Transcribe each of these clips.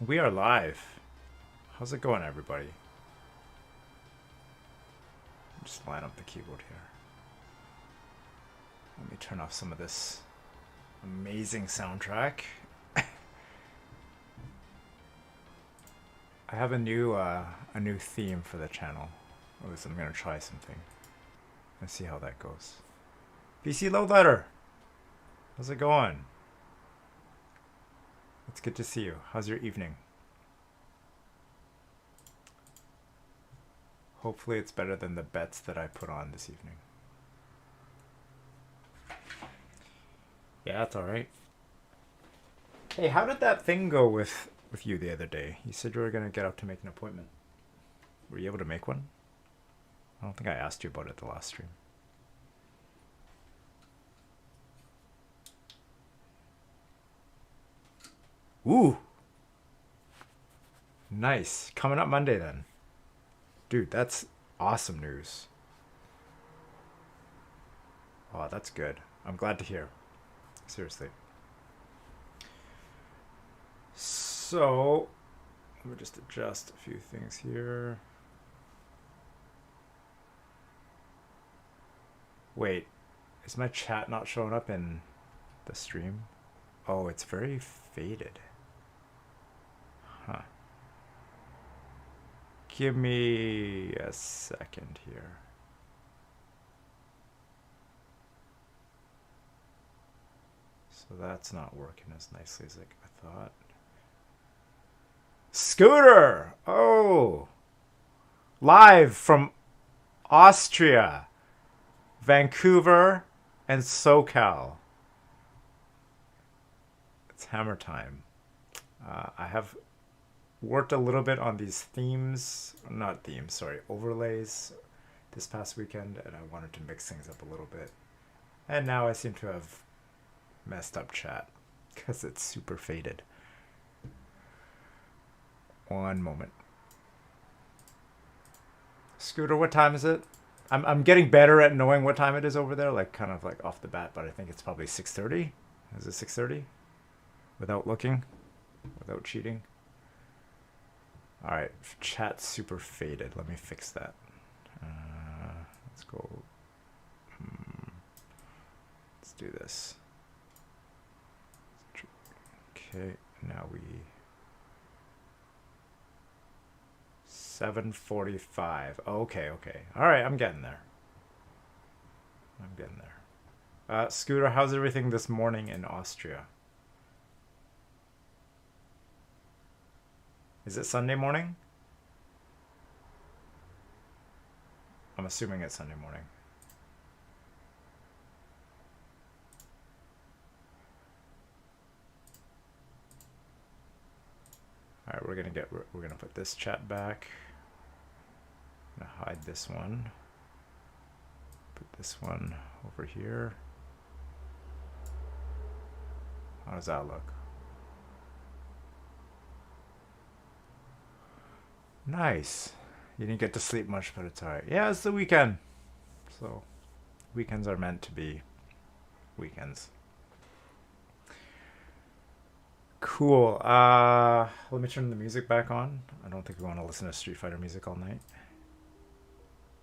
We are live. How's it going, everybody? Just line up the keyboard here. Let me turn off some of this amazing soundtrack. I have a new theme for the channel. At least I'm gonna try something and see how that goes. PC Load Letter, how's it going? It's good to see you. How's your evening? Hopefully it's better than the bets that I put on this evening. Yeah, that's alright. Hey, how did that thing go with you the other day? You said you were gonna get up to make an appointment. Were you able to make one? I don't think I asked you about it the last stream. Ooh! Nice. Coming up Monday then. Dude, that's awesome news. Oh, that's good. I'm glad to hear. Seriously. So, let me just adjust a few things here. Wait, is my chat not showing up in the stream? Oh, it's very faded. Huh. Give me a second here. So that's not working as nicely as I thought. Scooter! Oh! Live from Austria, Vancouver, and SoCal. It's hammer time. I have worked a little bit on these overlays this past weekend, and I wanted to mix things up a little bit. And now I seem to have messed up chat because it's super faded. One moment. Scooter, what time is it? I'm getting better at knowing what time it is over there, like kind of like off the bat, but I think it's probably 6:30. Is it 6:30? Without looking, without cheating. All right, chat's super faded. Let me fix that. Let's go. Let's do this. Okay, now we 7:45. Okay. All right, I'm getting there. Scooter, how's everything this morning in Austria? Is it Sunday morning? I'm assuming it's Sunday morning. All right, we're gonna put this chat back. I'm gonna hide this one. Put this one over here. How does that look? Nice. You didn't get to sleep much, but it's alright. Yeah, it's the weekend. So, weekends are meant to be weekends. Cool. Let me turn the music back on. I don't think we want to listen to Street Fighter music all night.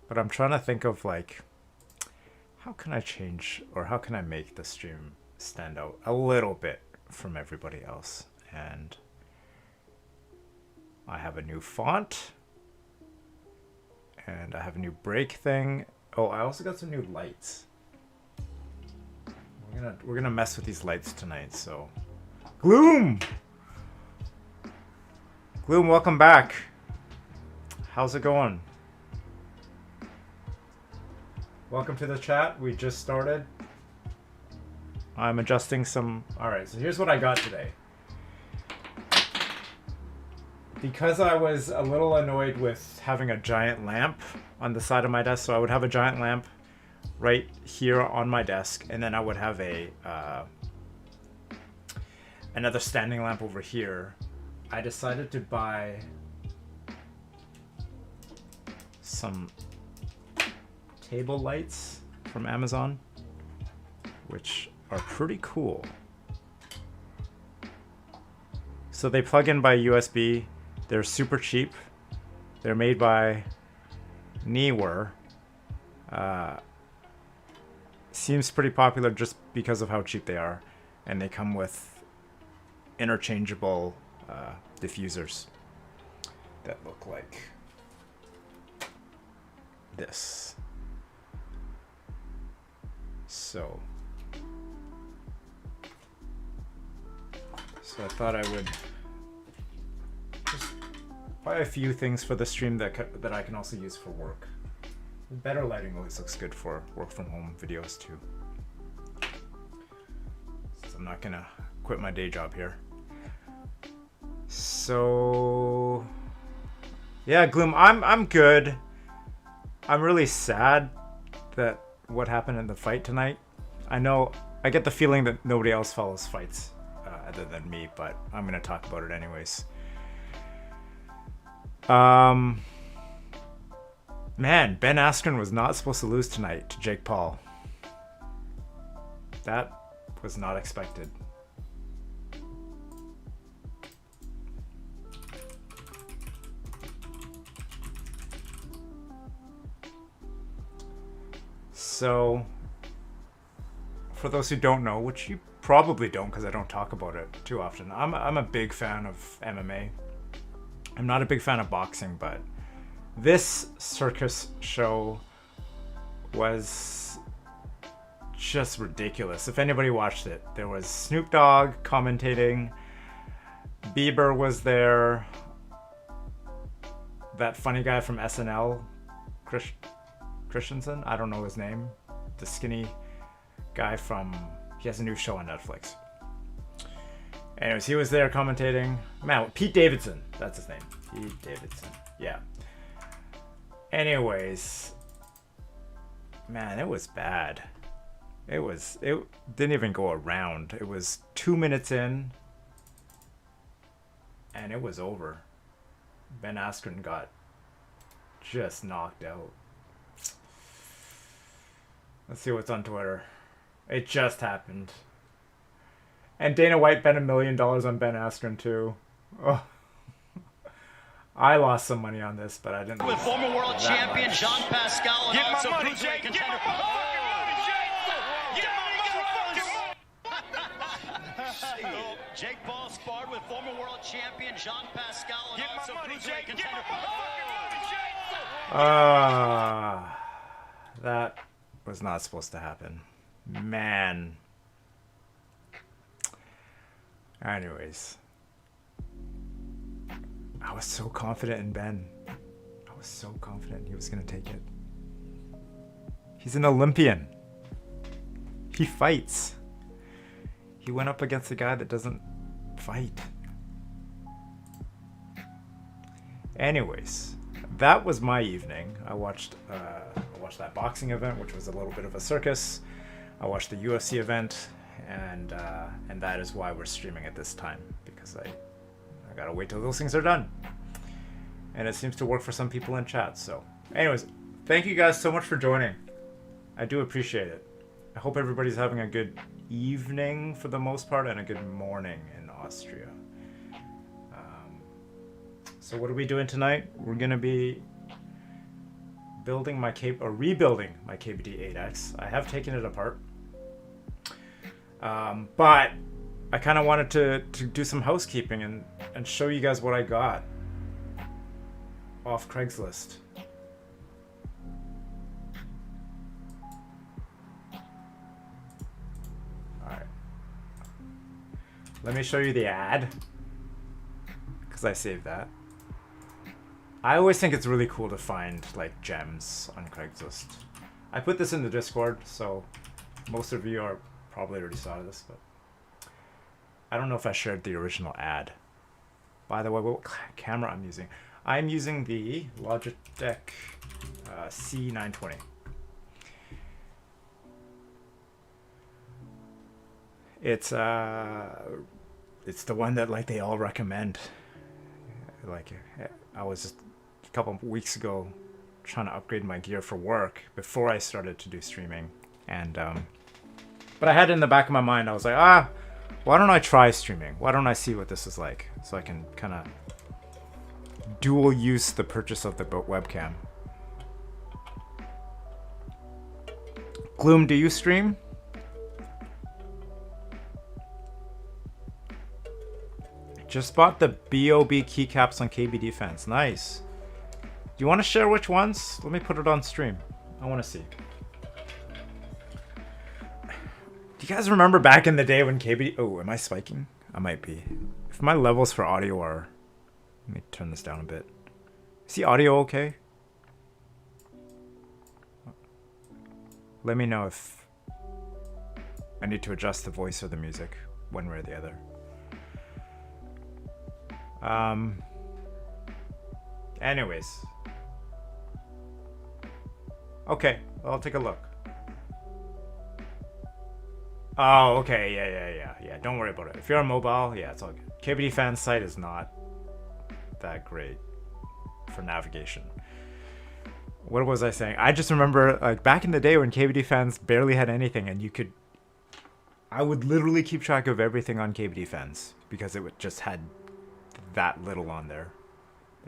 But I'm trying to think of like, how can I change or how can I make the stream stand out a little bit from everybody else? And I have a new font. And I have a new break thing. Oh, I also got some new lights. We're gonna mess with these lights tonight, so. Gloom! Gloom, welcome back. How's it going? Welcome to the chat. We just started. I'm adjusting some. Alright, so here's what I got today. Because I was a little annoyed with having a giant lamp on the side of my desk, so I would have a giant lamp right here on my desk, and then I would have a another standing lamp over here. I decided to buy some table lights from Amazon, which are pretty cool. So they plug in by USB. They're super cheap. They're made by Neewer. Seems pretty popular just because of how cheap they are. And they come with interchangeable diffusers that look like this. So I thought I would just buy a few things for the stream that I can also use for work. Better lighting always looks good for work from home videos too. So I'm not gonna quit my day job here. So yeah, Gloom, I'm good. I'm really sad that what happened in the fight tonight. I know, I get the feeling that nobody else follows fights other than me, but I'm gonna talk about it anyways. Man, Ben Askren was not supposed to lose tonight to Jake Paul. That was not expected. So, for those who don't know, which you probably don't because I don't talk about it too often, I'm a big fan of MMA. I'm not a big fan of boxing, but this circus show was just ridiculous. If anybody watched it, there was Snoop Dogg commentating, Bieber was there, that funny guy from SNL, Christensen, I don't know his name, the skinny guy from, he has a new show on Netflix. Anyways, he was there commentating. Man, Pete Davidson, that's his name. Pete Davidson, yeah. Anyways, man, it was bad. It didn't even go around. It was 2 minutes in, and it was over. Ben Askren got just knocked out. Let's see what's on Twitter. It just happened. And Dana White bet $1 million on Ben Askren too. Oh. I lost some money on this, but I didn't. With former world champion Jean Pascal and also cruiserweight contender. Jake Paul sparred with former world champion Jean Pascal and also cruiserweight contender. That was not supposed to happen. Man. Anyways. I was so confident in Ben. I was so confident he was going to take it. He's an Olympian. He fights. He went up against a guy that doesn't fight. Anyways, that was my evening. I watched that boxing event, which was a little bit of a circus. I watched the UFC event, and that is why we're streaming at this time, because I gotta wait till those things are done. And it seems to work for some people in chat. So anyways, thank you guys so much for joining. I do appreciate it. I hope everybody's having a good evening for the most part and a good morning in Austria. So what are we doing tonight? We're gonna be rebuilding my KBD8x. I have taken it apart. But I kind of wanted to do some housekeeping and show you guys what I got off Craigslist. Alright. Let me show you the ad, because I saved that. I always think it's really cool to find like gems on Craigslist. I put this in the Discord, so most of you are probably already saw this, but I don't know if I shared the original ad. By the way, what camera I'm using? I'm using the Logitech C920. It's the one that like they all recommend. Like I was just a couple of weeks ago trying to upgrade my gear for work before I started to do streaming, and but I had it in the back of my mind. I was like, Why don't I try streaming? Why don't I see what this is like? So I can kind of dual use the purchase of the webcam. Gloom, do you stream? Just bought the BOB keycaps on KBDFans. Nice. Do you want to share which ones? Let me put it on stream. I want to see. Do you guys remember back in the day when KBD... Oh, am I spiking? I might be. If my levels for audio are... Let me turn this down a bit. Is the audio okay? Let me know if I need to adjust the voice or the music, one way or the other. Anyways. Okay, I'll take a look. Oh, okay, yeah. Don't worry about it. If you're on mobile, yeah, it's all good. KBDFans site is not that great for navigation. What was I saying? I just remember, like, back in the day when KBDFans barely had anything, and I would literally keep track of everything on KBDFans because it just had that little on there.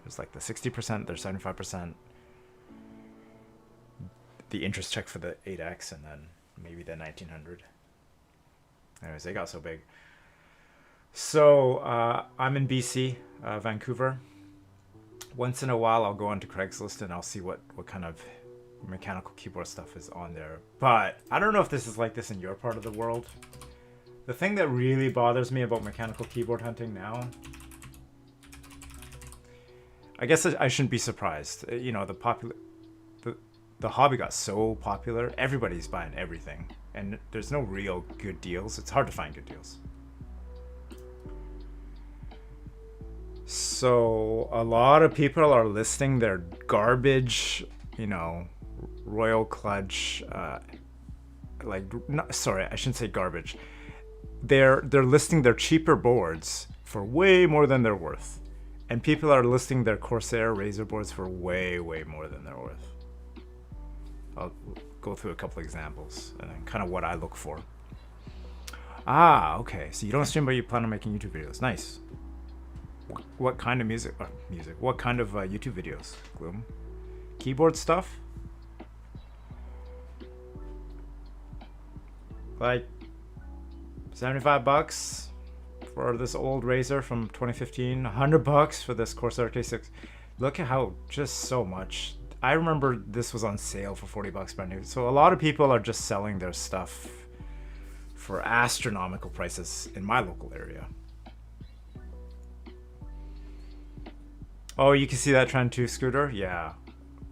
There's like the 60%, there's 75%, the interest check for the 8X, and then maybe the 1900. Anyways, they got so big. So I'm in BC, Vancouver. Once in a while, I'll go onto Craigslist and I'll see what kind of mechanical keyboard stuff is on there. But I don't know if this is like this in your part of the world. The thing that really bothers me about mechanical keyboard hunting now, I guess I shouldn't be surprised. You know, the hobby got so popular. Everybody's buying everything. And there's no real good deals. It's hard to find good deals. So a lot of people are listing their garbage, you know, Royal Clutch, sorry, I shouldn't say garbage. They're listing their cheaper boards for way more than they're worth. And people are listing their Corsair Razer boards for way, way more than they're worth. I'll go through a couple examples and then kind of what I look for. Ah, okay. So you don't stream, but you plan on making YouTube videos. Nice. What kind of music? What kind of YouTube videos? Gloom? Keyboard stuff? Like $75 for this old Razer from 2015. $100 for this Corsair K6. Look at how just so much. I remember this was on sale for $40 brand new. So a lot of people are just selling their stuff for astronomical prices in my local area. Oh, you can see that trend too, Scooter? Yeah.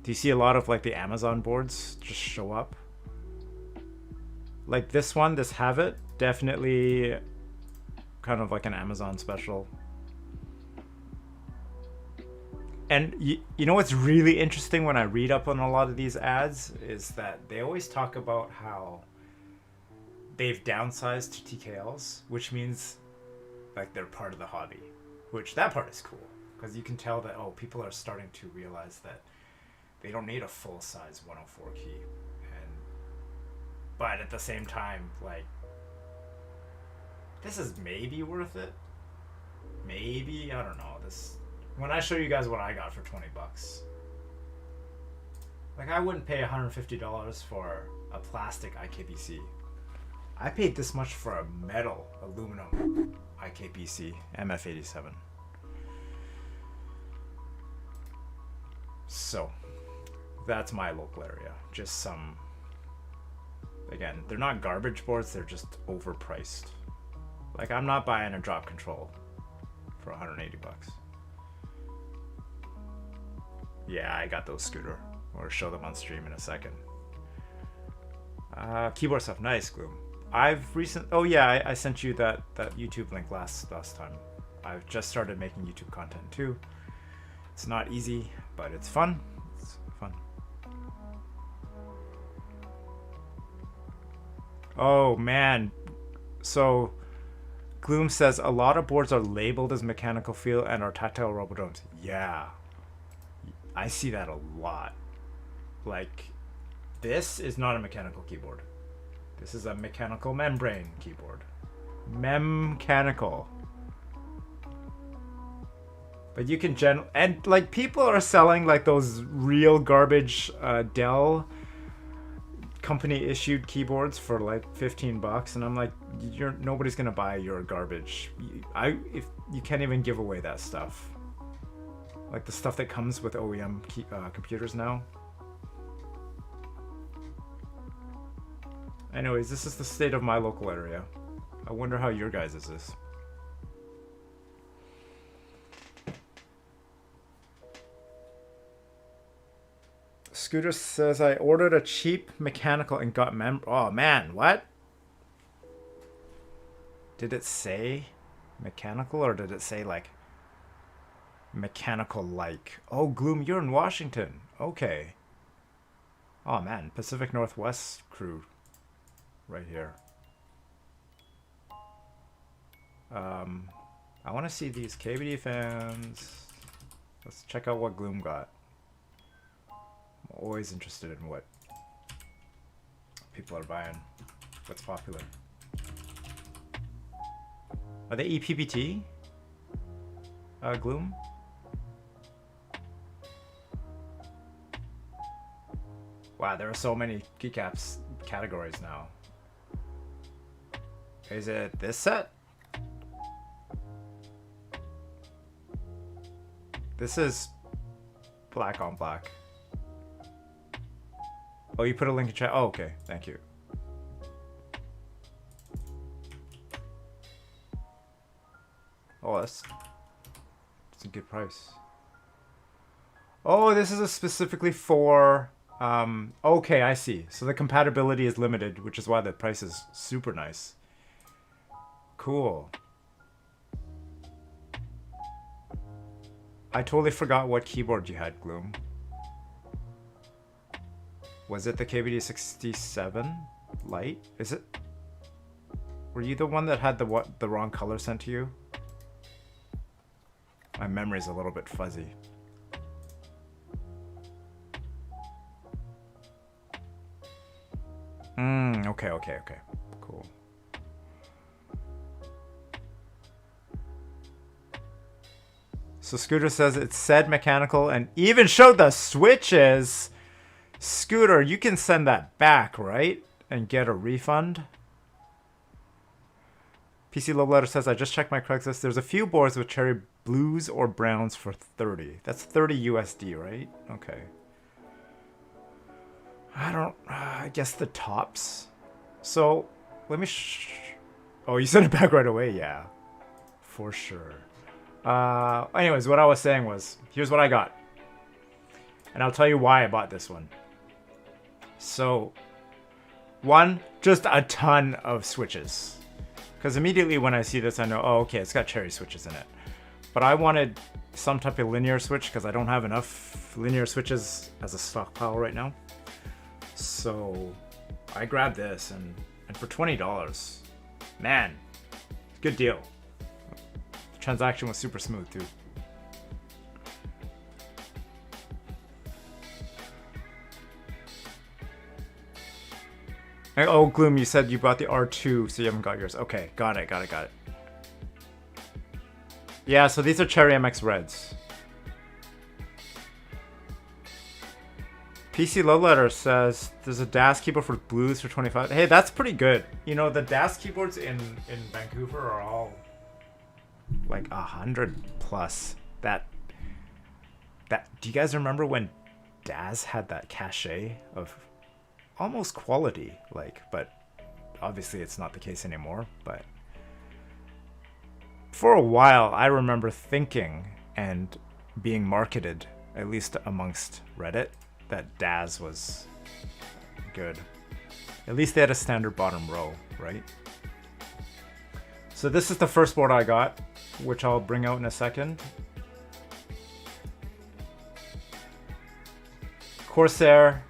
Do you see a lot of like the Amazon boards just show up? Like this one, this Have It, definitely kind of like an Amazon special. And you know what's really interesting when I read up on a lot of these ads is that they always talk about how they've downsized to TKLs, which means like they're part of the hobby, which that part is cool. Because you can tell that, oh, people are starting to realize that they don't need a full-size 104 key. But at the same time, like, this is maybe worth it. Maybe, I don't know. When I show you guys what I got for 20 bucks. Like, I wouldn't pay $150 for a plastic IKBC. I paid this much for a metal aluminum IKBC MF87. So, that's my local area. Just some, again, they're not garbage boards, they're just overpriced. Like, I'm not buying a drop control for 180 bucks. Yeah, I got those, Scooter. We'll show them on stream in a second. Keyboard stuff, nice, Gloom. Oh yeah, I sent you that YouTube link last time. I've just started making YouTube content too. It's not easy, but it's fun. It's fun. Oh man. So Gloom says a lot of boards are labeled as mechanical feel and are tactile robodomes. Yeah. I see that a lot. Like, this is not a mechanical keyboard. This is a mechanical membrane keyboard. Mechanical. But you can and like people are selling like those real garbage Dell company issued keyboards for like $15, and I'm like, nobody's gonna buy your garbage. If you can't even give away that stuff, like the stuff that comes with OEM computers now. Anyways, this is the state of my local area. I wonder how your guys is this. Scooter says, I ordered a cheap mechanical and got oh man, what? Did it say mechanical or did it say like mechanical like? Oh, Gloom, you're in Washington. Okay. Oh man, Pacific Northwest crew right here. I want to see these KBD fans. Let's check out what Gloom got. I'm always interested in what people are buying. What's popular? Are they ePBT? Gloom? Wow, there are so many keycaps categories now. Is it this set? This is black on black. Oh, you put a link in chat? Oh, okay. Thank you. Oh, that's a good price. Oh, this is specifically for... okay, I see. So the compatibility is limited, which is why the price is super nice. Cool. I totally forgot what keyboard you had, Gloom. Was it the KBD67 Lite? Is it? Were you the one that had the wrong color sent to you? My memory's a little bit fuzzy. Okay. Cool. So Scooter says it said mechanical and even showed the switches. Scooter, you can send that back, right? And get a refund. PC Love Letter says, I just checked my Craigslist. There's a few boards with cherry blues or browns for 30. That's 30 USD, right? Okay. I guess the tops. So, let me oh, you sent it back right away? Yeah. For sure. Anyways, what I was saying was, here's what I got. And I'll tell you why I bought this one. So, one, just a ton of switches. Because immediately when I see this, I know, oh, okay, it's got cherry switches in it. But I wanted some type of linear switch because I don't have enough linear switches as a stockpile right now. So I grabbed this, and for $20, man, good deal. The transaction was super smooth too. Oh, Gloom, you said you bought the R2, so you haven't got yours. Okay, got it. Yeah, so these are Cherry MX Reds. PC Low Letter says there's a DAS keyboard for blues for 25. Hey, that's pretty good. You know, the DAS keyboards in Vancouver are all like 100 plus. That do you guys remember when DAS had that cachet of almost quality, like, but obviously it's not the case anymore. But for a while, I remember thinking and being marketed, at least amongst Reddit, that DAS was good. At least they had a standard bottom row, right? So this is the first board I got, which I'll bring out in a second. Corsair,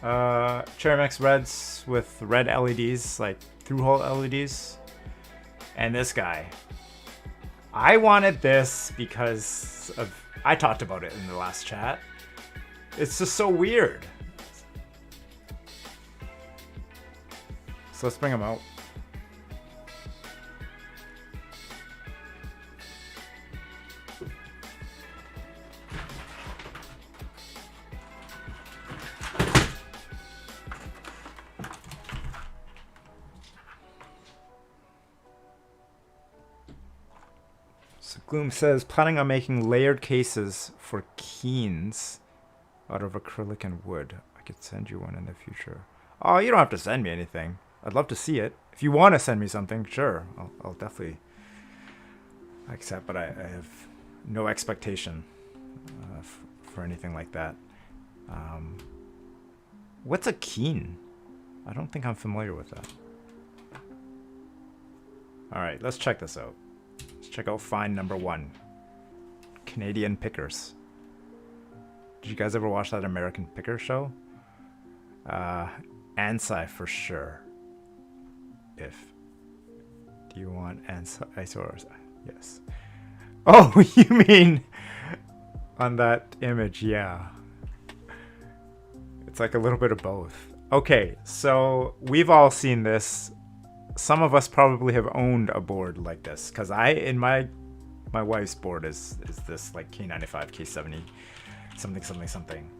Cherry MX Reds with red LEDs, like through-hole LEDs. And this guy. I wanted this because of... I talked about it in the last chat. It's just so weird. So let's bring them out. Gloom says, planning on making layered cases for keys out of acrylic and wood. I could send you one in the future. Oh, you don't have to send me anything. I'd love to see it. If you want to send me something, sure. I'll definitely accept, but I have no expectation for anything like that. What's a keen? I don't think I'm familiar with that. All right, let's check this out. Let's check out find number 1. Canadian pickers. Did you guys ever watch that American Picker show? Ansai for sure. Do you want Ansai? Yes. Oh, you mean on that image? Yeah. It's like a little bit of both. Okay, so we've all seen this. Some of us probably have owned a board like this, because my wife's board is this like K95, K70, something.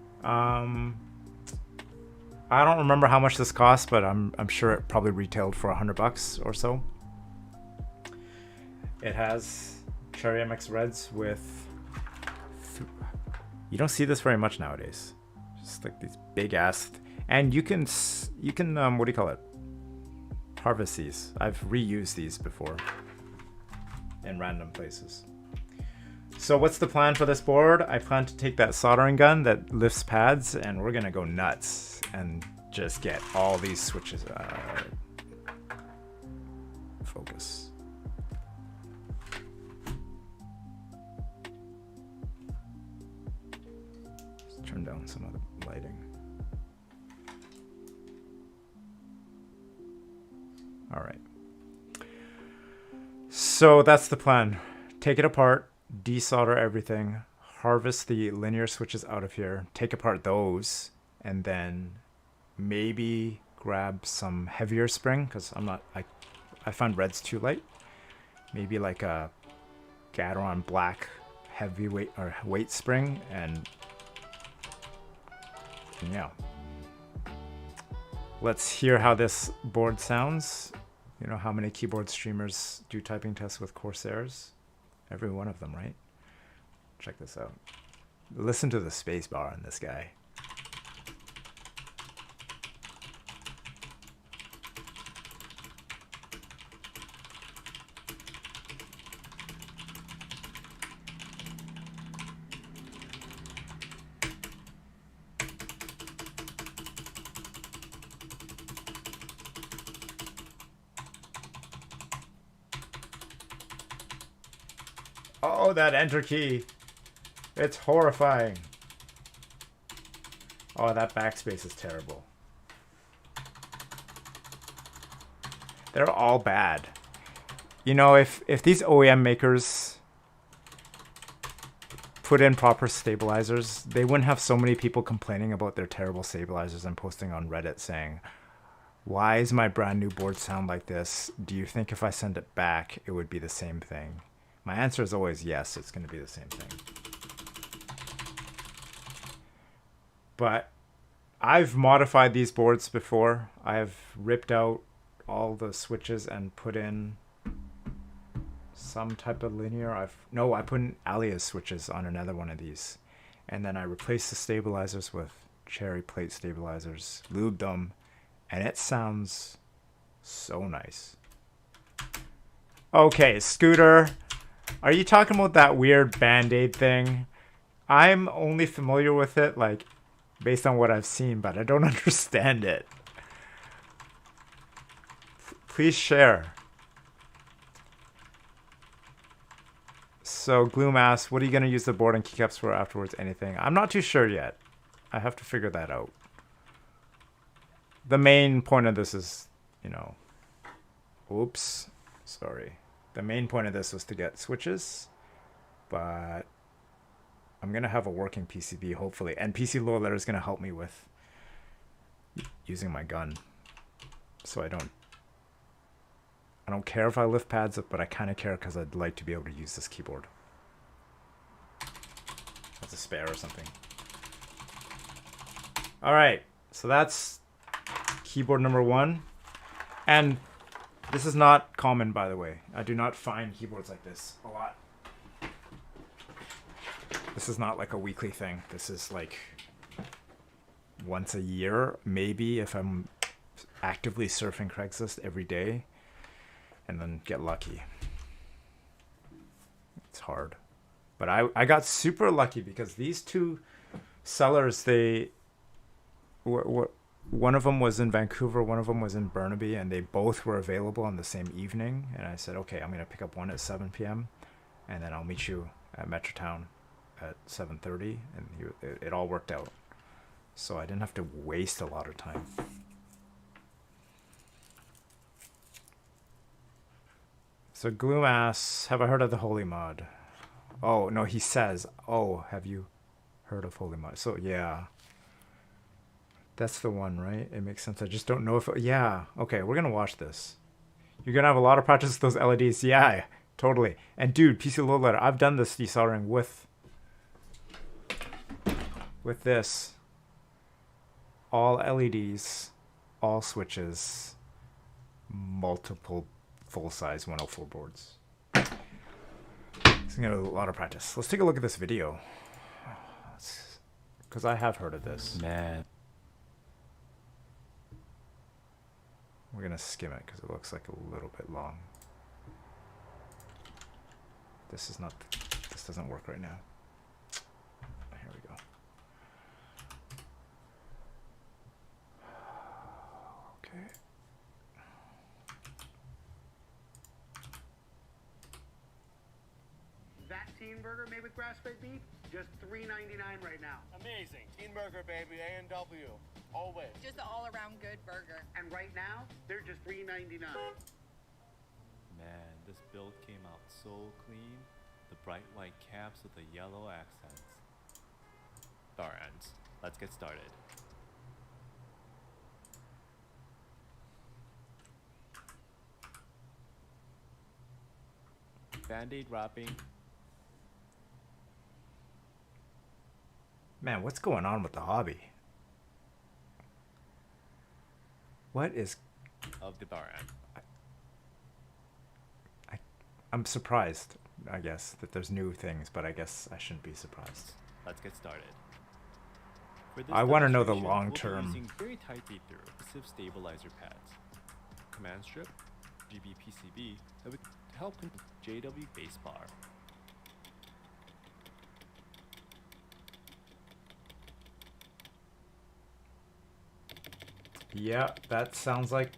I don't remember how much this cost, but I'm sure it probably retailed for $100 or so. It has Cherry MX Reds with. You don't see this very much nowadays. Just like these big ass, and you can what do you call it? Harvest these. I've reused these before in random places. So what's the plan for this board? I plan to take that soldering gun that lifts pads, and we're gonna go nuts and just get all these switches. Focus. Let's turn down some of the lighting. All right. So that's the plan. Take it apart, desolder everything, harvest the linear switches out of here, take apart those, and then maybe grab some heavier spring, because I found red's too light. Maybe like a Gateron black heavyweight or weight spring, and yeah. Let's hear how this board sounds. You know how many keyboard streamers do typing tests with Corsairs? Every one of them, right? Check this out. Listen to the space bar on this guy. Oh, that enter key. It's horrifying. Oh, that backspace is terrible. They're all bad. You know, if these OEM makers put in proper stabilizers, they wouldn't have so many people complaining about their terrible stabilizers and posting on Reddit saying, why is my brand new board sound like this? Do you think if I send it back, it would be the same thing? My answer is always yes, it's going to be the same thing. But I've modified these boards before. I've ripped out all the switches and put in some type of linear. I put in alias switches on another one of these. And then I replaced the stabilizers with cherry plate stabilizers, lubed them, and it sounds so nice. Okay, Scooter. Are you talking about that weird Band-Aid thing? I'm only familiar with it, like, based on what I've seen, but I don't understand it. Please share. So Gloom asks, what are you going to use the board and keycaps for afterwards? Anything? I'm not too sure yet. I have to figure that out. The main point of this is, you know... Oops. Sorry. The main point of this was to get switches, but I'm going to have a working PCB, hopefully. And PC Low Letter is going to help me with using my gun. So I don't care if I lift pads up, but I kind of care because I'd like to be able to use this keyboard. That's a spare or something. All right, so that's keyboard number 1. And this is not common, by the way. I do not find keyboards like this a lot. This is not like a weekly thing. This is like once a year, maybe, if I'm actively surfing Craigslist every day, and then get lucky. It's hard. But I got super lucky because these two sellers, one of them was in Vancouver, one of them was in Burnaby, and they both were available on the same evening. And I said, okay, I'm going to pick up one at 7 p.m. and then I'll meet you at Metrotown at 7:30, and it all worked out. So I didn't have to waste a lot of time. So Gloom asks, have I heard of the Holy Mod? Oh, no, he says, oh, have you heard of Holy Mod? So, yeah. That's the one, right? It makes sense. I just don't know if... yeah. Okay, we're going to watch this. You're going to have a lot of practice with those LEDs. Yeah, totally. And, dude, PC Load Letter, I've done this desoldering with this. All LEDs, all switches, multiple full-size 104 boards. It's going to get a lot of practice. Let's take a look at this video. Because I have heard of this. Man. We're going to skim it because it looks like a little bit long. This doesn't work right now. Here we go. Okay. That teen burger made with grass-fed beef, just $3.99 right now. Amazing. Teen burger, baby. A&W. Always. Just an all-around good burger. And right now, they're just $3.99. Man, this build came out so clean. The bright white caps with the yellow accents. Star ends. Let's get started. Band-aid wrapping. Man, what's going on with the hobby? What is... of the bar end. I'm surprised, I guess, that there's new things, but I guess I shouldn't be surprised. Let's get started. For this I want to know the demonstration, long we'll be term. using very tight through adhesive stabilizer pads, command strip, GB PCB that would help control JW base bar. Yeah, that sounds like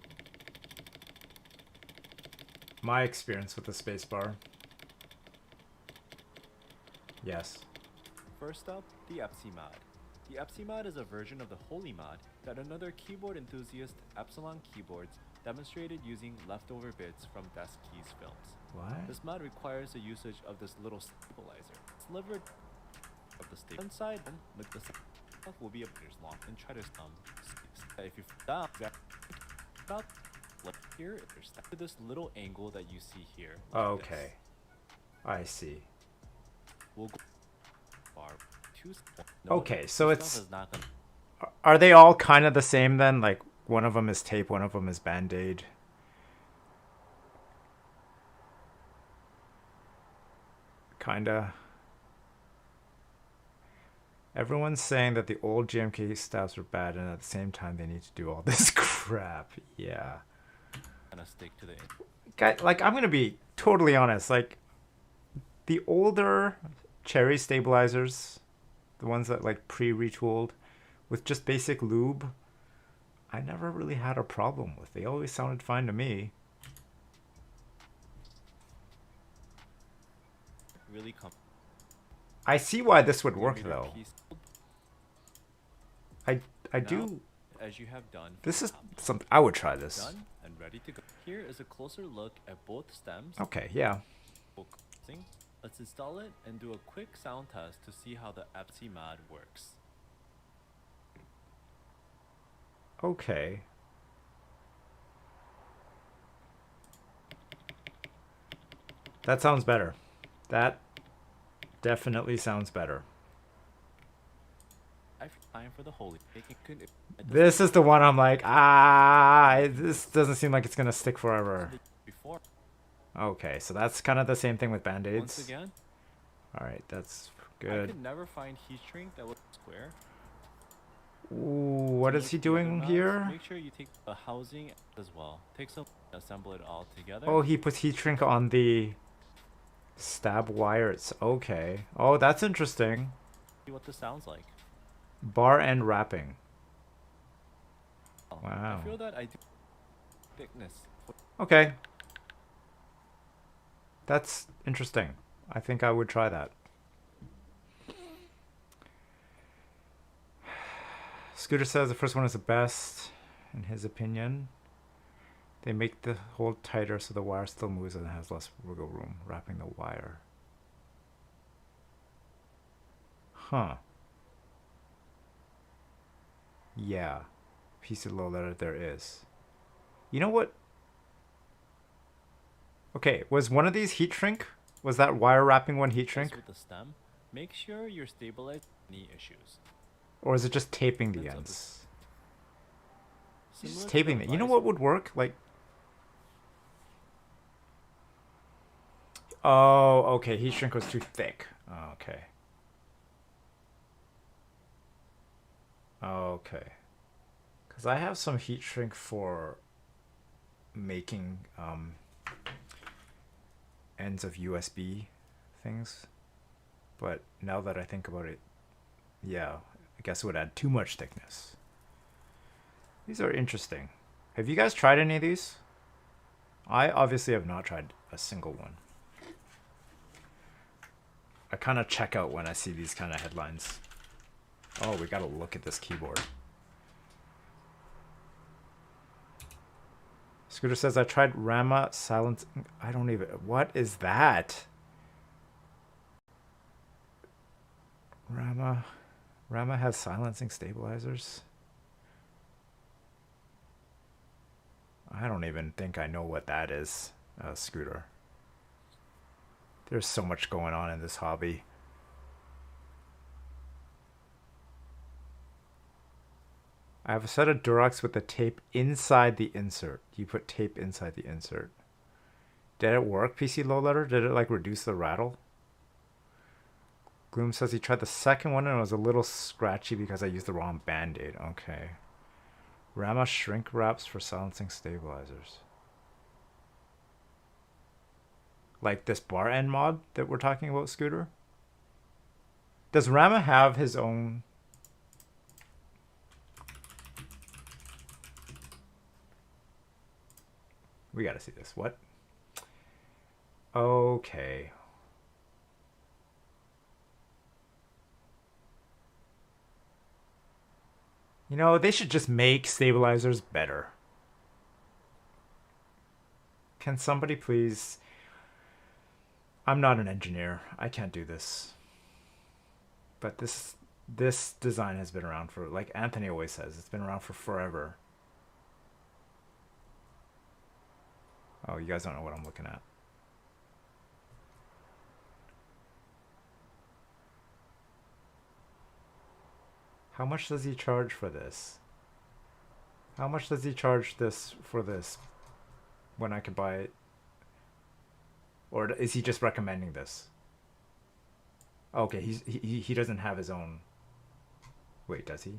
my experience with the spacebar. Yes. First up, the EPC mod. The EPC mod is a version of the Holy mod that another keyboard enthusiast, Epsilon Keyboards, demonstrated using leftover bits from Desk Keys films. What? This mod requires the usage of this little stabilizer. Slivered of the stable inside, and with the will be a meters long, and try to if you stop about like here, there's this little angle that you see here. Like Okay. this. I see. We'll go far. Okay, so this it's... stuff is not gonna Are they all kind of the same then? Like, one of them is tape, one of them is Band-Aid. Kinda. Everyone's saying that the old GMK stabs were bad, and at the same time they need to do all this crap. Yeah. gonna stick to the Guy, like, I'm gonna be totally honest. Like, the older cherry stabilizers, the ones that like pre-retooled with just basic lube, I never really had a problem with. They always sounded fine to me. really I see why this would work though. I do. As you have done. This is something I would try this. Done and ready to go. Here is a closer look at both stems. Okay, yeah. Let's install it and do a quick sound test to see how the EPC mod works. Okay. That sounds better. That definitely sounds better. I feel time for the holy. This is the one I'm like, this doesn't seem like it's gonna stick forever. Before. Okay, so that's kind of the same thing with Band-Aids. Once again. All right, that's I Good. could never find heat shrink that was square. Ooh, what To is make he the other doing nuts, here? Make sure you take the housing as well. Take some, assemble it all together. Oh, he puts heat shrink on the stab wires. Okay. Oh, that's interesting. See what this sounds like. Bar end wrapping. Oh, Wow. I feel that I do thickness. Okay. That's interesting. I think I would try that. Scooter says the first one is the best, in his opinion. They make the hole tighter so the wire still moves and has less wiggle room, wrapping the wire. Huh. Yeah. Piece of low letter there is. You know what? Okay, was one of these heat shrink? Was that wire wrapping one heat shrink? With the stem, make sure you're stabilized any issues. Or is it just taping the Ends of ends? Similar Just to taping the it. You know visor. what would work? Like, oh, okay. Heat shrink was too thick. Oh, okay. Okay. Because I have some heat shrink for making ends of USB things. But now that I think about it, yeah, I guess it would add too much thickness. These are interesting. Have you guys tried any of these? I obviously have not tried a single one. I kind of check out when I see these kind of headlines. Oh, we gotta look at this keyboard. Scooter says, I tried Rama silence. I don't even. What is that? Rama has silencing stabilizers. I don't even think I know what that is, Scooter. There's so much going on in this hobby. I have a set of Durex with the tape inside the insert. You put tape inside the insert. Did it work, PC Low Letter? Did it like reduce the rattle? Gloom says he tried the second one and it was a little scratchy because I used the wrong band-aid. Okay. Rama shrink wraps for silencing stabilizers. Like this bar end mod that we're talking about, Scooter? Does Rama have his own... We gotta see this. What? Okay. You know, they should just make stabilizers better. Can somebody please... I'm not an engineer. I can't do this. But this design has been around for, like Anthony always says, it's been around for forever. Oh, you guys don't know what I'm looking at. How much does he charge for this? How much does he charge this for this when I could buy it? Or is he just recommending this? Okay, he doesn't have his own. Wait, does he?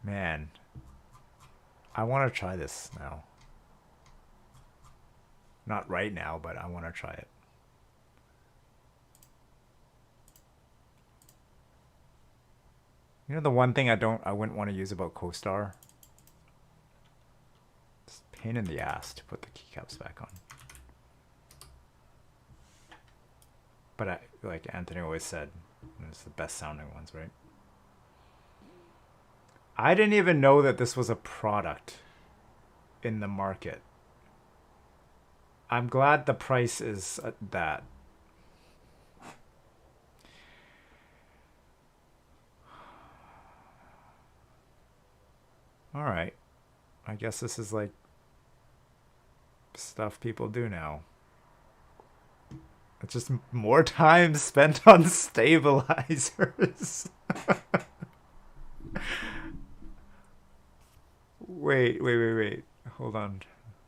Man, I want to try this now. Not right now, but I want to try it. You know the one thing I wouldn't want to use about CoStar? It's a pain in the ass to put the keycaps back on. But like Anthony always said, it's the best sounding ones, right? I didn't even know that this was a product in the market. I'm glad the price is that. All right. I guess this is like stuff people do now. It's just more time spent on stabilizers. Wait. Hold on.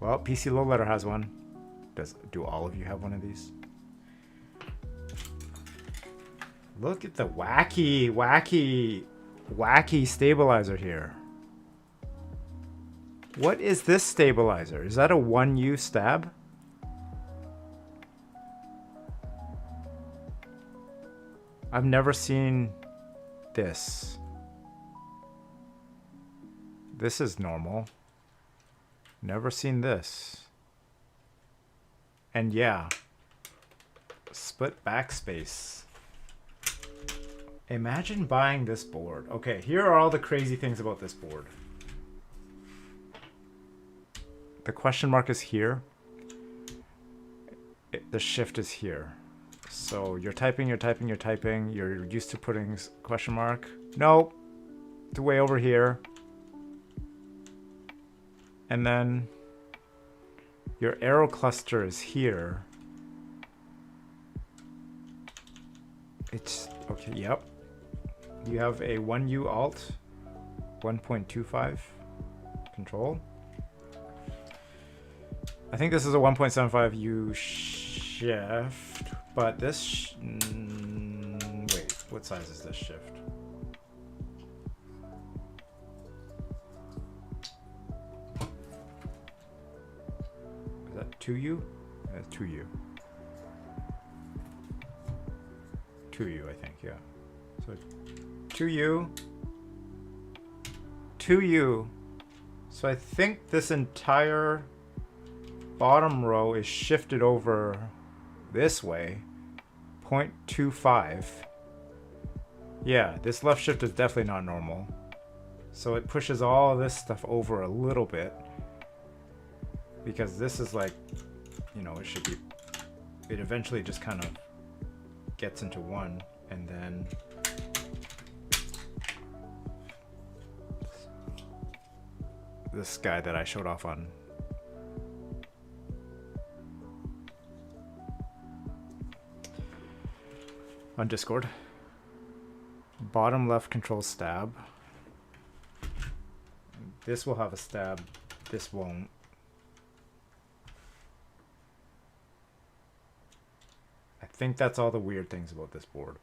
Well, PC Low Letter has one. Do all of you have one of these? Look at the wacky stabilizer here. What is this stabilizer? Is that a 1U stab? I've never seen this. This is normal. Never seen this. And yeah, split backspace. Imagine buying this board. Okay, here are all the crazy things about this board. The question mark is here. The shift is here. So you're typing. You're used to putting question mark. No, it's way over here. And then your arrow cluster is here. It's okay, yep. You have a 1U alt, 1.25 control. I think this is a 1.75U shift, but this, wait, what size is this shift? Is that 2U? That's 2U. 2U, I think, yeah. So 2U. 2U. So I think this entire bottom row is shifted over this way, 0.25. Yeah, this left shift is definitely not normal. So it pushes all this stuff over a little bit, because this is like, you know, it should be, it eventually just kind of gets into one, and then this guy that I showed off on Discord. Bottom left control stab. This will have a stab, this won't. I think that's all the weird things about this board.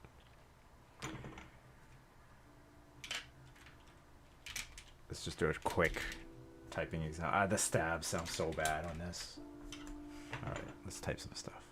Let's just do a quick typing example. The stab sounds so bad on this. Alright, let's type some stuff.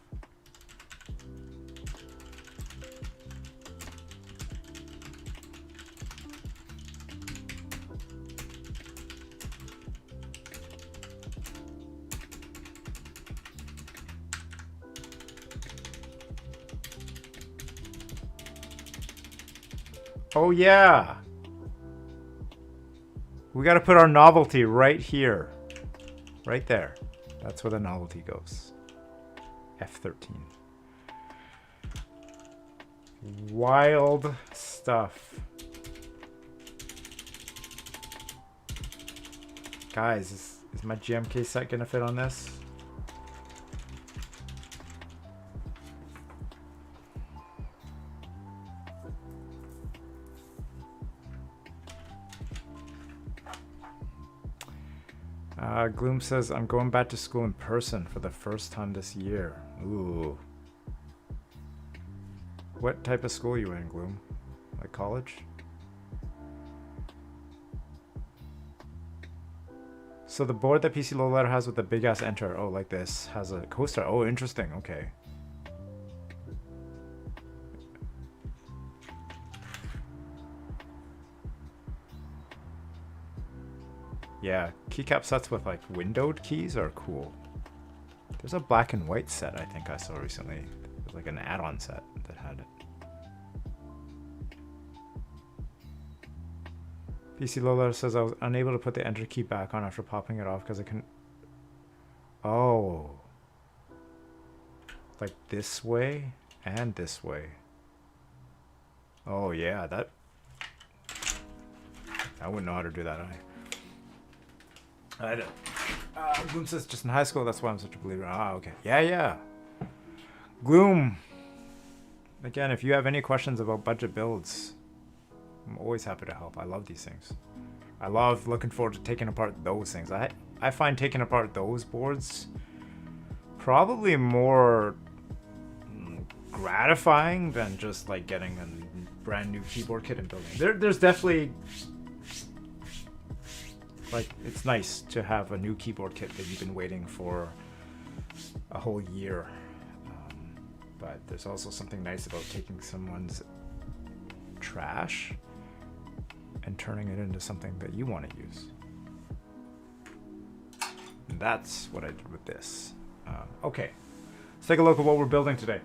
Oh yeah! We gotta put our novelty right here. Right there. That's where the novelty goes. F13. Wild stuff. Guys, is my GMK set gonna fit on this? Gloom says, I'm going back to school in person for the first time this year. Ooh. What type of school are you in, Gloom? Like college? So the board that PC Low Letter has with the big ass enter, oh, like this, has a coaster. Oh, interesting. Okay. Yeah, keycap sets with like windowed keys are cool. There's a black and white set I think I saw recently. It was like an add-on set that had it. PC Low Letter says I was unable to put the enter key back on after popping it off because I couldn't. Oh. Like this way and this way. Oh yeah, that. I wouldn't know how to do that. I don't. Gloom says just in high school, that's why I'm such a believer. Ah, okay. Yeah. Gloom. Again, if you have any questions about budget builds, I'm always happy to help. I love these things. I love looking forward to taking apart those things. I find taking apart those boards probably more gratifying than just like getting a brand new keyboard kit and building. There's definitely, like, it's nice to have a new keyboard kit that you've been waiting for a whole year. But there's also something nice about taking someone's trash and turning it into something that you want to use. And that's what I did with this. Okay, let's take a look at what we're building today.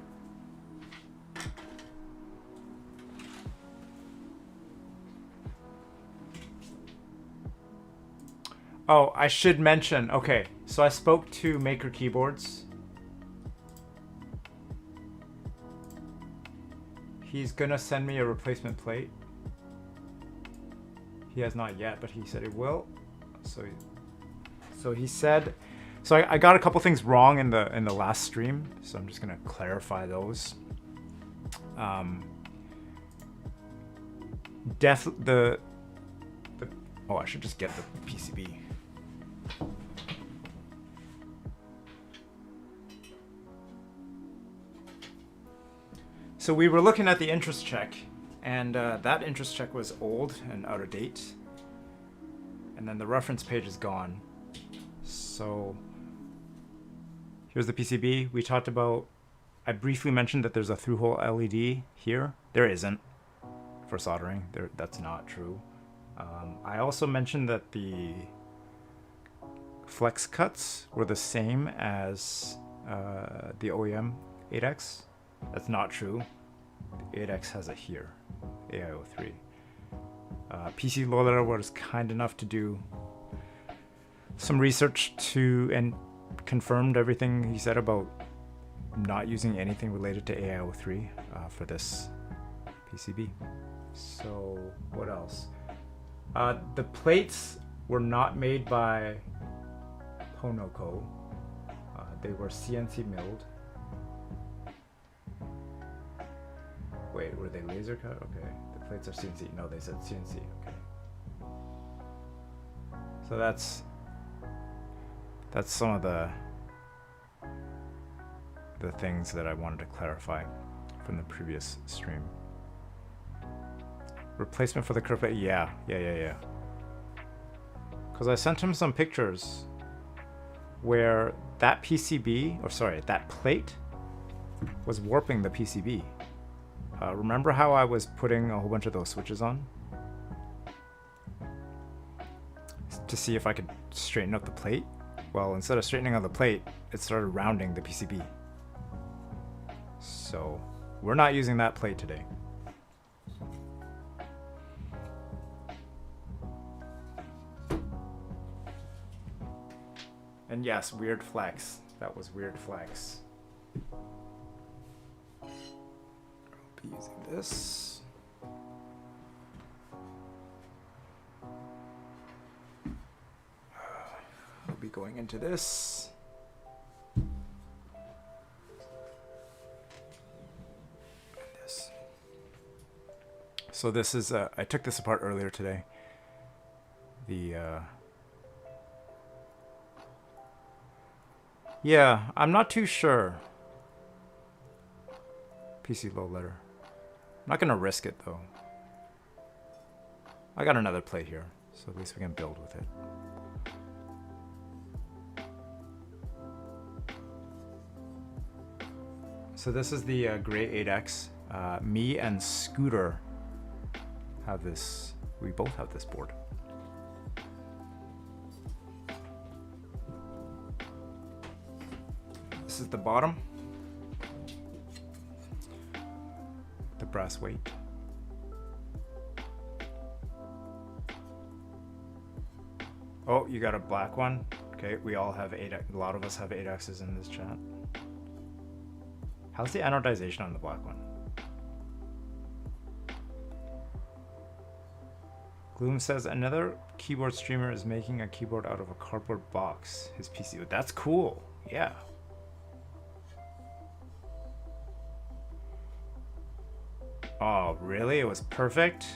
Oh, I should mention, okay, so I spoke to Maker Keyboards. He's gonna send me a replacement plate. He has not yet, but he said he will. So he said, so I got a couple things wrong in the last stream, so I'm just gonna clarify those. Oh, I should just get the PCB. So we were looking at the interest check, and that interest check was old and out of date. And then the reference page is gone. So here's the PCB. We talked about, I briefly mentioned that there's a through-hole LED here. There isn't for soldering. That's not true. I also mentioned that the flex cuts were the same as the OEM 8X. That's not true. The 8X has it here, AIO3. PC Loader was kind enough to do some research and confirmed everything he said about not using anything related to AIO3 for this PCB. So what else? The plates were not made by Ponoco. They were CNC milled. Wait, were they laser cut? Okay, the plates are CNC. No, they said CNC. Okay. So that's some of the things that I wanted to clarify from the previous stream. Replacement for the curve plate? Yeah. Because I sent him some pictures where that PCB, or sorry, that plate was warping the PCB. Remember how I was putting a whole bunch of those switches on? To see if I could straighten out the plate? Well, instead of straightening out the plate, it started rounding the PCB. So, we're not using that plate today. And yes, weird flex. That was weird flex. Be using this. I'll be going into this. And this. So this is, I took this apart earlier today. Yeah, I'm not too sure. PC low letter. I'm not gonna risk it though. I got another plate here, so at least we can build with it. So this is the gray 8X. Me and Scooter have this. We both have this board. This is the bottom. The brass weight. Oh, you got a black one? Okay, we all have 8X. A lot of us have 8Xs in this chat. How's the anodization on the black one? Gloom says another keyboard streamer is making a keyboard out of a cardboard box. His PC. That's cool. Yeah. Oh, really? It was perfect?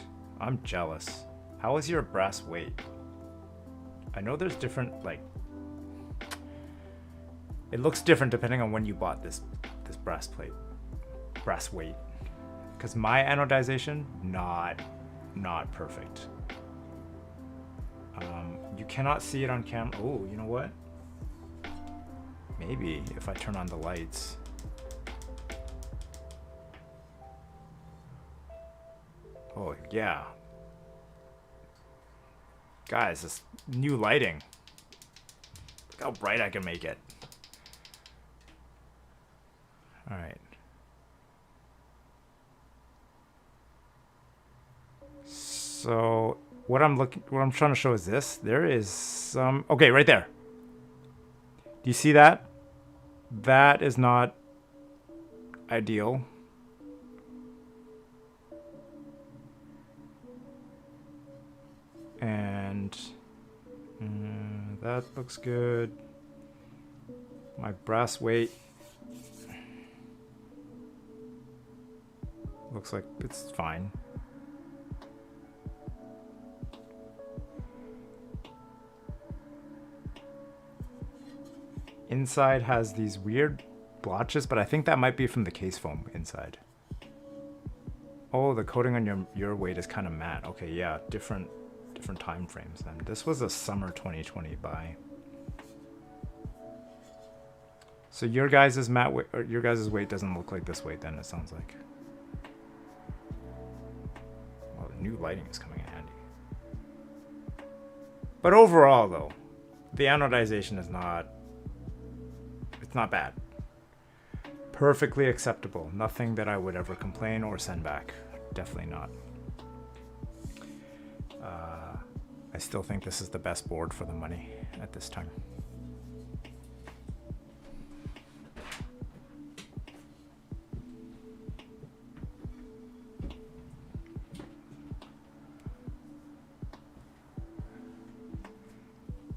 I'm jealous. How was your brass weight? I know there's different, like, It looks different depending on when you bought this brass weight. Because my anodization, not perfect. You cannot see it on camera. Oh, you know what? Maybe if I turn on the lights. Oh, yeah. Guys, this new lighting. Look how bright I can make it. All right. So what I'm trying to show is this. There is some, okay, right there. Do you see that? That is not ideal. And that looks good. My brass weight looks like it's fine. Inside has these weird blotches, but I think that might be from the case foam inside. Oh, the coating on your weight is kind of matte. Okay, yeah, different time frames then. This was a summer 2020 buy. So your guys' matte weight, or your guys' weight doesn't look like this weight then, it sounds like. Well, the new lighting is coming in handy. But overall though, the anodization is not bad. Perfectly acceptable. Nothing that I would ever complain or send back. Definitely not. I still think this is the best board for the money at this time.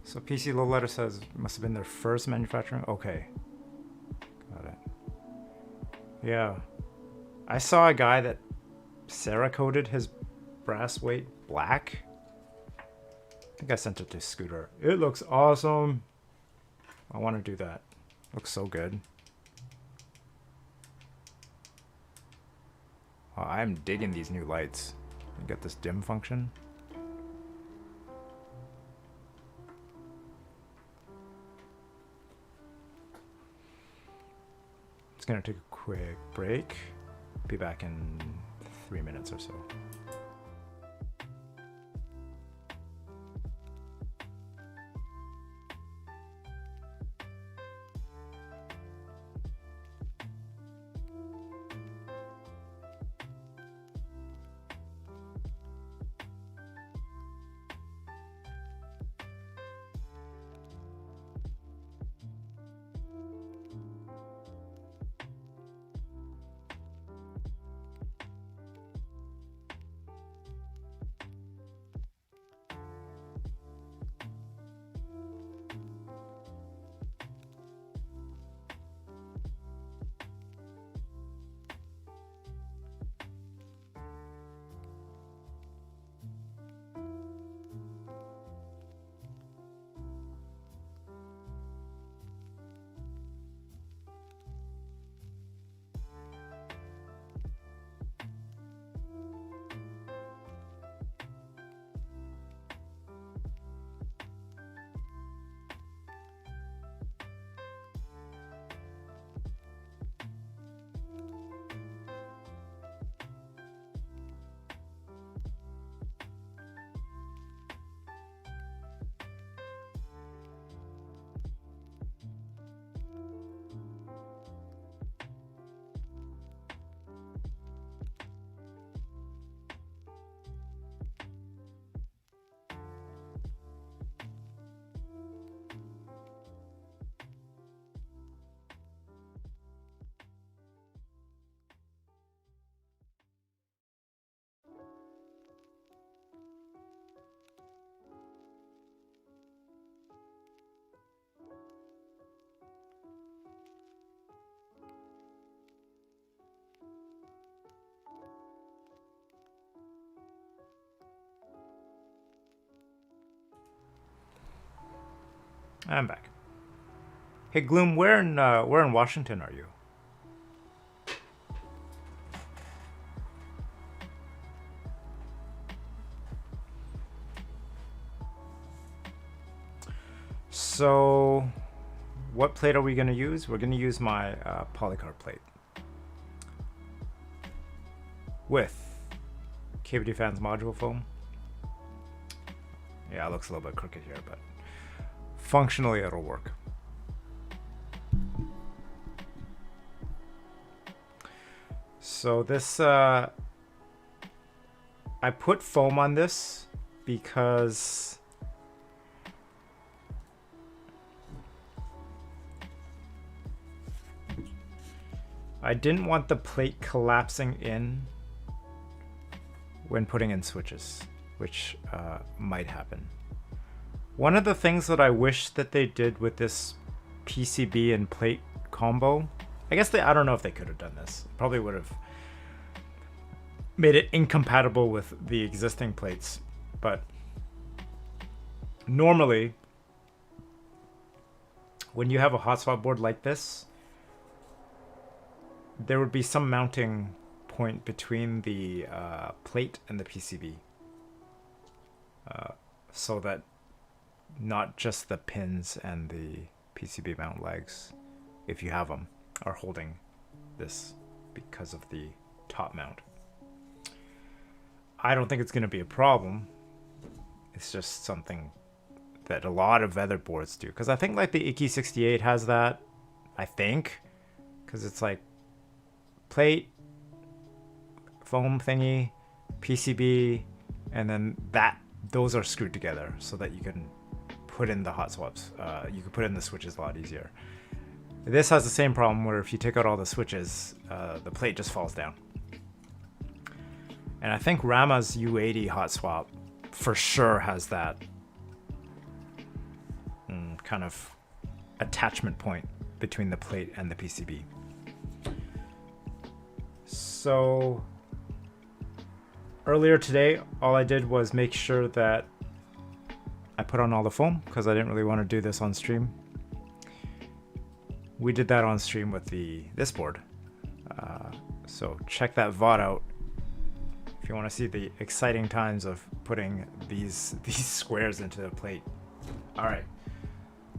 So PC Low Letter says it must have been their first manufacturing. Okay. Got it. Yeah. I saw a guy that Cerakoted his brass weight black. I think I sent it to Scooter. It looks awesome. I want to do that. Looks so good. Oh, I'm digging these new lights. You get this dim function. It's gonna take a quick break. Be back in 3 minutes or so. I'm back. Hey Gloom, where in Washington are you? So, what plate are we going to use? We're going to use my polycarb plate with KBDFans Module foam. Yeah, it looks a little bit crooked here, but functionally it'll work. So this, I put foam on this because I didn't want the plate collapsing in when putting in switches, which might happen. One of the things that I wish that they did with this PCB and plate combo, I guess I don't know if they could have done this. Probably would have made it incompatible with the existing plates, but normally when you have a Hotswap board like this, there would be some mounting point between the plate and the PCB, so that not just the pins and the PCB mount legs, if you have them, are holding this because of the top mount. I don't think it's going to be a problem. It's just something that a lot of other boards do, because I think like the Mkii 68 has that, I think, because it's like plate, foam thingy, PCB, and then those are screwed together so that you can put in the hot swaps. You can put in the switches a lot easier. This has the same problem where if you take out all the switches, the plate just falls down. And I think Rama's U80 hot swap for sure has that kind of attachment point between the plate and the PCB. So earlier today, all I did was make sure that I put on all the foam because I didn't really want to do this on stream. We did that on stream with this board. So check that VOD out if you want to see the exciting times of putting these squares into the plate. All right.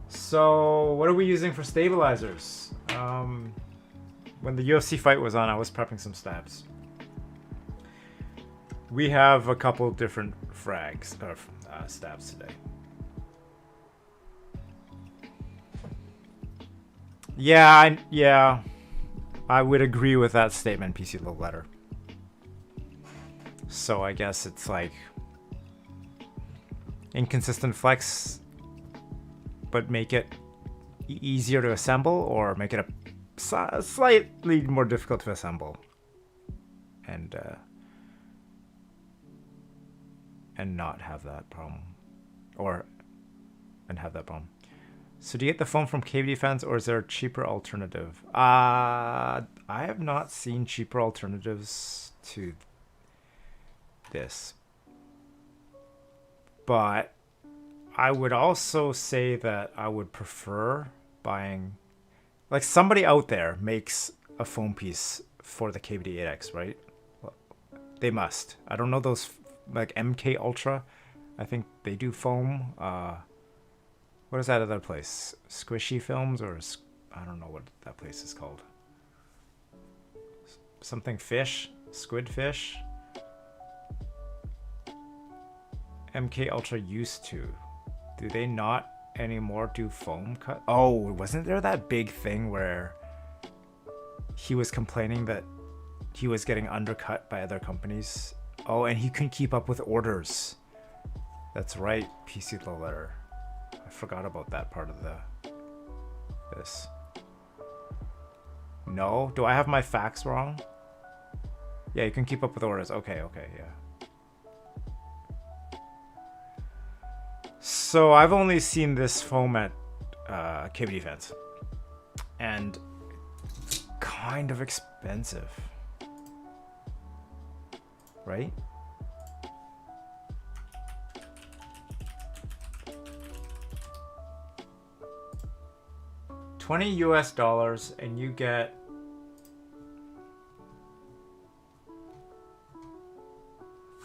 So what are we using for stabilizers? When the UFC fight was on, I was prepping some stabs. We have a couple different frags or stabs today. Yeah, I would agree with that statement, PC Little Letter. So I guess it's like inconsistent flex, but make it easier to assemble, or make it a slightly more difficult to assemble, and not have that problem, and have that problem. So do you get the foam from KBDFans, or is there a cheaper alternative? I have not seen cheaper alternatives to this, but I would also say that I would prefer buying, like, somebody out there makes a foam piece for the KBD8X, right? They must. I don't know those, like MK Ultra, I think they do foam. What is that other place? Squishy Films, or I don't know what that place is called. Something fish? Squid fish? MK Ultra used to. Do they not anymore do foam cut? Oh, wasn't there that big thing where he was complaining that he was getting undercut by other companies? Oh, and he couldn't keep up with orders. That's right, PC Low Letter. I forgot about that part of this. No? Do I have my facts wrong? Yeah, you can keep up with orders. Okay, yeah. So I've only seen this foam at KBDFans, and it's kind of expensive, right? $20 US and you get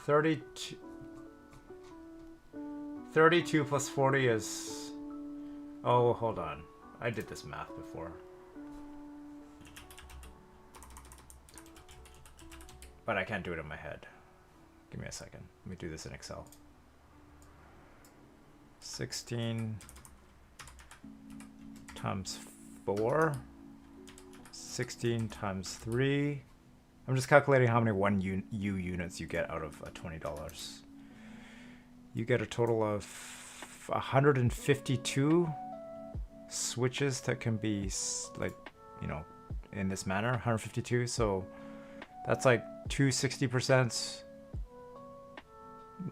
32 plus 40 is, oh, hold on. I did this math before. But I can't do it in my head. Give me a second. Let me do this in Excel. 16 times 4. 16 times 3. I'm just calculating how many 1 U units you get out of $20. You get a total of 152 switches that can be, like, you know, in this manner. 152. So that's like 260%.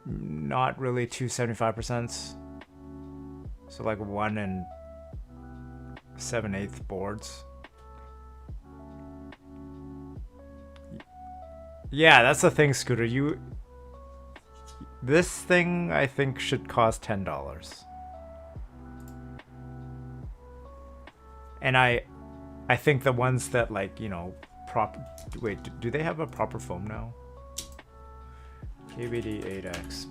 Not really 275%. So like 1 and 7/8 boards. Yeah, that's the thing, Scooter. This thing I think should cost $10. And I think the ones that, like, you know, wait, do they have a proper foam now? KBD8x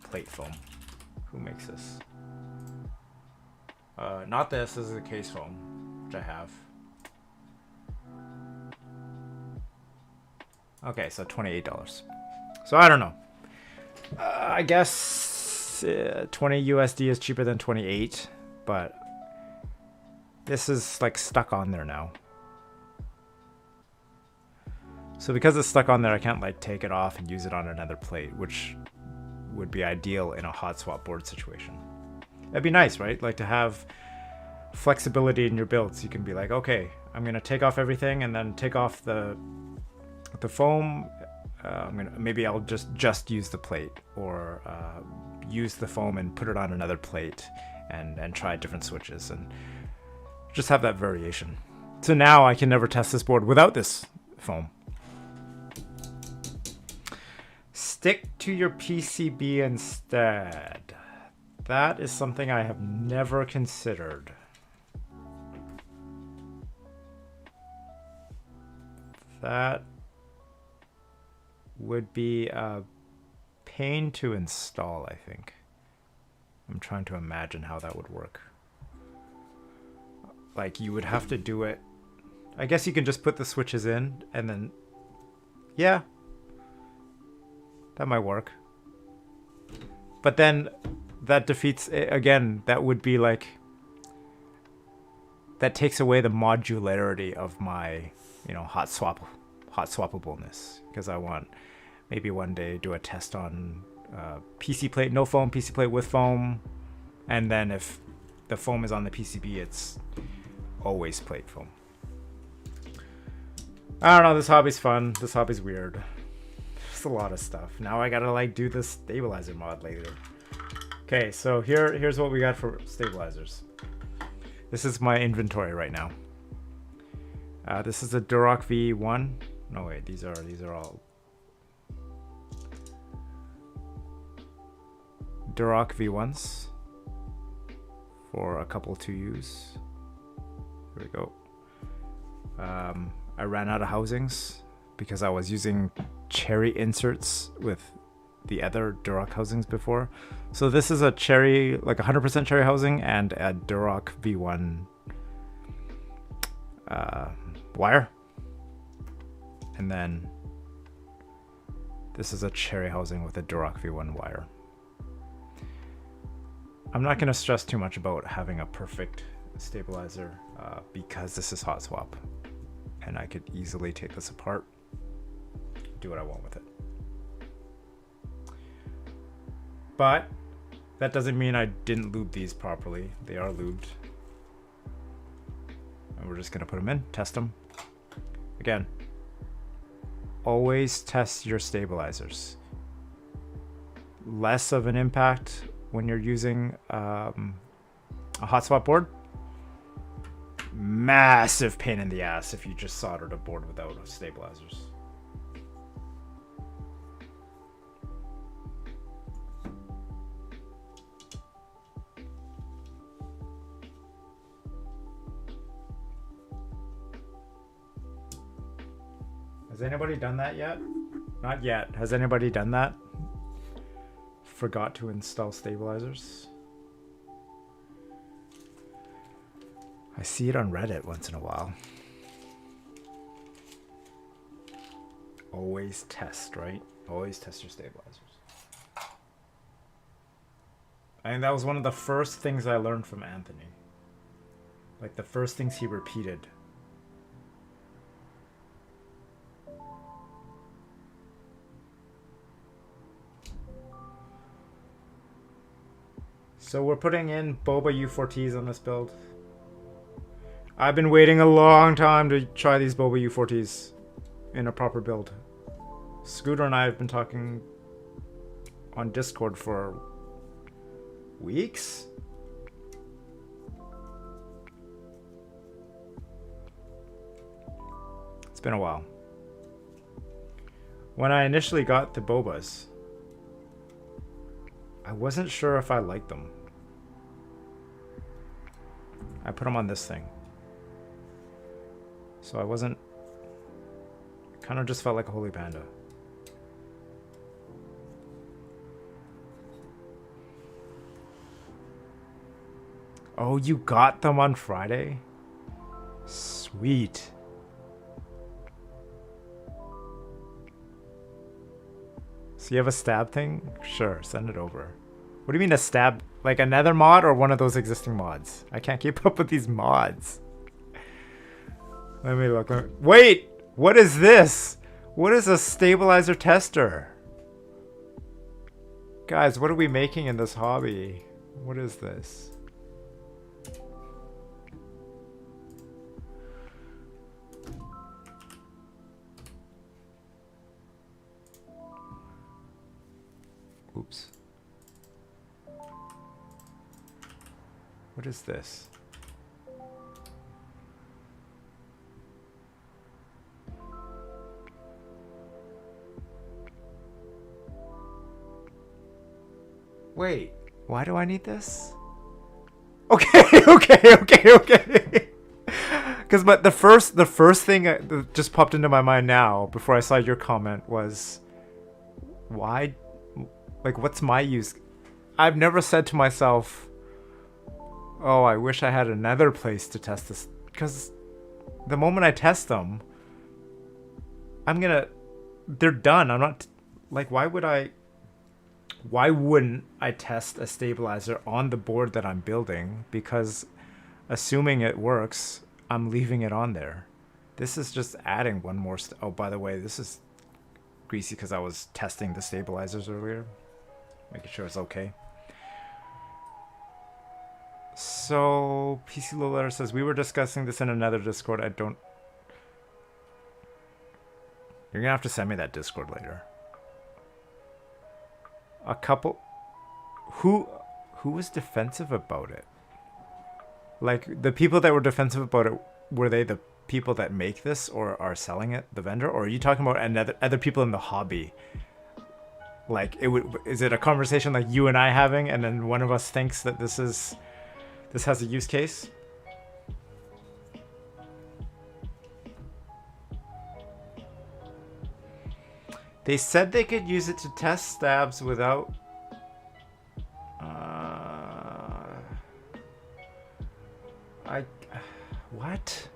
plate foam. Who makes this? Not this. This is a case foam, which I have. Okay, so $28. So I don't know. I guess 20 USD is cheaper than 28, but this is like stuck on there now. So because it's stuck on there, I can't like take it off and use it on another plate, which would be ideal in a hot swap board situation. That'd be nice, right? Like to have flexibility in your builds. You can be like, okay, I'm gonna take off everything and then take off the foam. Maybe I'll just use the plate, or use the foam and put it on another plate and try different switches and just have that variation. So now I can never test this board without this foam. Stick to your PCB instead. That is something I have never considered. That would be a pain to install, I think. I'm trying to imagine how that would work. Like, you would have to do it. I guess you can just put the switches in and then, yeah, that might work. But then that defeats, again, that would be like, that takes away the modularity of my, you know, hot swappableness, because I want maybe one day do a test on PC plate, no foam, PC plate with foam, and then if the foam is on the PCB, it's always plate foam. I don't know, this hobby's fun, this hobby's weird. There's a lot of stuff. Now I gotta like do the stabilizer mod later. Okay, so here's what we got for stabilizers. This is my inventory right now. This is a Duroc V1. No wait, these are all Duroc V1s for a couple to use. Here we go. I ran out of housings because I was using cherry inserts with the other Duroc housings before. So this is a cherry, like 100% cherry housing and a Duroc V1 wire. And then this is a cherry housing with a Duroc V1 wire. I'm not going to stress too much about having a perfect stabilizer because this is hot swap and I could easily take this apart, do what I want with it. But that doesn't mean I didn't lube these properly. They are lubed. And we're just going to put them in, test them. Again, always test your stabilizers. Less of an impact when you're using a hot swap board. Massive pain in the ass if you just soldered a board without stabilizers. Has anybody done that yet? Not yet. Has anybody done that? Forgot to install stabilizers? I see it on Reddit once in a while. Always test, right? Always test your stabilizers. I mean, that was one of the first things I learned from Anthony. Like the first things he repeated. So we're putting in BOBA U4Ts on this build. I've been waiting a long time to try these BOBA U4Ts in a proper build. Scooter and I have been talking on Discord for weeks. It's been a while. When I initially got the BOBAs, I wasn't sure if I liked them. I put them on this thing. So I wasn't... Kind of just felt like a holy panda. Oh, you got them on Friday? Sweet. So you have a stab thing? Sure, send it over. What do you mean a stab? Like another mod or one of those existing mods? I can't keep up with these mods. Let me look. Wait! What is this? What is a stabilizer tester? Guys, what are we making in this hobby? What is this? Oops. What is this? Wait, why do I need this? Okay, okay. But the first thing that just popped into my mind now before I saw your comment was, why? Like, what's my use? I've never said to myself, oh, I wish I had another place to test this. Because the moment I test them, they're done. I'm not, like, why wouldn't I test a stabilizer on the board that I'm building? Because assuming it works, I'm leaving it on there. This is just adding one more. Oh, by the way, this is greasy because I was testing the stabilizers earlier. Making sure it's okay. So, PC Low Letter says, we were discussing this in another Discord. You're gonna have to send me that Discord later. A couple... Who was defensive about it? Like, the people that were defensive about it, were they the people that make this or are selling it, the vendor? Or are you talking about other people in the hobby? Like, is it a conversation like you and I having, and then one of us thinks that this has a use case? They said they could use it to test stabs without... What?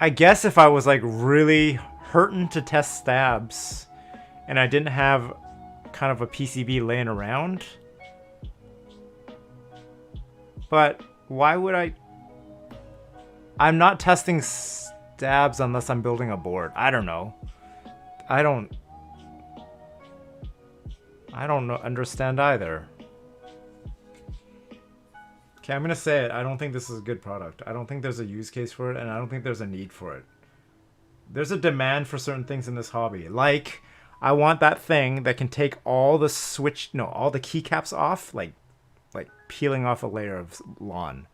I guess if I was like really hurting to test stabs and I didn't have kind of a PCB laying around. But why would I... I'm not testing stabs unless I'm building a board. I don't know. I don't understand either. Okay, I'm gonna say it. I don't think this is a good product. I don't think there's a use case for it, and I don't think there's a need for it. There's a demand for certain things in this hobby. Like, I want that thing that can take all the all the keycaps off, like peeling off a layer of lawn,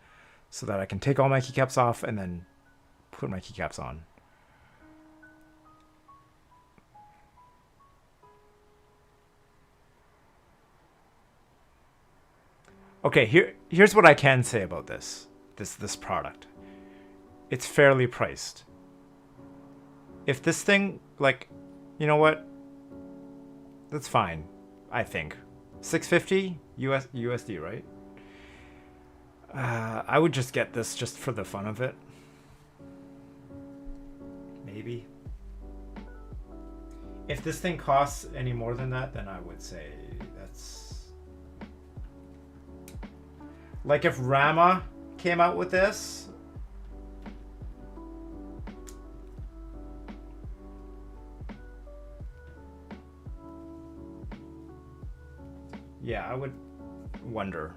so that I can take all my keycaps off and then put my keycaps on. Okay, here's what I can say about this product. It's fairly priced. if this thing, like, you know what? That's fine, I think. 650 USD, right? I would just get this just for the fun of it. Maybe. If this thing costs any more than that, then I would say that's... Like if Rama came out with this, yeah, I would wonder.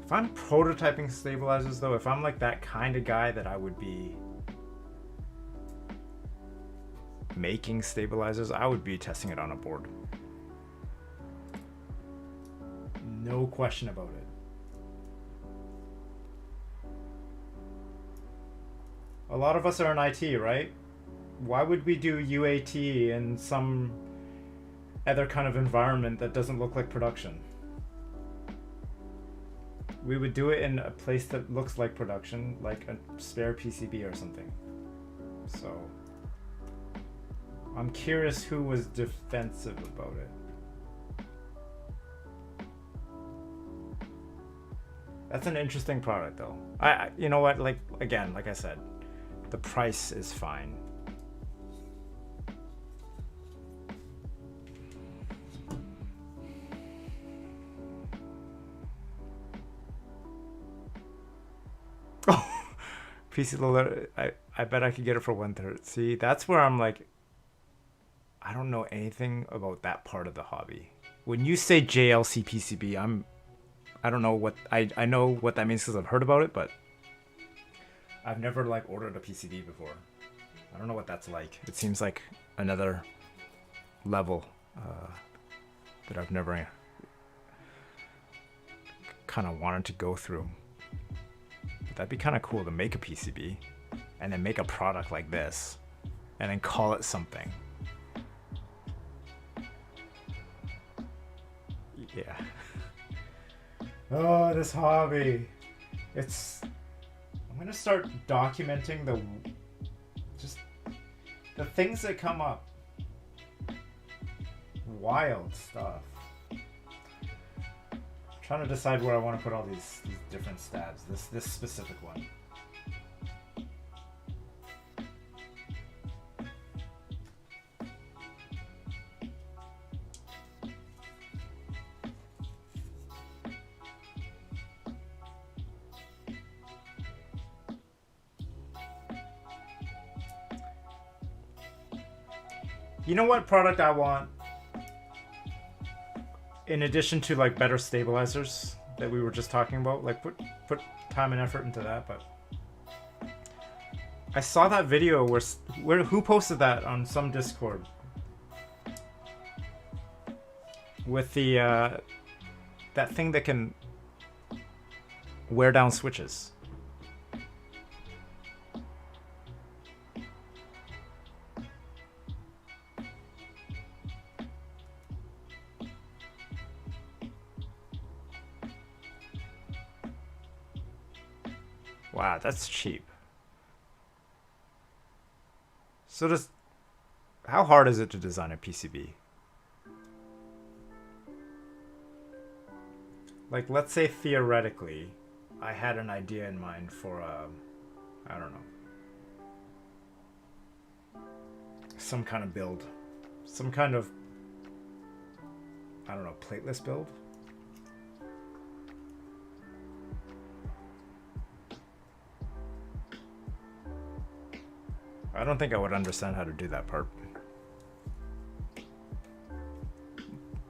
If I'm prototyping stabilizers though, if I'm like that kind of guy that I would be making stabilizers, I would be testing it on a board. No question about it. A lot of us are in IT, right? Why would we do UAT in some other kind of environment that doesn't look like production? We would do it in a place that looks like production, like a spare PCB or something. So I'm curious who was defensive about it. That's an interesting product though. You know what, like, again, like I said, the price is fine. Oh, PC Loader, I bet I could get it for 1/3. See, that's where I'm like, I don't know anything about that part of the hobby. When you say JLC PCB, I don't know what, I know what that means because I've heard about it, but I've never like ordered a PCB before. I don't know what that's like. It seems like another level that I've never kind of wanted to go through. But that'd be kind of cool to make a PCB and then make a product like this and then call it something. Yeah. Oh, this hobby. I'm gonna start documenting the things that come up. Wild stuff. I'm trying to decide where I want to put all these different stabs. This specific one. You know what product I want? In addition to like better stabilizers that we were just talking about, like put time and effort into that, but I saw that video where who posted that on some Discord with the that thing that can wear down switches. Wow, that's cheap. So how hard is it to design a PCB? Like, let's say theoretically, I had an idea in mind for I don't know, some kind of build, some kind of, I don't know, plateless build. I don't think I would understand how to do that part.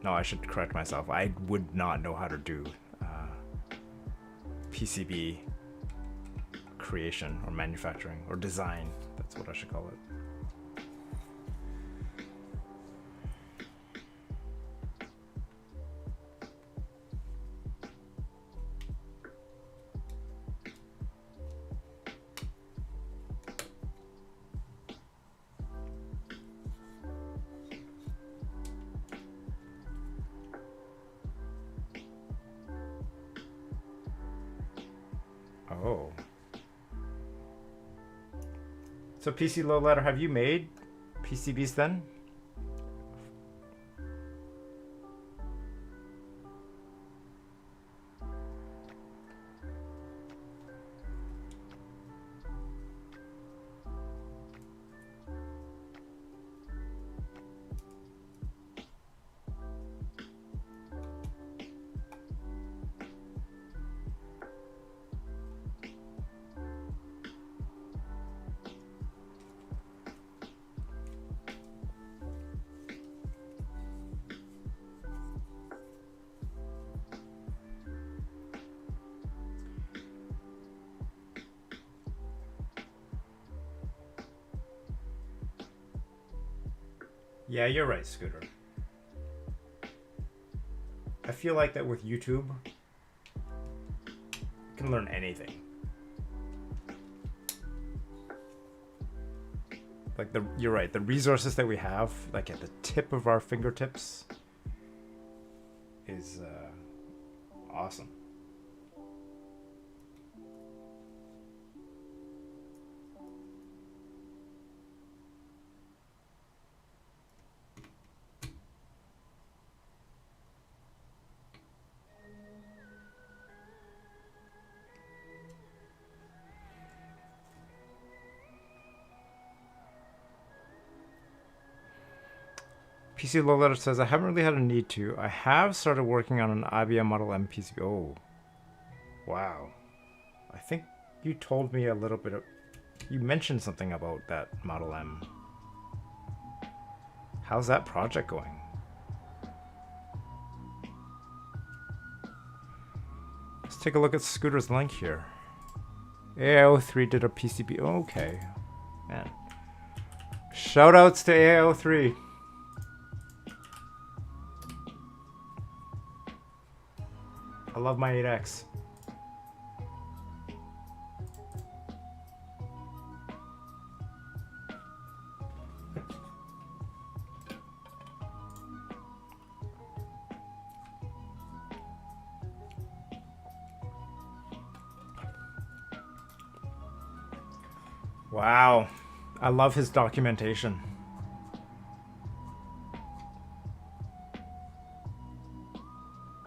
No, I should correct myself. I would not know how to do PCB creation or manufacturing or design. That's what I should call it. Oh. So PC low ladder, have you made PCBs then? Yeah, you're right, Scooter. I feel like that with YouTube, you can learn anything. Like you're right, the resources that we have, like at the tip of our fingertips, is awesome. PC Low Letter says, I haven't really had a need to. I have started working on an IBM Model M PCB. Oh, wow. I think you told me a little bit of... You mentioned something about that Model M. How's that project going? Let's take a look at Scooter's link here. AIO3 did a PCB. Okay. Man. Shoutouts to AIO3. I love my 8X. Wow. I love his documentation.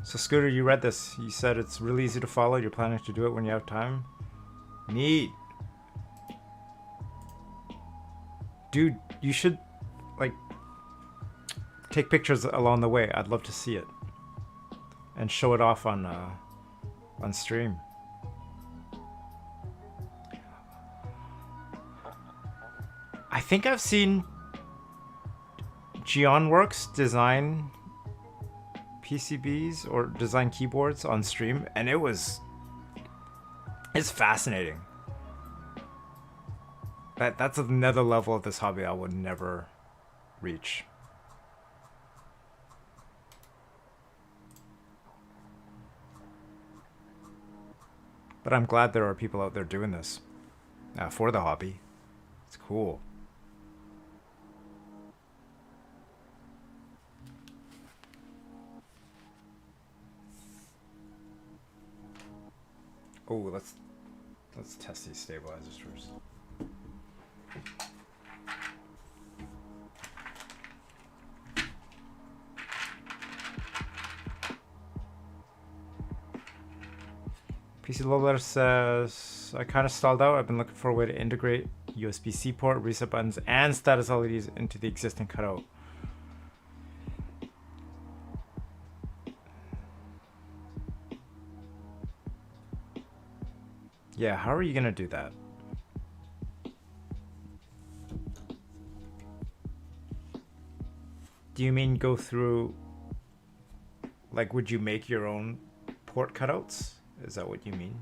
So Scooter, you read this. You said it's really easy to follow. You're planning to do it when you have time. Neat. Dude, you should like take pictures along the way. I'd love to see it. And show it off on stream. I think I've seen GeonWorks design PCBs or design keyboards on stream, and it's fascinating. That's another level of this hobby I would never reach. But I'm glad there are people out there doing this for the hobby. It's cool. Oh, let's test these stabilizers first. PC Low Letter says, I kind of stalled out. I've been looking for a way to integrate USB-C port, reset buttons, and status LEDs into the existing cutout. Yeah, how are you gonna do that? Do you mean go through, like, would you make your own port cutouts? Is that what you mean?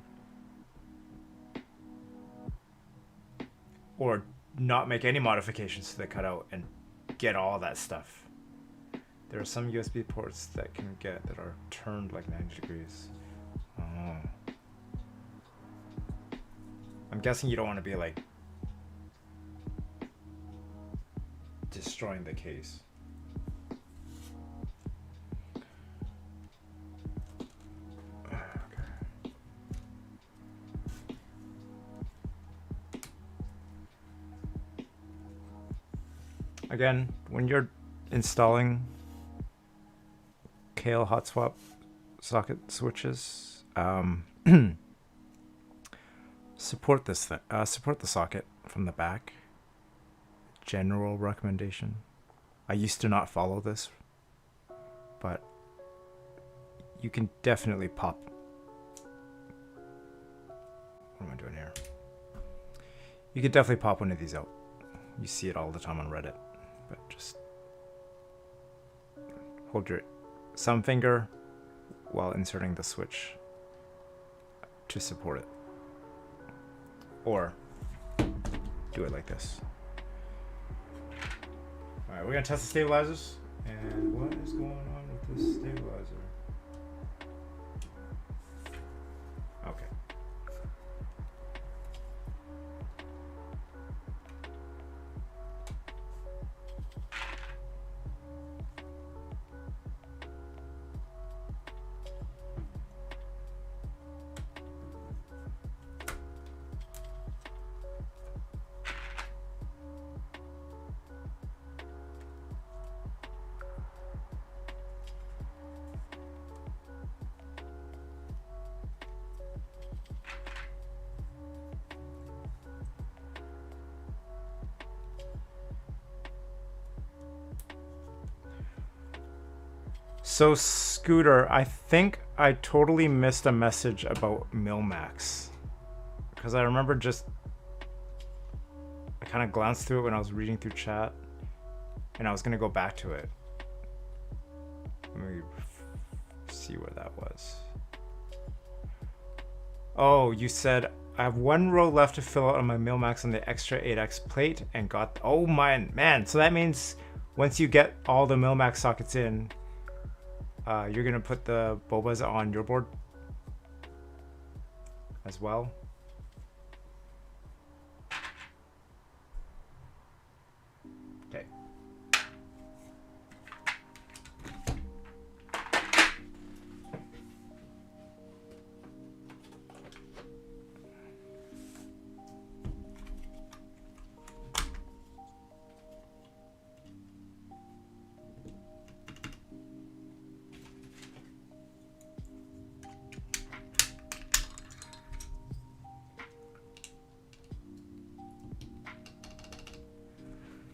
Or not make any modifications to the cutout and get all that stuff? There are some USB ports that are turned like 90 degrees. Oh. I'm guessing you don't want to be like destroying the case. Again, when you're installing Kale Hotswap socket switches, support this thing. Support the socket from the back. General recommendation. I used to not follow this, but you can definitely pop. What am I doing here? You could definitely pop one of these out. You see it all the time on Reddit, but just hold your thumb finger while inserting the switch to support it. Or do it like this. Alright, we're gonna test the stabilizers. And what is going on with this stabilizer? Okay. So Scooter, I think I totally missed a message about Milmax, because I remember I kind of glanced through it when I was reading through chat, and I was gonna go back to it. Let me see where that was. Oh, you said I have one row left to fill out on my Milmax on the extra 8x plate and got. Oh man, so that means once you get all the Milmax sockets in, you're gonna put the BOBAs on your board as well. Okay.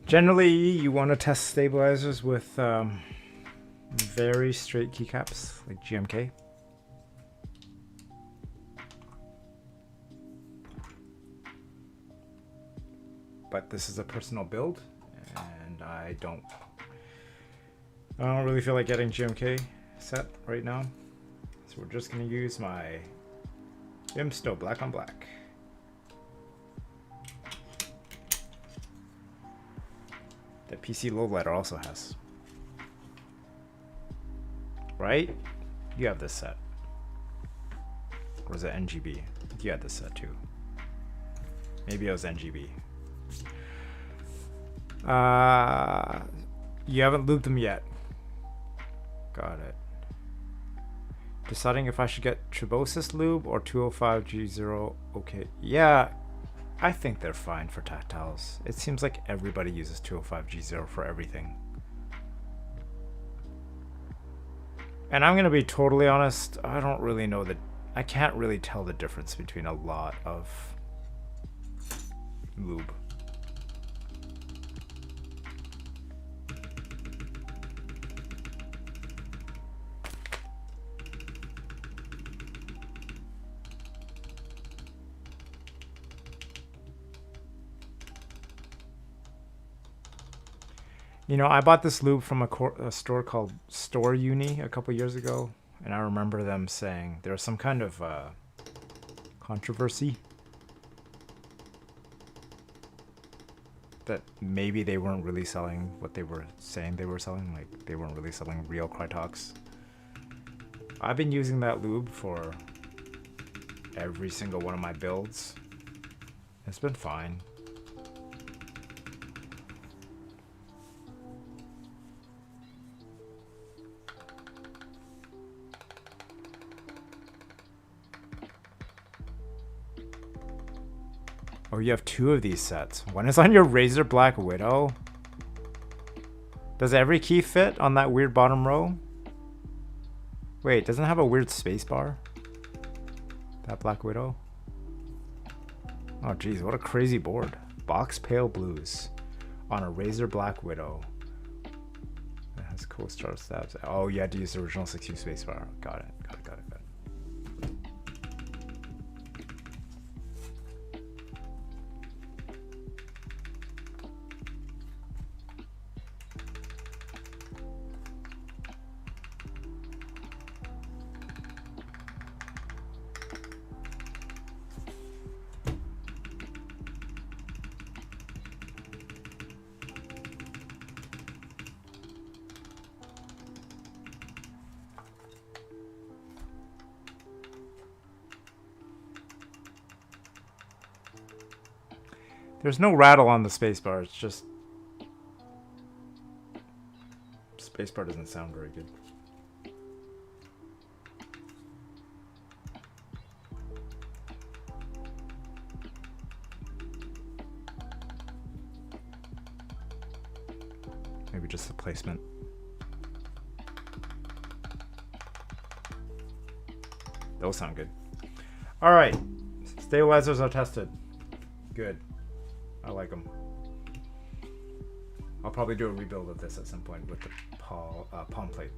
Generally, you want to test stabilizers with very straight keycaps, like GMK. But this is a personal build, and I don't really feel like getting GMK set right now. So we're just going to use my Imsto black on black. That PC Lowlighter also has. Right? You have this set. Or is it NGB? I think you had this set too. Maybe it was NGB. You haven't lubed them yet. Got it. Deciding if I should get Trebosis lube or 205G0. Okay. Yeah. I think they're fine for tactiles. It seems like everybody uses 205G0 for everything. And I'm gonna be totally honest, I don't really know I can't really tell the difference between a lot of lube. You know, I bought this lube from a store called Store Uni a couple years ago, and I remember them saying there was some kind of controversy that maybe they weren't really selling what they were saying they were selling, like they weren't really selling real Krytox. I've been using that lube for every single one of my builds. It's been fine. Oh, you have two of these sets. One is on your Razor Black Widow. Does every key fit on that weird bottom row? Wait, doesn't it have a weird space bar? That Black Widow? Oh geez, what a crazy board. Box Pale Blues on a Razor Black Widow. It has co-star stabs. Oh, you had to use the original 6U spacebar. Got it. There's no rattle on the spacebar. It's just spacebar doesn't sound very good. Maybe just the placement. Those sound good. All right, stabilizers are tested. Good. I like them. I'll probably do a rebuild of this at some point with the palm plate.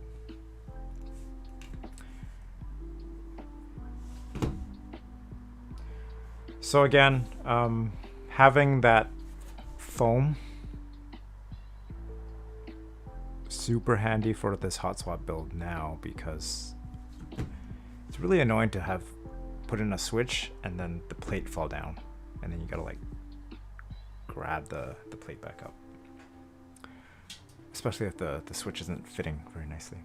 So again, having that foam, super handy for this Hotswap build now, because it's really annoying to have put in a switch and then the plate fall down, and then you gotta like grab the plate back up, especially if the switch isn't fitting very nicely.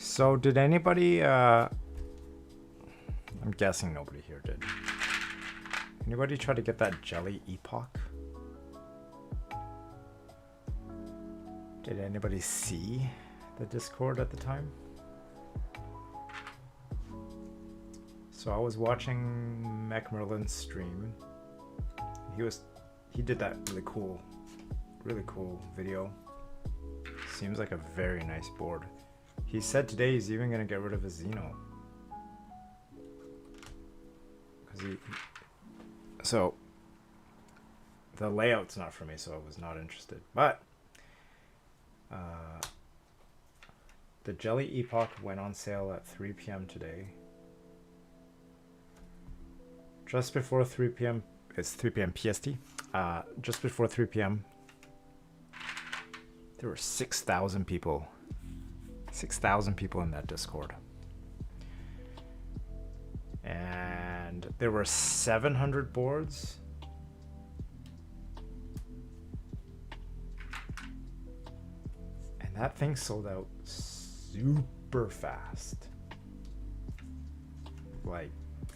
So did anybody, I'm guessing nobody here did. Anybody try to get that jelly epoch? Did anybody see the Discord at the time? So I was watching Mech Merlin's stream. He did that really cool video. Seems like a very nice board. He said today he's even gonna get rid of his Xeno. So the layout's not for me, so I was not interested. But the Jelly Epoch went on sale at 3 p.m. today. Just before 3 p.m. It's 3 p.m. PST. Just before 3 p.m. there were 6,000 people. 6,000 people in that Discord. And there were 700 boards. And that thing sold out super fast. Like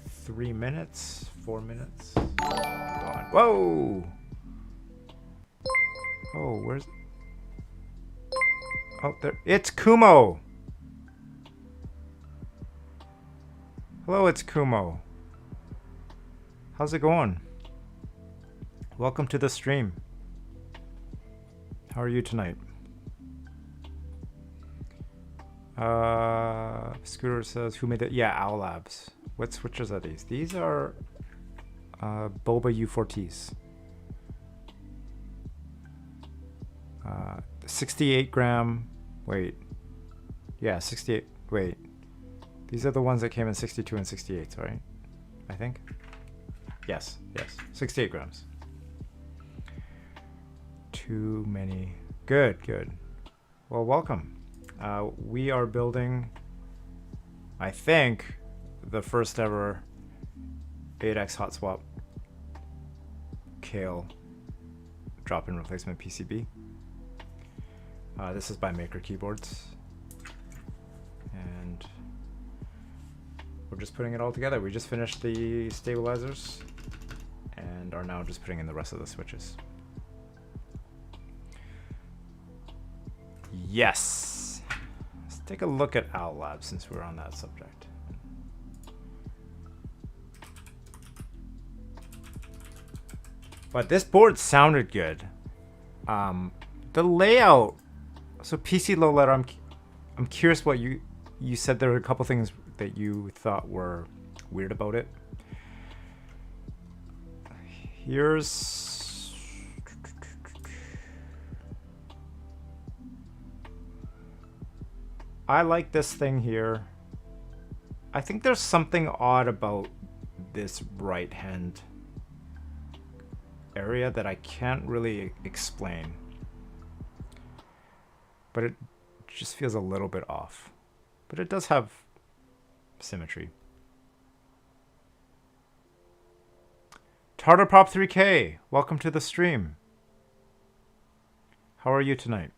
3 minutes, 4 minutes. Gone. Whoa! Oh, where's... Oh, there. It's Kumo! Hello, it's Kumo. How's it going? Welcome to the stream. How are you tonight? Scooter says, who made it? Yeah, Owl Labs. What switches are these? These are BOBA U4Ts. 68 gram. Wait. Yeah, 68. Wait. These are the ones that came in 62 and 68, right? I think. Yes, yes. 68 grams. Too many. Good, good. Well, welcome. We are building, I think, the first ever 8x Hotswap Kale drop-in replacement PCB. This is by Maker Keyboards. And we're just putting it all together. We just finished the stabilizers and are now just putting in the rest of the switches. Yes. Let's take a look at Owl Labs since we're on that subject. But this board sounded good. The layout. So PC low letter. I'm curious what you said. There were a couple things that you thought were weird about it. Here's I like this thing here. I think there's something odd about this right hand area that I can't really explain. But it just feels a little bit off. But it does have symmetry. Tartarprop 3K, welcome to the stream. How are you tonight?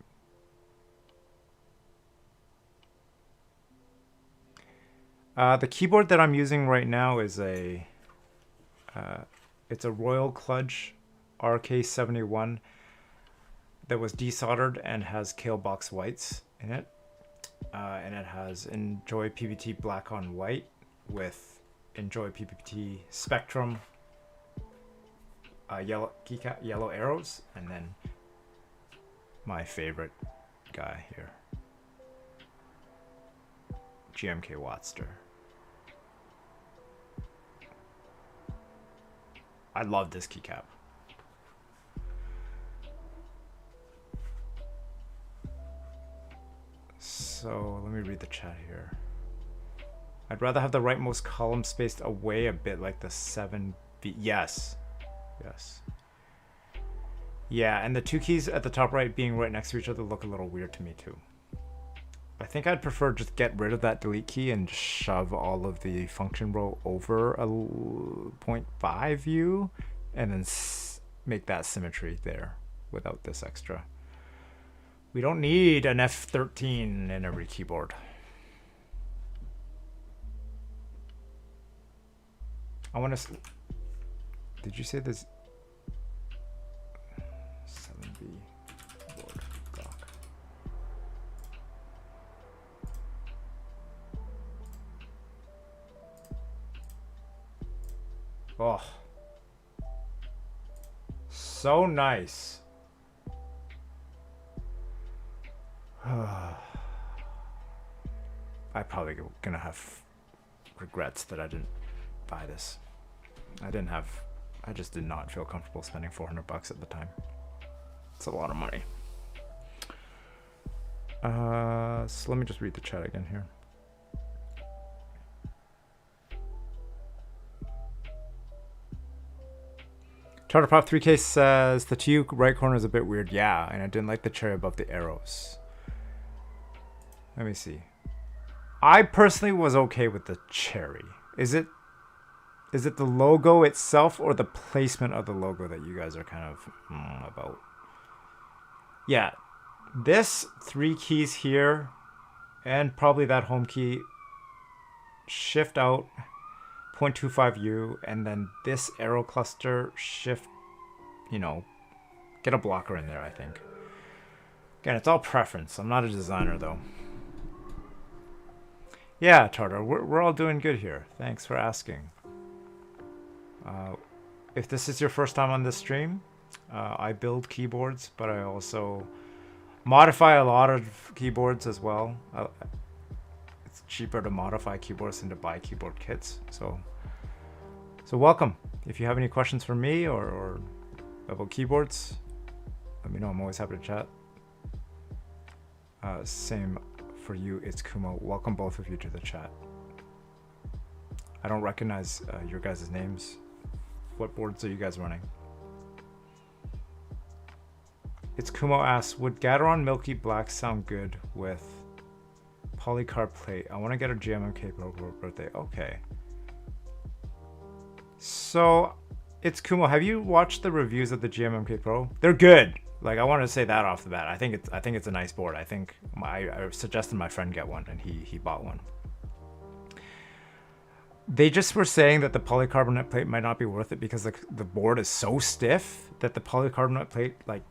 The keyboard that I'm using right now is it's a Royal Kludge RK71 that was desoldered and has Kale box whites in it. And it has Enjoy PBT black on white with Enjoy PBT Spectrum yellow arrows, and then my favorite guy here, GMK Wattster. I love this keycap. So let me read the chat here. I'd rather have the rightmost column spaced away a bit like the 7B. Yes. Yes. Yeah, and the two keys at the top right being right next to each other look a little weird to me too. I think I'd prefer just get rid of that delete key and shove all of the function row over a 0.5 view and then make that symmetry there without this extra. We don't need an F13 in every keyboard. I want to... Did you say this? 7B board block. Oh. So nice. I'm probably gonna have regrets that I didn't buy this. I just did not feel comfortable spending $400 at the time. It's a lot of money. So let me just read the chat again here. Tartarpop 3K says the TU right corner is a bit weird. Yeah, and I didn't like the cherry above the arrows. Let me see. I personally was okay with the cherry. Is it the logo itself or the placement of the logo that you guys are kind of about? Yeah, this 3 keys here and probably that home key, shift out 0.25U, and then this arrow cluster shift, you know, Get a blocker in there, I think. Again, it's all preference. I'm not a designer, though. Yeah, Tartar, we're all doing good here. Thanks for asking. If this is your first time on this stream, I build keyboards, but I also modify a lot of keyboards as well. It's cheaper to modify keyboards than to buy keyboard kits. So welcome. If you have any questions for me or about keyboards, let me know. I'm always happy to chat. Same for you, it's Kumo. Welcome both of you to the chat. I don't recognize your guys' names. What boards are you guys running? It's Kumo asks, would Gateron Milky Black sound good with polycarb plate? I want to get a GMMK Pro for birthday. Okay. So, it's Kumo. Have you watched the reviews of the GMMK Pro? They're good. Like, I want to say that off the bat. I think it's a nice board. I think I suggested my friend get one, and he bought one. They just were saying that the polycarbonate plate might not be worth it because the board is so stiff that the polycarbonate plate like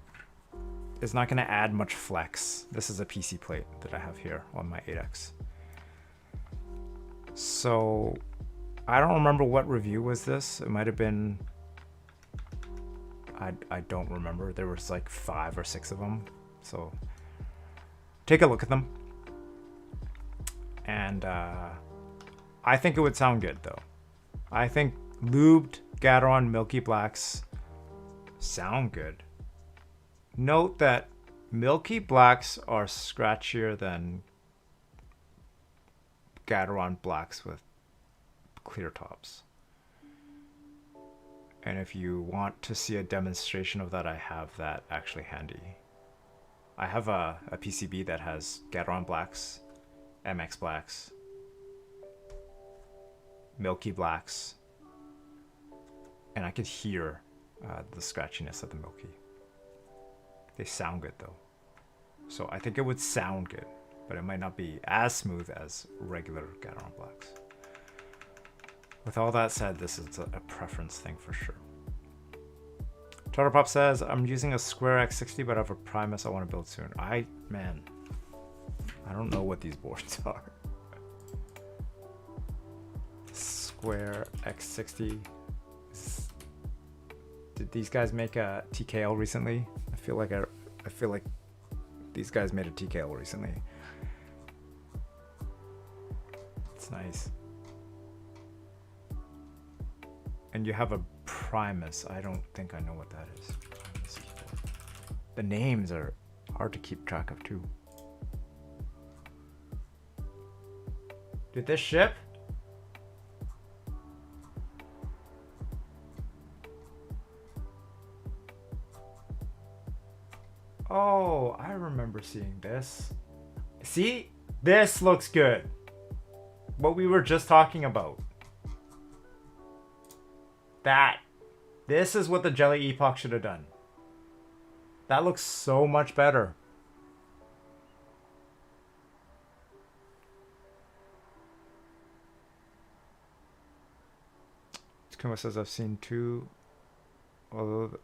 is not going to add much flex. This is a PC plate that I have here on my 8X. So I don't remember what review was this. It might have been, I don't remember. There was like 5 or 6 of them. So take a look at them. And I think it would sound good though. I think lubed Gateron Milky Blacks sound good. Note that Milky Blacks are scratchier than Gateron Blacks with clear tops. And if you want to see a demonstration of that, I have that actually handy. I have a PCB that has Gateron Blacks, MX Blacks, Milky Blacks, and I could hear the scratchiness of the Milky. They sound good though. So I think it would sound good, but it might not be as smooth as regular Gateron Blacks. With all that said, this is a preference thing for sure. Tartarpop says, I'm using a Square X60, but I have a Primus I want to build soon. Man, I don't know what these boards are. Square X60. Did these guys make a TKL recently? I feel like these guys made a TKL recently. It's nice. And you have a Primus. I don't think I know what that is. The names are hard to keep track of too. Did this ship? Oh, I remember seeing this. See? This looks good. What we were just talking about. This is what the Jelly Epoch should have done. That looks so much better. Kuma says I've seen 2. Although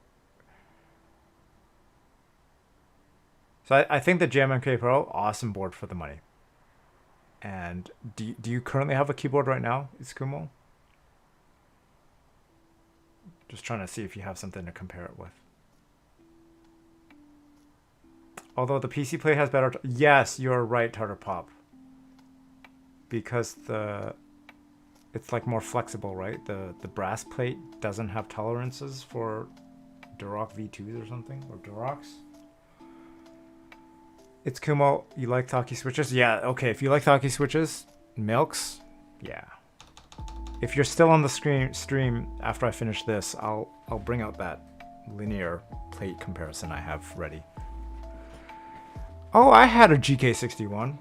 so I think the JMMK Pro, awesome board for the money. And do you currently have a keyboard right now, Iskumo? Just trying to see if you have something to compare it with. Although the PC plate has better... Yes, you're right, Tartar Pop. Because it's like more flexible, right? The brass plate doesn't have tolerances for Duroc V2s or something, or Durocs. It's Kumo. You like Taki switches? Yeah, okay. If you like Taki switches, Milks, yeah. If you're still on the stream after I finish this, I'll bring out that linear plate comparison I have ready. Oh, I had a GK61.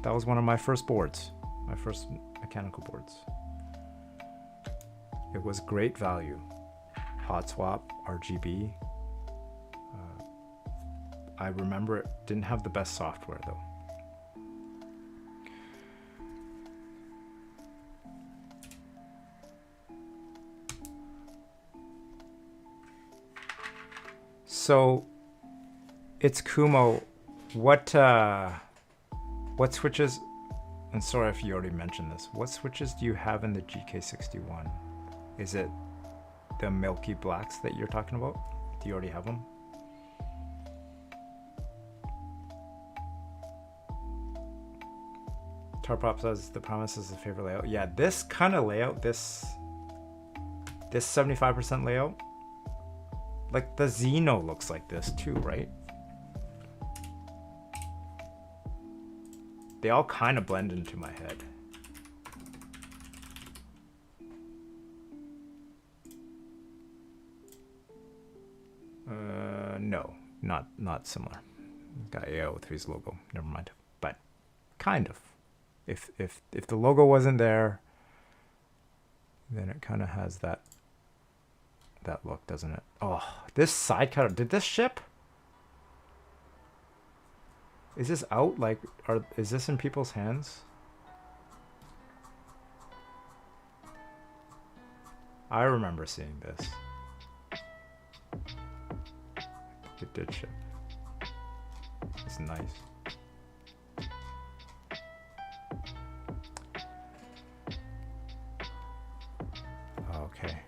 That was one of my first boards, my first mechanical boards. It was great value. Hotswap, RGB. I remember it didn't have the best software though. So it's Kumo. What switches? And sorry if you already mentioned this. What switches do you have in the GK61? Is it the milky blacks that you're talking about? Do you already have them? Tarpop says the Promise is the favorite layout. Yeah, this kind of layout, this 75% layout, like the Xeno looks like this too, right? They all kind of blend into my head. No, not similar. Got AO3's logo. Never mind. But kind of. If the logo wasn't there, then it kind of has that look, doesn't it? Oh, this side cutter. Did this ship? Is this out? Like, is this in people's hands? I remember seeing this. It did ship. It's nice. Okay.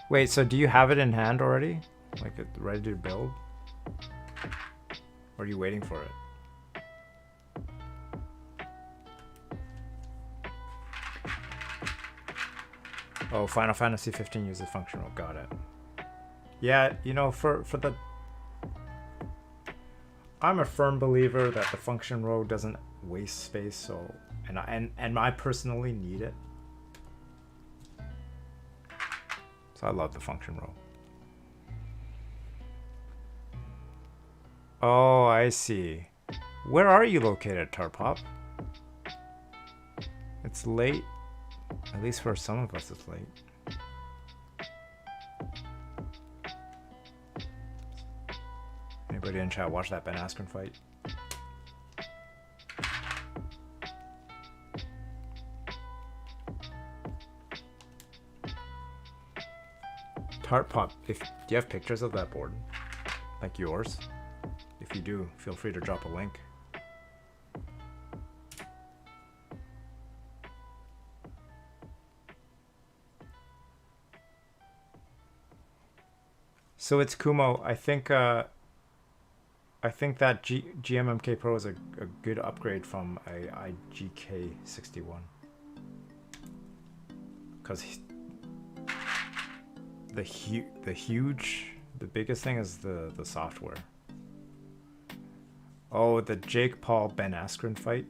Wait, so do you have it in hand already? Like it ready to build? Or are you waiting for it? Oh, Final Fantasy 15 uses function roll. Got it. Yeah, you know, for the... I'm a firm believer that the function row doesn't waste space, so... And I personally need it. So I love the function row. Oh, I see. Where are you located, Tarpop? It's late. At least for some of us, it's late. Anybody in chat watch that Ben Askren fight? Tarpop, do you have pictures of that board? Like yours? If you do, feel free to drop a link. So it's Kumo. I think that GMMK Pro is a good upgrade from a IGK61. Because the biggest thing is the software. Oh, the Jake Paul Ben Askren fight,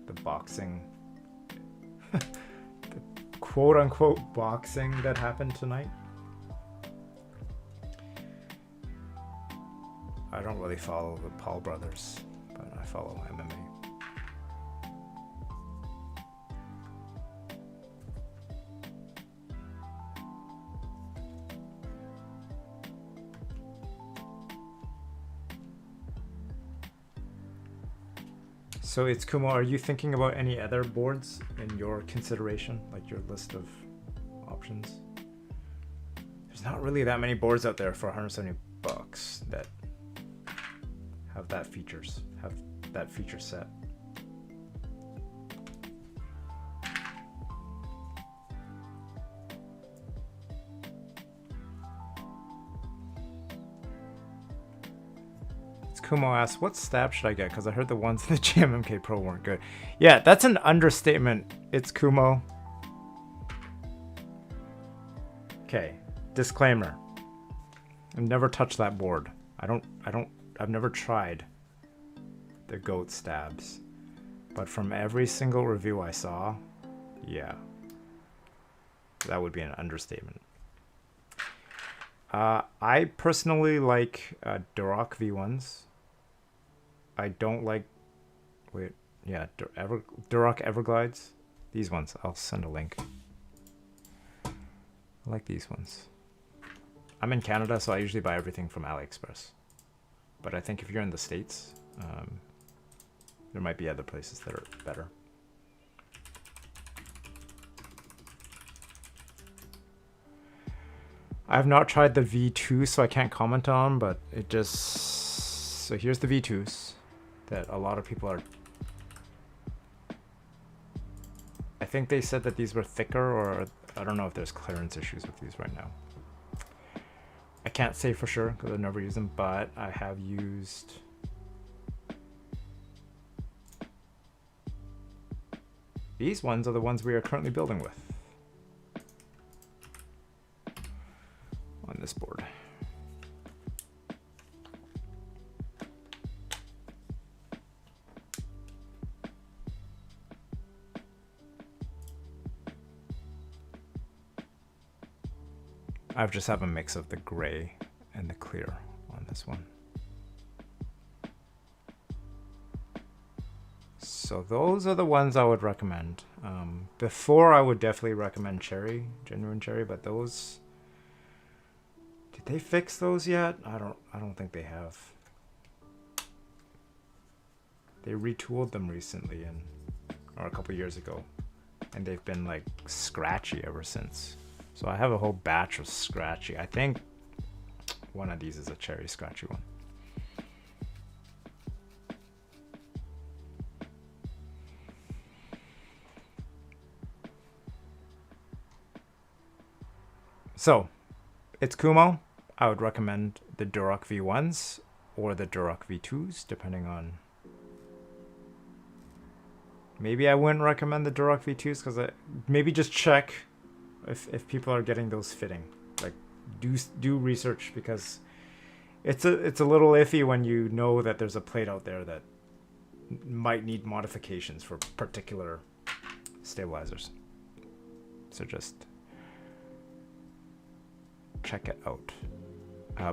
the boxing, the quote unquote boxing that happened tonight. I don't really follow the Paul brothers, but I follow MMA. So it's Kumo, are you thinking about any other boards in your consideration, like your list of options? There's not really that many boards out there for $170 that have that feature set. Kumo asks, what stab should I get? Because I heard the ones in the GMMK Pro weren't good. Yeah, that's an understatement. It's Kumo. Okay, disclaimer. I've never touched that board. I've never tried the goat stabs. But from every single review I saw, yeah. That would be an understatement. I personally like Duroc V1s. I don't like, Duroc Everglides. These ones, I'll send a link. I like these ones. I'm in Canada, so I usually buy everything from AliExpress. But I think if you're in the States, there might be other places that are better. I've not tried the V2, so I can't comment on, but it just... So here's the V2s that a lot of people are... I think they said that these were thicker, or I don't know if there's clearance issues with these right now. I can't say for sure because I've never used them, but I have used... These ones are the ones we are currently building with on this board. I just have a mix of the gray and the clear on this one. So those are the ones I would recommend. Before I would definitely recommend cherry, genuine cherry, but those, did they fix those yet? I don't think they have. They retooled them recently or a couple years ago, and they've been like scratchy ever since. So I have a whole batch of scratchy. I think one of these is a cherry scratchy one. So, it's Kumo. I would recommend the Durock V1s or the Durock V2s, depending on... Maybe I wouldn't recommend the Durock V2s because maybe just check if people are getting those fitting. Like, do research, because it's a little iffy when you know that there's a plate out there that might need modifications for particular stabilizers. So just check it out.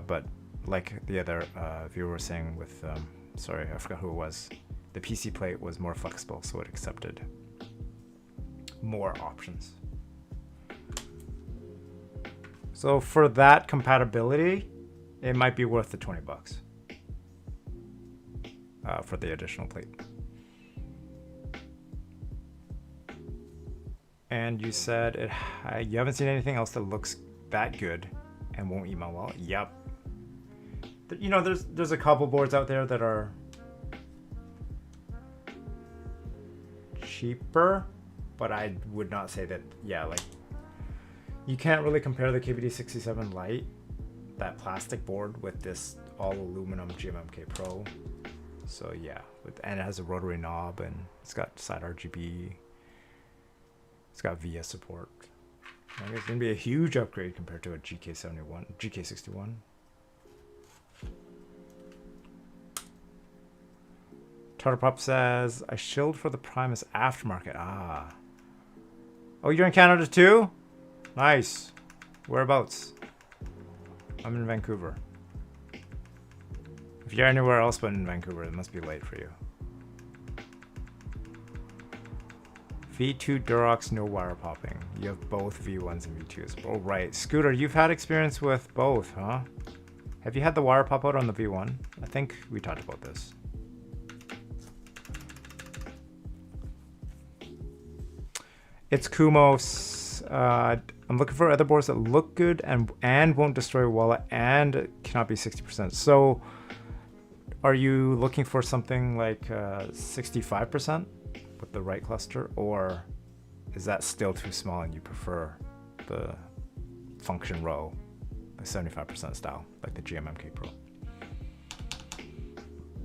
But like the other viewer was saying with, sorry, I forgot who it was. The PC plate was more flexible, so it accepted more options. So for that compatibility, it might be worth the 20 bucks for the additional plate. And you said you haven't seen anything else that looks that good and won't email well. Yep. You know, there's a couple boards out there that are cheaper, but I would not say that. Yeah, like you can't really compare the KBD67 Lite, that plastic board, with this all aluminum GMMK Pro. So yeah, and it has a rotary knob and it's got side RGB. It's got VS support. I think it's gonna be a huge upgrade compared to a GK61. Tartarpop says, I shilled for the Primus aftermarket. Ah. Oh, you're in Canada too? Nice. Whereabouts? I'm in Vancouver. If you're anywhere else but in Vancouver, it must be late for you. V2 Durox, no wire popping. You have both V1s and V2s. Oh, right. Scooter, you've had experience with both, huh? Have you had the wire pop out on the V1? I think we talked about this. It's Kumos. I'm looking for other boards that look good and won't destroy wallet and cannot be 60%. So are you looking for something like 65% with the right cluster, or is that still too small and you prefer the function row, the 75% style, like the GMMK Pro?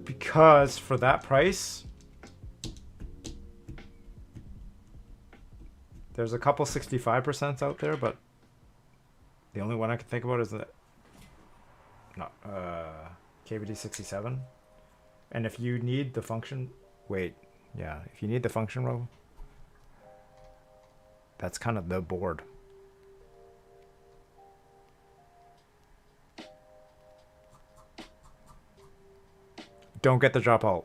Because for that price, there's a couple 65% out there, but the only one I can think about is the KBD67. And if you need the function, if you need the function row, that's kind of the board. Don't get the drop out.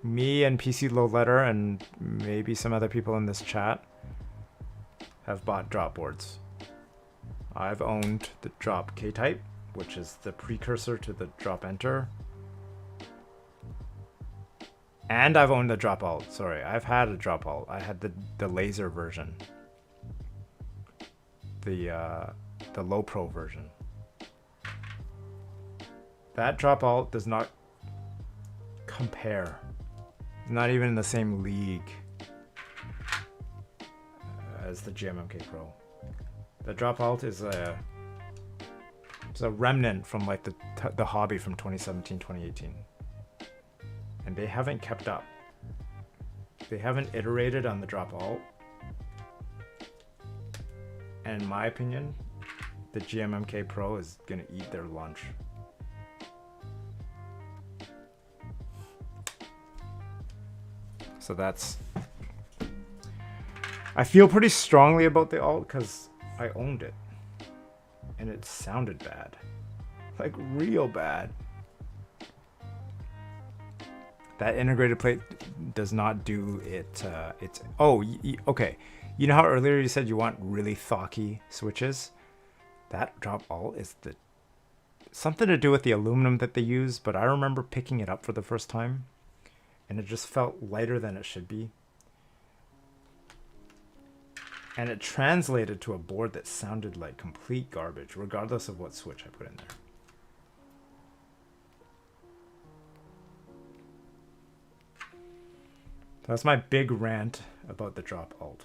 Me and PC Low Letter and maybe some other people in this chat have bought drop boards. I've owned the drop K-type, which is the precursor to the drop enter. And I've owned the drop alt. Sorry, I've had a drop alt. I had the laser version. The low pro version. That drop alt does not compare. Not even in the same league as the GMMK Pro. The drop alt is it's a remnant from like the hobby from 2017, 2018. And they haven't kept up. They haven't iterated on the drop alt. And in my opinion, the GMMK Pro is gonna eat their lunch. So that's... I feel pretty strongly about the alt because I owned it. And it sounded bad. Like real bad. That integrated plate does not do it. Okay. You know how earlier you said you want really thocky switches? That drop alt is something to do with the aluminum that they use, but I remember picking it up for the first time and it just felt lighter than it should be. And it translated to a board that sounded like complete garbage, regardless of what switch I put in there. That's my big rant about the drop alt.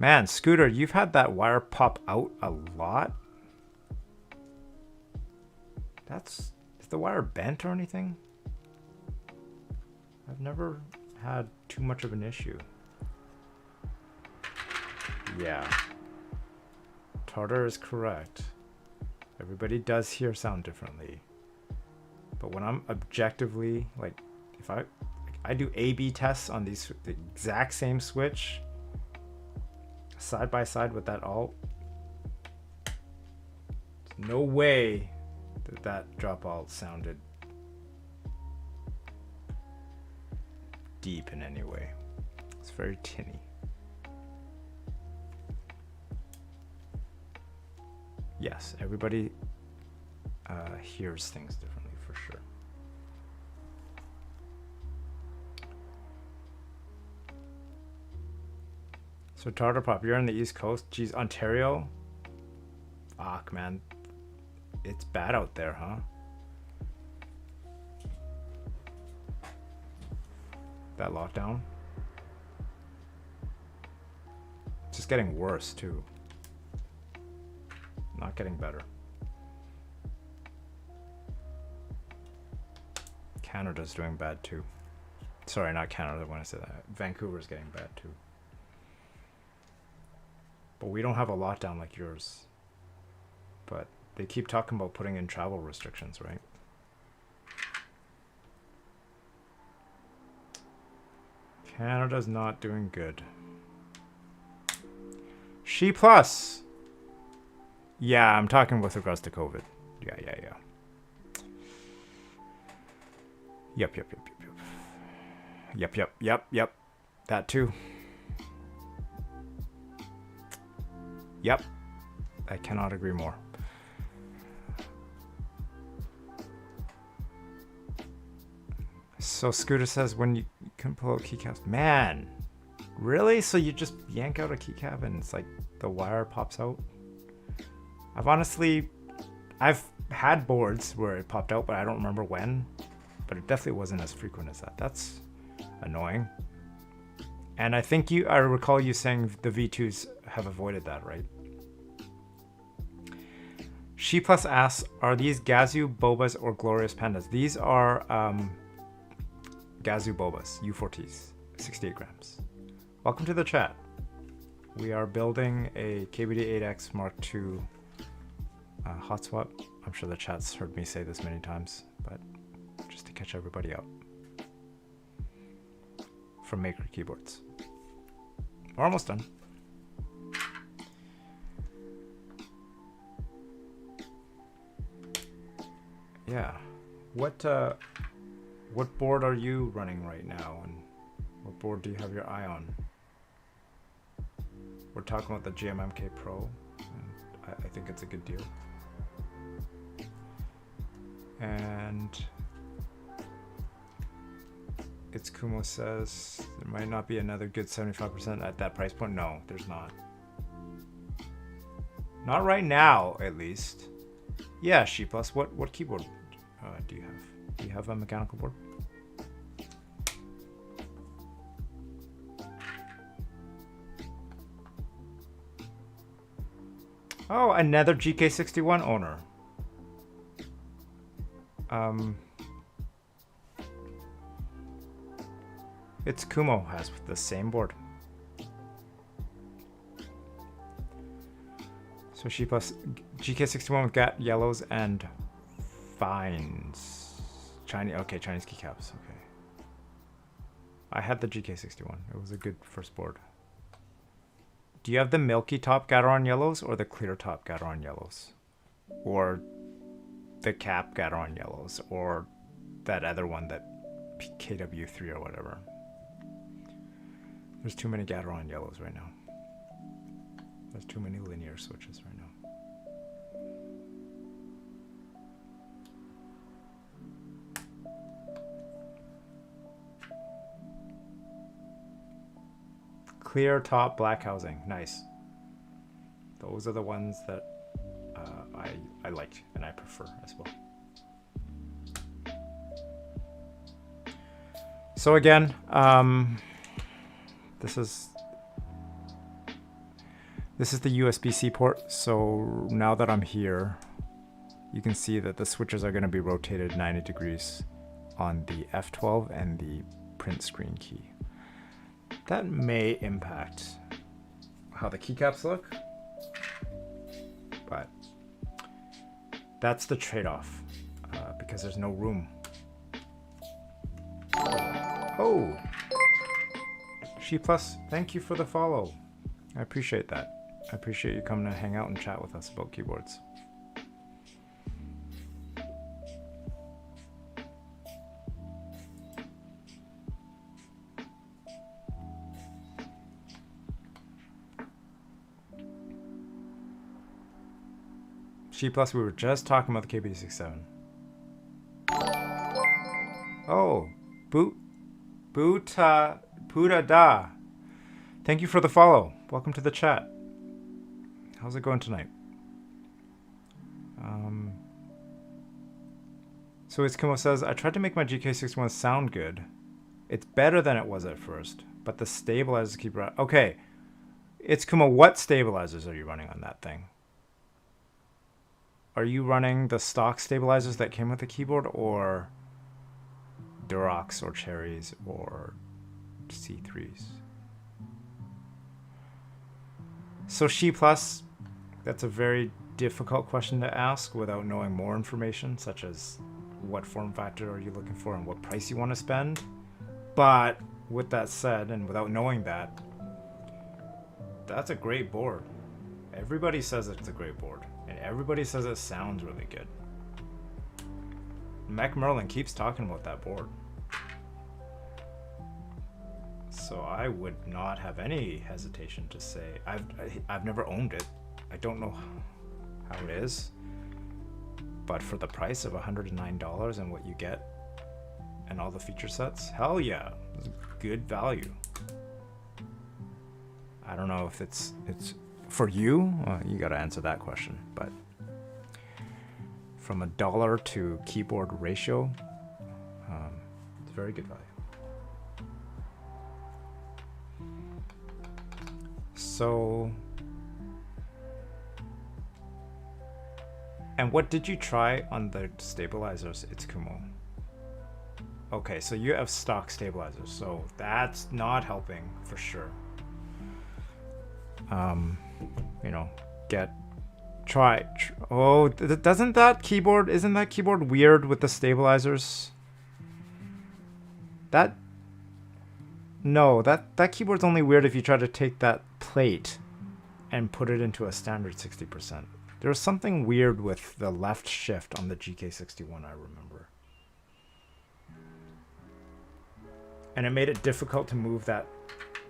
Man, Scooter, you've had that wire pop out a lot. Is the wire bent or anything? I've never had too much of an issue. Yeah. Tartar is correct. Everybody does hear sound differently. But when I'm objectively, like, if I do A/B tests on the exact same switch, side by side with that alt, there's no way that drop alt sounded deep in any way. It's very tinny. Yes, everybody hears things differently for sure. So Tartar Pop, you're on the East Coast. Geez, Ontario? Fuck, man. It's bad out there, huh? That lockdown? It's just getting worse, too. Not getting better. Canada's doing bad, too. Sorry, not Canada when I say that. Vancouver's getting bad, too. But we don't have a lockdown like yours. But they keep talking about putting in travel restrictions, right? Canada's not doing good. She plus. Yeah, I'm talking with regards to COVID. Yeah. Yep. That too. Yep. I cannot agree more. So Scooter says when you can pull out keycaps. Man, really? So you just yank out a keycap and it's like the wire pops out? I've had boards where it popped out, but I don't remember when. But it definitely wasn't as frequent as that. That's annoying. And I think I recall you saying the V2s have avoided that, right? She Plus asks, are these Gazoo Bobas or Glorious Pandas? These are Gazoo Bobas, U4Ts, 68 grams. Welcome to the chat. We are building a KBD8x Mark II Hotswap. I'm sure the chat's heard me say this many times, but just to catch everybody up. From Maker Keyboards. We're almost done. Yeah. What board are you running right now, and what board do you have your eye on? we're talking about the GMMK Pro, and I think it's a good deal. And it's Kumo says there might not be another good 75% at that price point. No, there's not. Not right now, at least. Yeah, She Plus. What keyboard do you have? Do you have a mechanical board? Oh, another GK61 owner. It's Kumo has the same board. So She Plus GK61 with GAT yellows and fines. Chinese keycaps. Okay. I had the GK61. It was a good first board. Do you have the milky top Gateron yellows or the clear top Gateron yellows? Or the cap Gateron yellows? Or that other one, that KW3 or whatever? There's too many Gateron yellows right now. There's too many linear switches right now. Clear top black housing. Nice. Those are the ones that I liked and I prefer as well. So again, this is the USB-C port. So now that I'm here, you can see that the switches are going to be rotated 90 degrees on the F12 and the print screen key. That may impact how the keycaps look, but that's the trade-off because there's no room. Oh, She Plus, thank you for the follow. I appreciate that. I appreciate you coming to hang out and chat with us about keyboards. She Plus, we were just talking about the KBD67. Oh, Puta Da. Thank you for the follow. Welcome to the chat. How's it going tonight? So it's Kumo says, I tried to make my GK61 sound good. It's better than it was at first, but the stabilizers keep running. Okay, it's Kumo, what stabilizers are you running on that thing? Are you running the stock stabilizers that came with the keyboard, or Durox or Cherries or C3s? So She Plus, that's a very difficult question to ask without knowing more information, such as what form factor are you looking for and what price you want to spend. But with that said, and without knowing that, that's a great board. Everybody says it's a great board, and everybody says it sounds really good. Mac Merlin keeps talking about that board. So I would not have any hesitation to say, I've never owned it. I don't know how it is, but for the price of $109 and what you get and all the feature sets, hell yeah, it's good value. I don't know if it's for you. You got to answer that question, but from $1 to keyboard ratio, it's very good value. So, and what did you try on the stabilizers? It's Kumo. Okay, so you have stock stabilizers, so that's not helping for sure. You know, oh, isn't that keyboard weird with the stabilizers? No, that keyboard's only weird if you try to take that plate and put it into a standard 60%. There was something weird with the left shift on the GK61, I remember. And it made it difficult to move that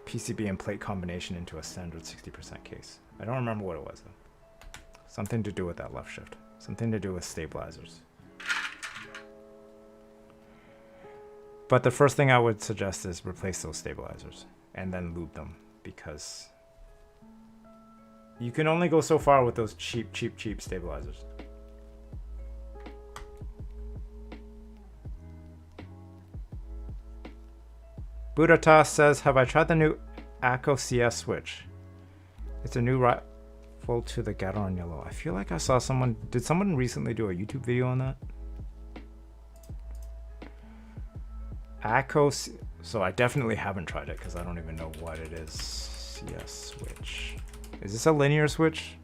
PCB and plate combination into a standard 60% case. I don't remember what it was though. Something to do with that left shift. Something to do with stabilizers. But the first thing I would suggest is replace those stabilizers and then lube them, because you can only go so far with those cheap stabilizers. Budata says, have I tried the new ACO CS switch? It's a new rival to the Gateron Yellow. I feel like I saw someone, did someone recently do a YouTube video on that? ACO, so I definitely haven't tried it because I don't even know what it is. CS switch. Is this a linear switch?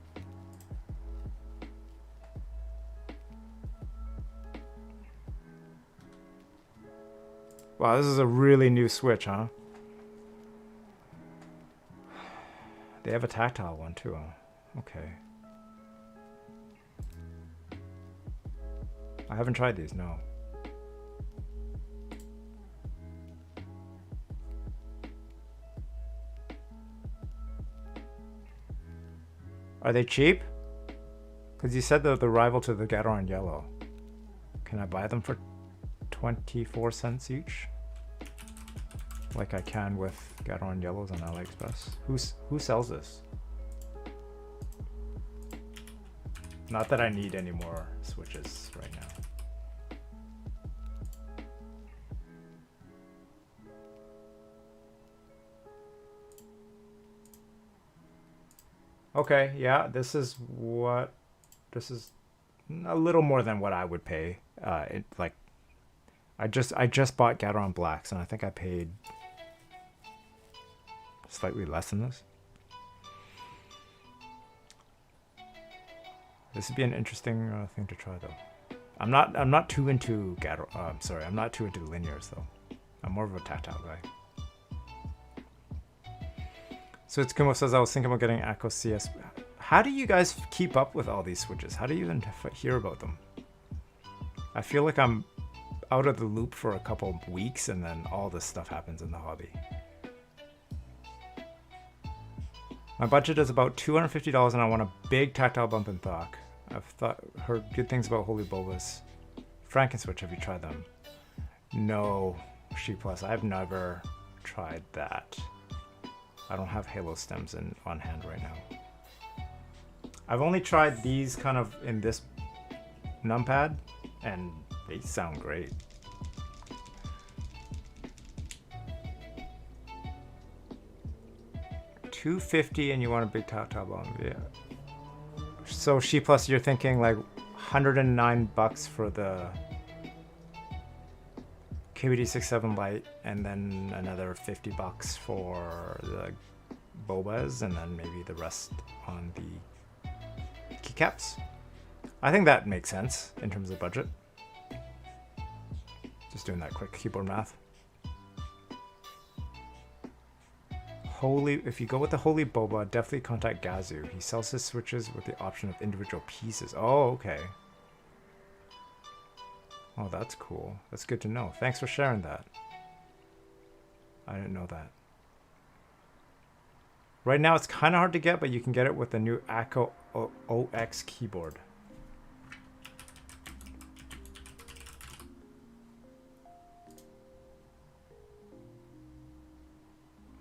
Wow, this is a really new switch, huh? They have a tactile one too, huh? Okay. I haven't tried these, no. Are they cheap? Because you said they're the rival to the Gateron Yellow. Can I buy them for 24 cents each? Like I can with Gateron Yellows on AliExpress. Who sells this? Not that I need any more switches right now. Okay, yeah, this is a little more than what I would pay. I just bought Gateron Blacks and I think I paid slightly less than this. This would be an interesting thing to try though. I'm not too into Gateron. I'm not too into linears though. I'm more of a tactile guy. So it's Kumo says, I was thinking about getting ACO CS. How do you guys keep up with all these switches? How do you even hear about them? I feel like I'm out of the loop for a couple weeks and then all this stuff happens in the hobby. My budget is about $250 and I want a big tactile bump and thock. I've heard good things about Holy Bobas. Frankenswitch, have you tried them? No, She Plus, I've never tried that. I don't have Halo stems on hand right now. I've only tried these kind of in this numpad and they sound great. $250 and you want a big tactile bump, yeah. So She Plus, you're thinking like $109 for the KBD6-7 Lite, and then another $50 for the Bobas, and then maybe the rest on the keycaps. I think that makes sense in terms of budget. Just doing that quick keyboard math. If you go with the Holy Boba, definitely contact Gazu. He sells his switches with the option of individual pieces. Oh, okay. Oh, that's cool. That's good to know. Thanks for sharing that. I didn't know that. Right now it's kind of hard to get, but you can get it with the new ACO OX keyboard.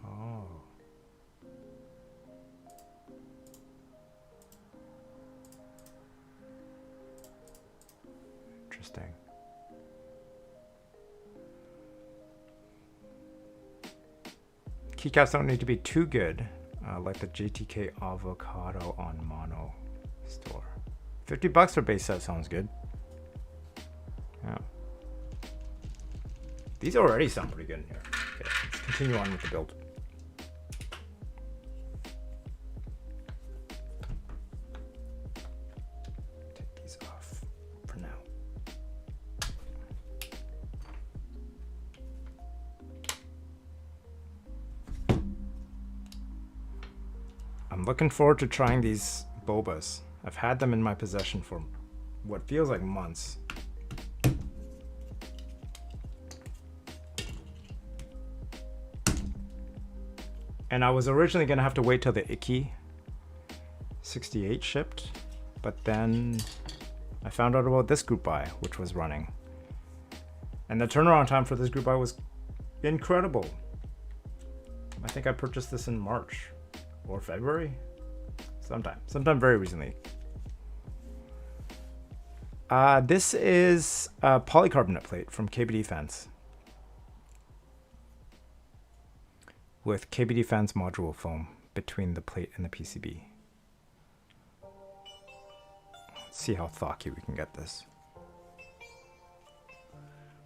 Oh. Interesting. Keycaps don't need to be too good, like the JTK Avocado on Mono store. $50 for base set sounds good. Yeah. These already sound pretty good in here. Okay, let's continue on with the build. Take these off for now. I'm looking forward to trying these Bobas. I've had them in my possession for what feels like months. And I was originally gonna have to wait till the Mkii 68 shipped, but then I found out about this group buy, which was running. And the turnaround time for this group buy was incredible. I think I purchased this in March or February, sometime very recently. This is a polycarbonate plate from KBDFans with KBDFans Module foam between the plate and the PCB. Let's see how thocky we can get this.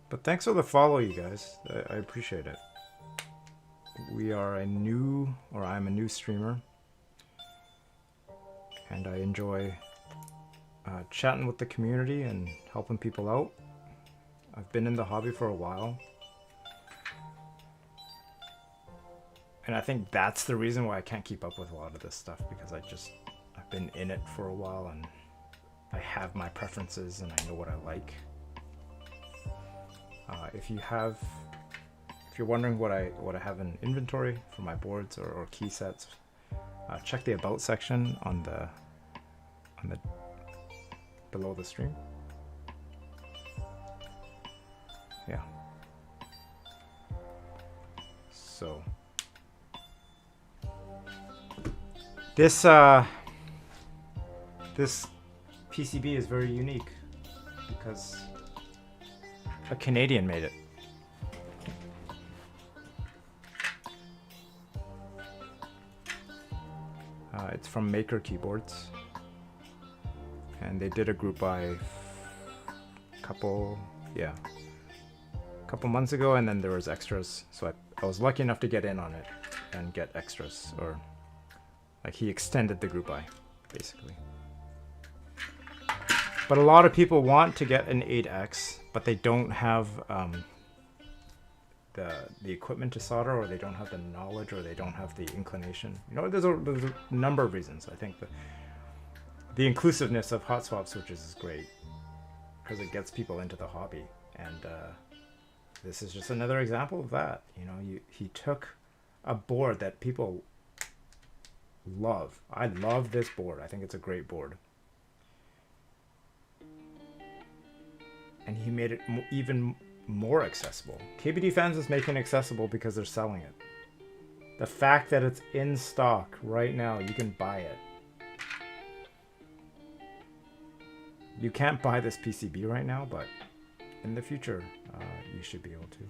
But thanks for the follow, you guys. I appreciate it. I'm a new streamer, and I enjoy chatting with the community and helping people out. I've been in the hobby for a while, and I think that's the reason why I can't keep up with a lot of this stuff, because I've been in it for a while and I have my preferences and I know what I like. If you're wondering what I have in inventory for my boards or key sets, check the about section on the below the stream. Yeah. So this PCB is very unique because a Canadian made it. It's from Maker Keyboards, and they did a group buy a couple months ago, and then there was extras, so I was lucky enough to get in on it and get extras, or like he extended the group buy basically. But a lot of people want to get an 8X, but they don't have the equipment to solder, or they don't have the knowledge, or they don't have the inclination. You know, there's a number of reasons. I think the inclusiveness of Hotswap switches is great because it gets people into the hobby, and this is just another example of that. You know, he took a board that people love. I love this board. I think it's a great board. And he made it even more accessible. KBDFans is making it accessible because they're selling it. The fact that it's in stock right now, you can buy it. You can't buy this PCB right now, but in the future, you should be able to.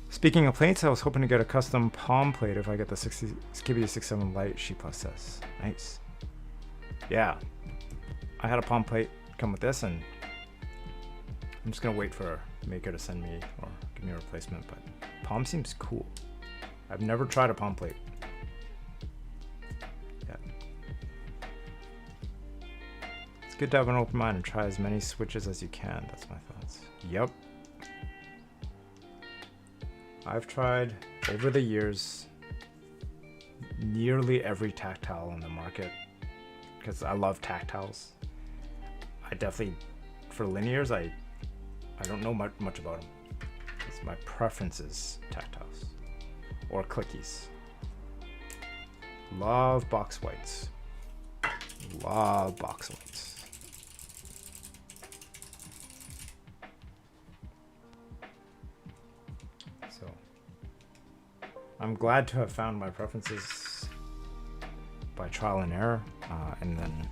Speaking of plates, I was hoping to get a custom palm plate if I get the KBD67 Lite She+S. Nice. Yeah, I had a palm plate come with this, and I'm just gonna wait for Maker to send me or give me a replacement, but palm seems cool. I've never tried a palm plate. Yeah. It's good to have an open mind and try as many switches as you can. That's my thoughts. Yep. I've tried over the years nearly every tactile on the market because I love tactiles. I definitely, for linears, I don't know much about them. Because my preference is tactiles or clickies. Love box whites. Love box whites. So I'm glad to have found my preferences by trial and error, and then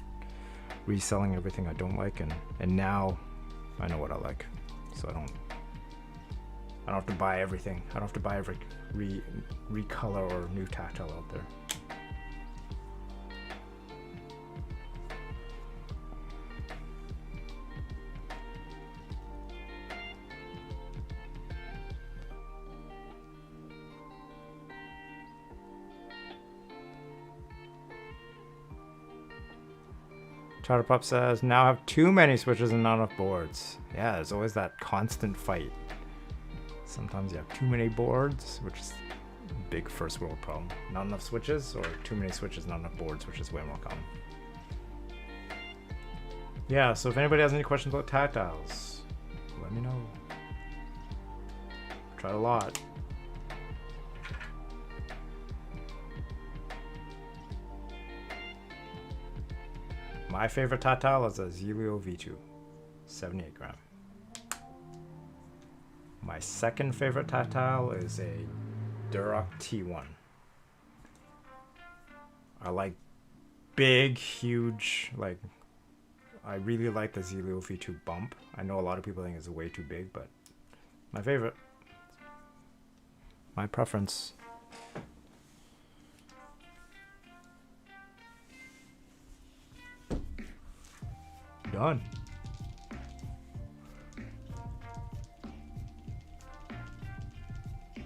reselling everything I don't like, and now I know what I like, so I don't have to buy everything. I don't have to buy every recolor or new tactile out there. Chatterpop says, now have too many switches and not enough boards. Yeah, there's always that constant fight. Sometimes you have too many boards, which is a big first world problem. Not enough switches, or too many switches, not enough boards, which is way more common. Yeah, so if anybody has any questions about tactiles, let me know. Tried a lot. My favorite tactile is a Zelio V2, 78 gram. My second favorite tactile is a Duroc T1. I like big, huge, like, I really like the Zelio V2 bump. I know a lot of people think it's way too big, but my favorite. My preference. Done.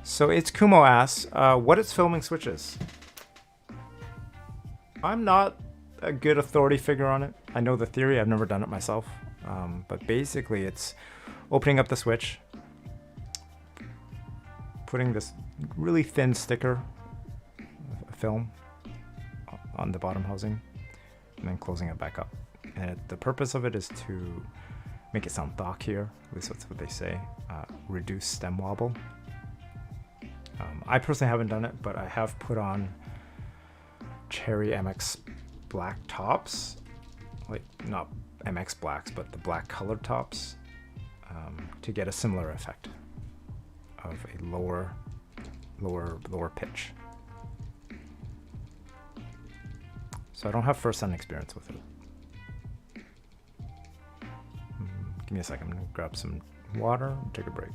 So it's Kumo asks, what is filming switches? I'm not a good authority figure on it. I know the theory, I've never done it myself. But basically it's opening up the switch, putting this really thin sticker, film, on the bottom housing, and then closing it back up. And the purpose of it is to make it sound thockier, at least that's what they say, reduce stem wobble. I personally haven't done it, but I have put on Cherry MX black tops, like not MX blacks, but the black colored tops, to get a similar effect of a lower pitch. So I don't have first-hand experience with it. Give me a second, I'm gonna grab some water and take a break.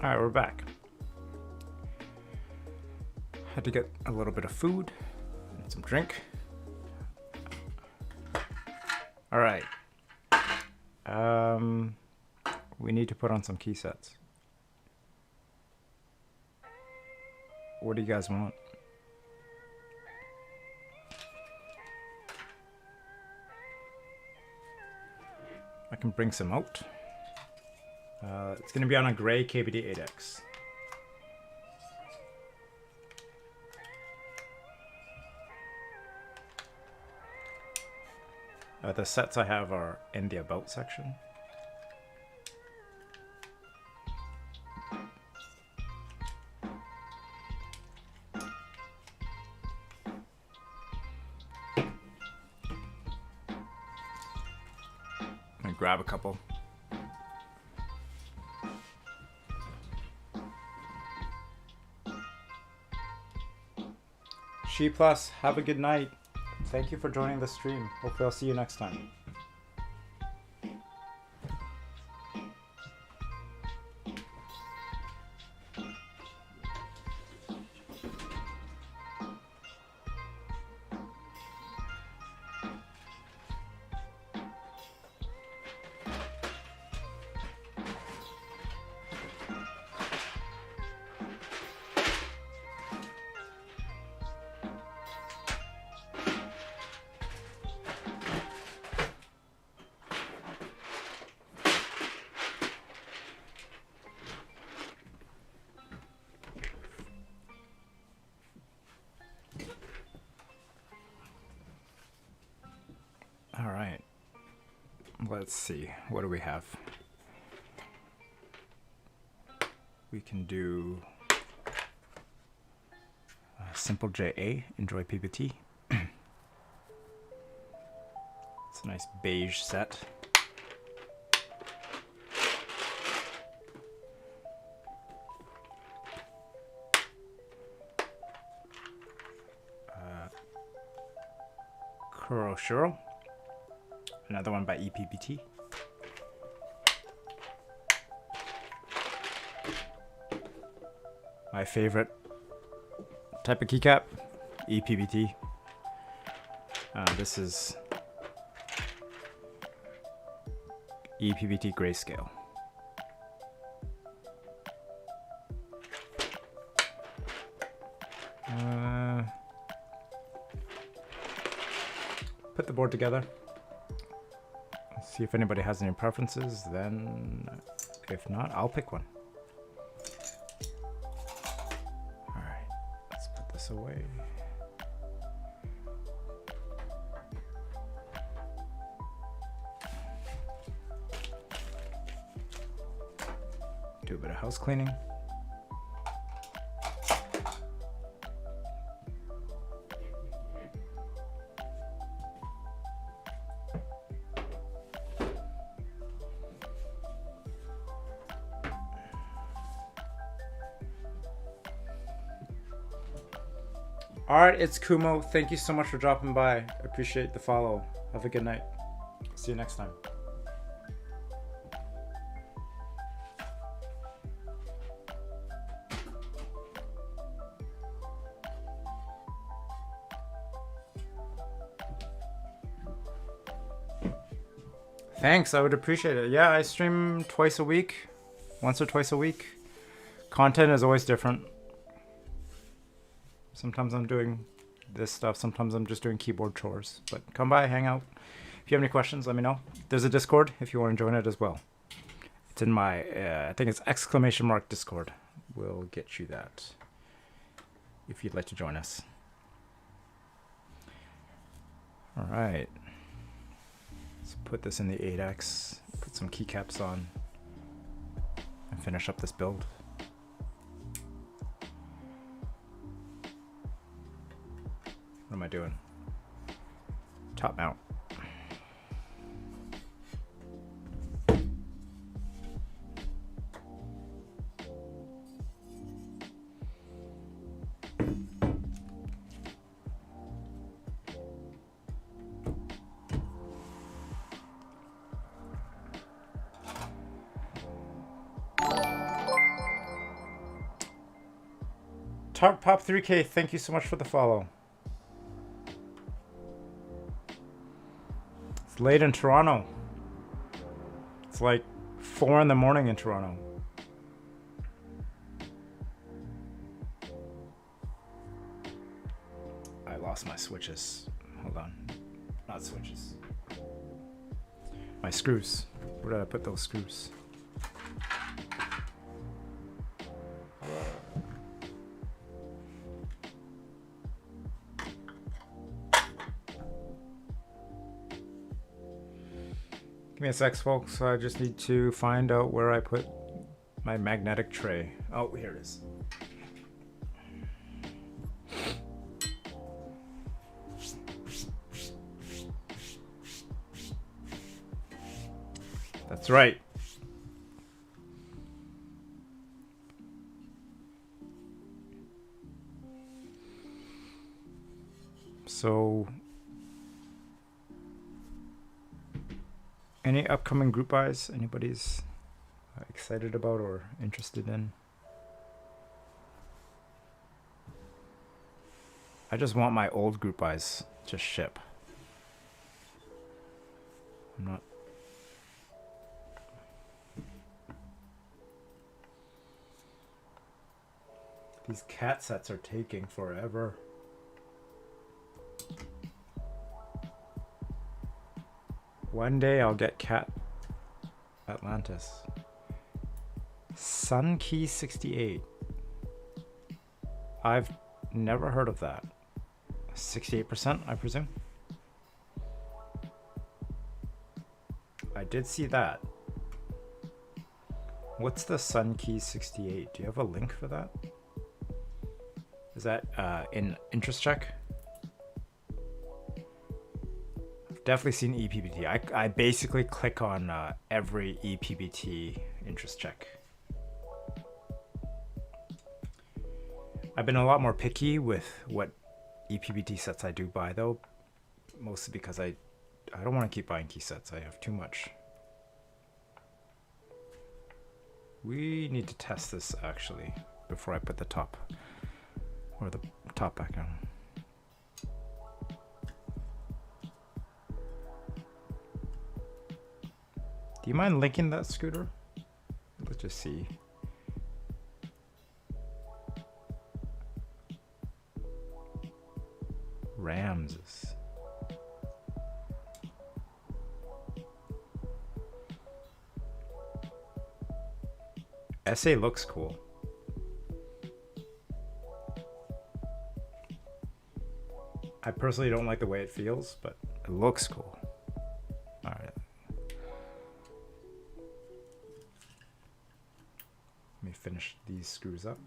All right, we're back. Had to get a little bit of food and some drink. All right. We need to put on some key sets. What do you guys want? I can bring some out. It's going to be on a gray KBD8x. The sets I have are in the About section. I'm gonna grab a couple. She Plus, have a good night. Thank you for joining the stream. Hopefully I'll see you next time. All right, let's see, what do we have? We can do simple JA, enjoy PBT. It's a nice beige set. Kuroshiro. Another one by ePBT. My favorite type of keycap, ePBT. This is ePBT grayscale. Put the board together. See if anybody has any preferences, then if not, I'll pick one. All right, let's put this away. Do a bit of house cleaning. All right, it's Kumo. Thank you so much for dropping by. Appreciate the follow. Have a good night. See you next time. Thanks, I would appreciate it. Yeah, I stream twice a week, once or twice a week. Content is always different. Sometimes I'm doing this stuff, sometimes I'm just doing keyboard chores. But come by, hang out. If you have any questions, let me know. There's a Discord if you want to join it as well. It's in my, I think it's ! Discord. We'll get you that if you'd like to join us. All right. Let's put this in the 8X, put some keycaps on, and finish up this build. What am I doing? Top mount. Pop 3K, thank you so much for the follow. It's late in Toronto. It's like 4 in the morning in Toronto. I lost my switches. Hold on. Not switches. My screws. Where did I put those screws? Give me a sec, folks. I just need to find out where I put my magnetic tray. Oh, here it is. That's right. So, any upcoming group buys anybody's excited about or interested in? I just want my old group buys to ship. I'm not. These cat sets are taking forever. One day I'll get Cat Atlantis. Mkii 68. I've never heard of that. 68%, I presume. I did see that. What's the Mkii 68? Do you have a link for that? Is that in interest check? I've definitely seen ePBT. I basically click on every ePBT interest check. I've been a lot more picky with what ePBT sets I do buy though, mostly because I don't want to keep buying key sets. I have too much. We need to test this actually before I put the top or the top back on. Do you mind linking that scooter? Let's just see. Ramses. SA looks cool. I personally don't like the way it feels, but it looks cool. All right. Let me finish these screws up.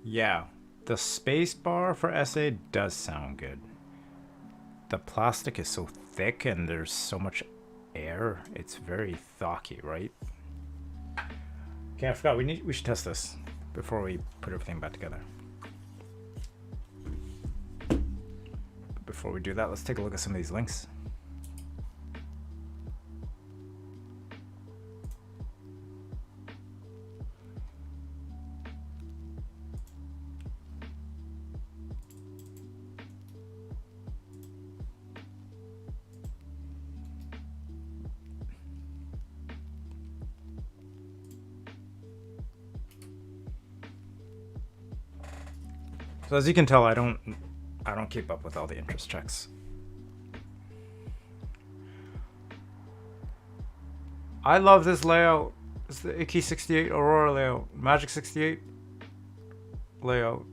Yeah, the space bar for SA does sound good. The plastic is so thick and there's so much air, it's very thocky, right? Okay, I forgot, we should test this before we put everything back together. But before we do that, let's take a look at some of these links. So as you can tell, I don't keep up with all the interest checks. I love this layout. It's the Mkii 68 Aurora layout. Magic 68 layout.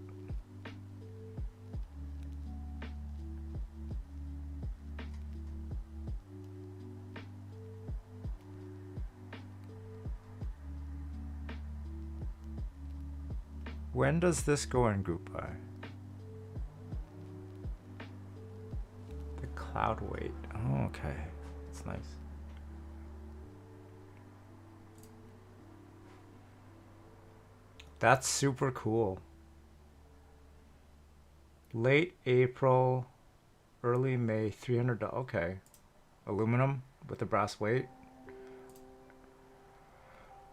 When does this go in group buy? The cloud weight. Oh, okay. It's nice. That's super cool. Late April, early May, $300. Okay. Aluminum with a brass weight.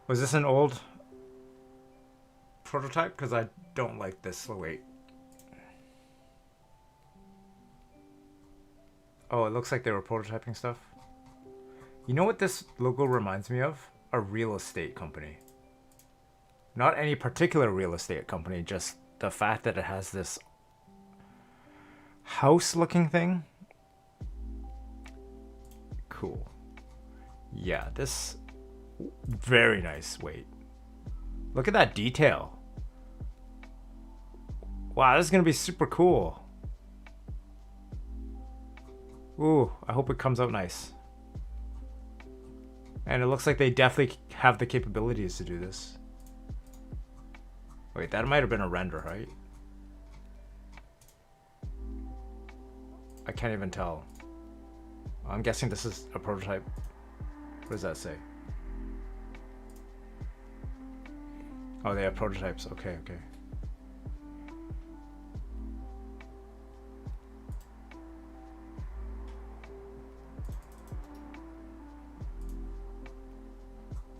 Was this an old prototype? Because I don't like this weight. Oh, it looks like they were prototyping stuff. You know what this logo reminds me of? A real estate company. Not any particular real estate company, just the fact that it has this house-looking thing. Cool. Yeah, this very nice weight. Look at that detail. Wow, this is gonna be super cool. Ooh, I hope it comes out nice. And it looks like they definitely have the capabilities to do this. Wait, that might have been a render, right? I can't even tell. I'm guessing this is a prototype. What does that say? Oh, they have prototypes. Okay, okay.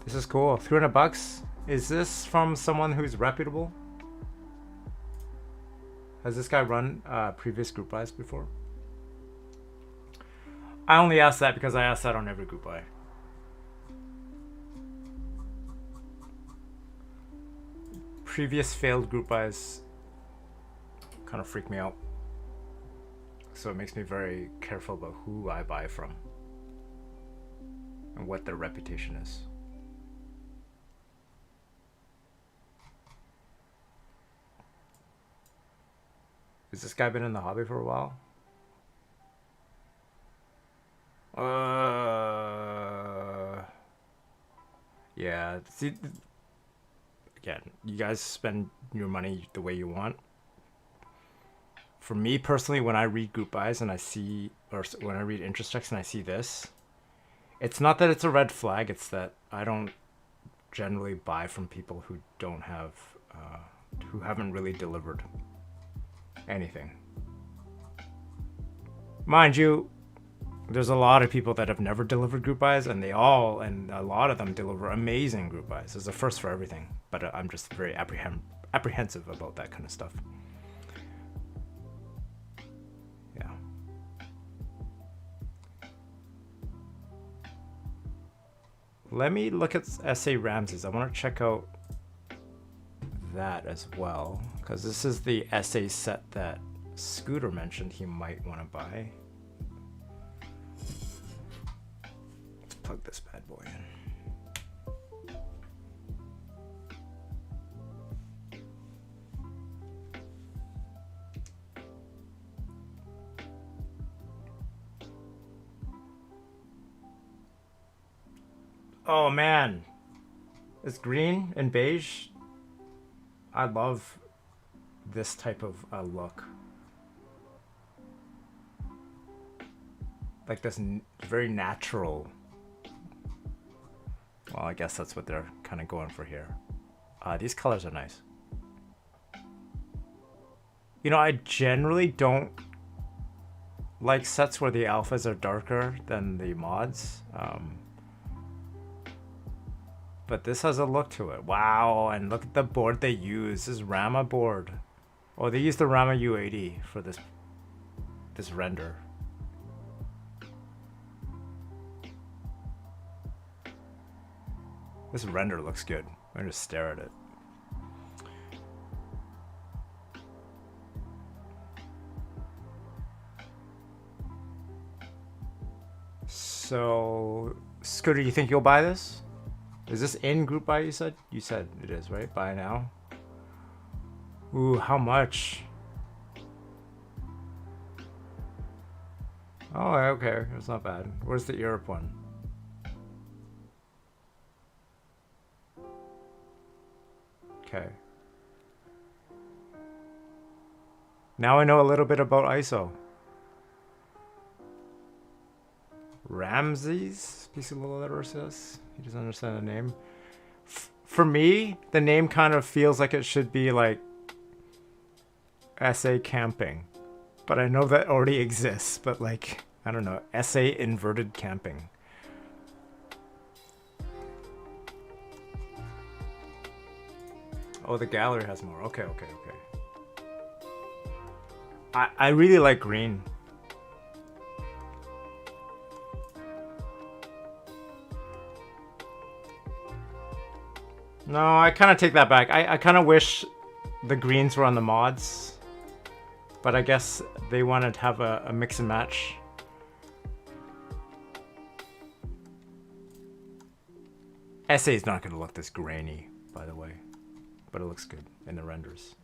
This is cool. $300. Is this from someone who's reputable? Has this guy run previous group buys before? I only asked that because I asked that on every group buy. Previous failed group buys kind of freak me out. So it makes me very careful about who I buy from and what their reputation is. Has this guy been in the hobby for a while? Yeah, see, again, you guys spend your money the way you want. For me personally, when I read group buys and I see, or when I read interest checks and I see this, it's not that it's a red flag, it's that I don't generally buy from people who don't have, who haven't really delivered anything. Mind you, there's a lot of people that have never delivered group buys, and a lot of them deliver amazing group buys. There's a first for everything, but I'm just very apprehensive about that kind of stuff. Yeah. Let me look at SA Ramses. I want to check out that as well, because this is the SA set that Scooter mentioned he might want to buy. Let's plug this bad boy in. Oh man, it's green and beige. I love this type of look. Like this very natural. Well, I guess that's what they're kind of going for here. These colors are nice. You know, I generally don't like sets where the alphas are darker than the mods. But this has a look to it. Wow, and look at the board they use. This is Rama board. Oh, they used the Rama U80 for this render. This render looks good. I'm gonna just stare at it. So, Scooter, you think you'll buy this? Is this in group buy, you said? You said it is, right? Buy now. Ooh, how much? Oh, okay. It's not bad. Where's the Europe one? Okay. Now I know a little bit about ISO. Ramses, PC Little Letter says. He doesn't understand the name. For me, the name kind of feels like it should be like SA Camping. But I know that already exists, but like, I don't know, SA Inverted Camping. Oh, the gallery has more. Okay. I really like green. No, I kind of take that back. I kind of wish the greens were on the mods. But I guess they wanted to have a mix and match. SA is not going to look this grainy, by the way. But it looks good in the renders.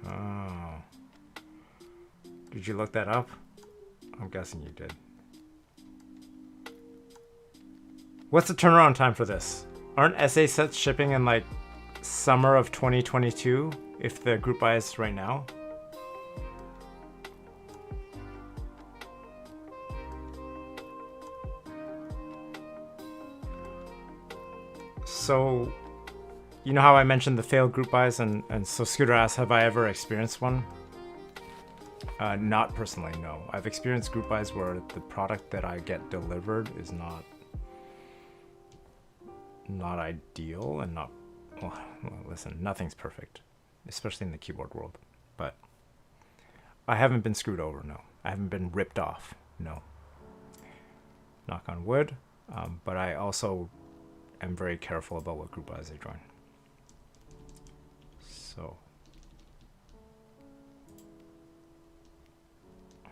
Oh. Did you look that up? I'm guessing you did. What's the turnaround time for this? Aren't SA sets shipping in like summer of 2022 if the group buy is right now? So, you know how I mentioned the failed group buys, and so Scooter asked, have I ever experienced one? Not personally, no. I've experienced group buys where the product that I get delivered is not ideal and not, well, listen, nothing's perfect, especially in the keyboard world. But I haven't been screwed over, no. I haven't been ripped off, no. Knock on wood, but I also am very careful about what group buys I join. So, do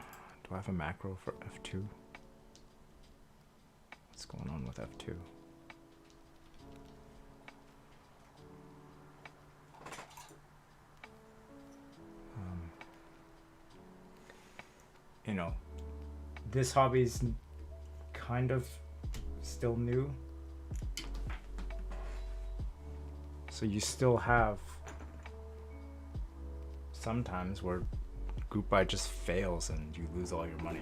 I have a macro for F2? What's going on with F2? You know, this hobby's kind of still new. So you still have sometimes where group buy just fails and you lose all your money.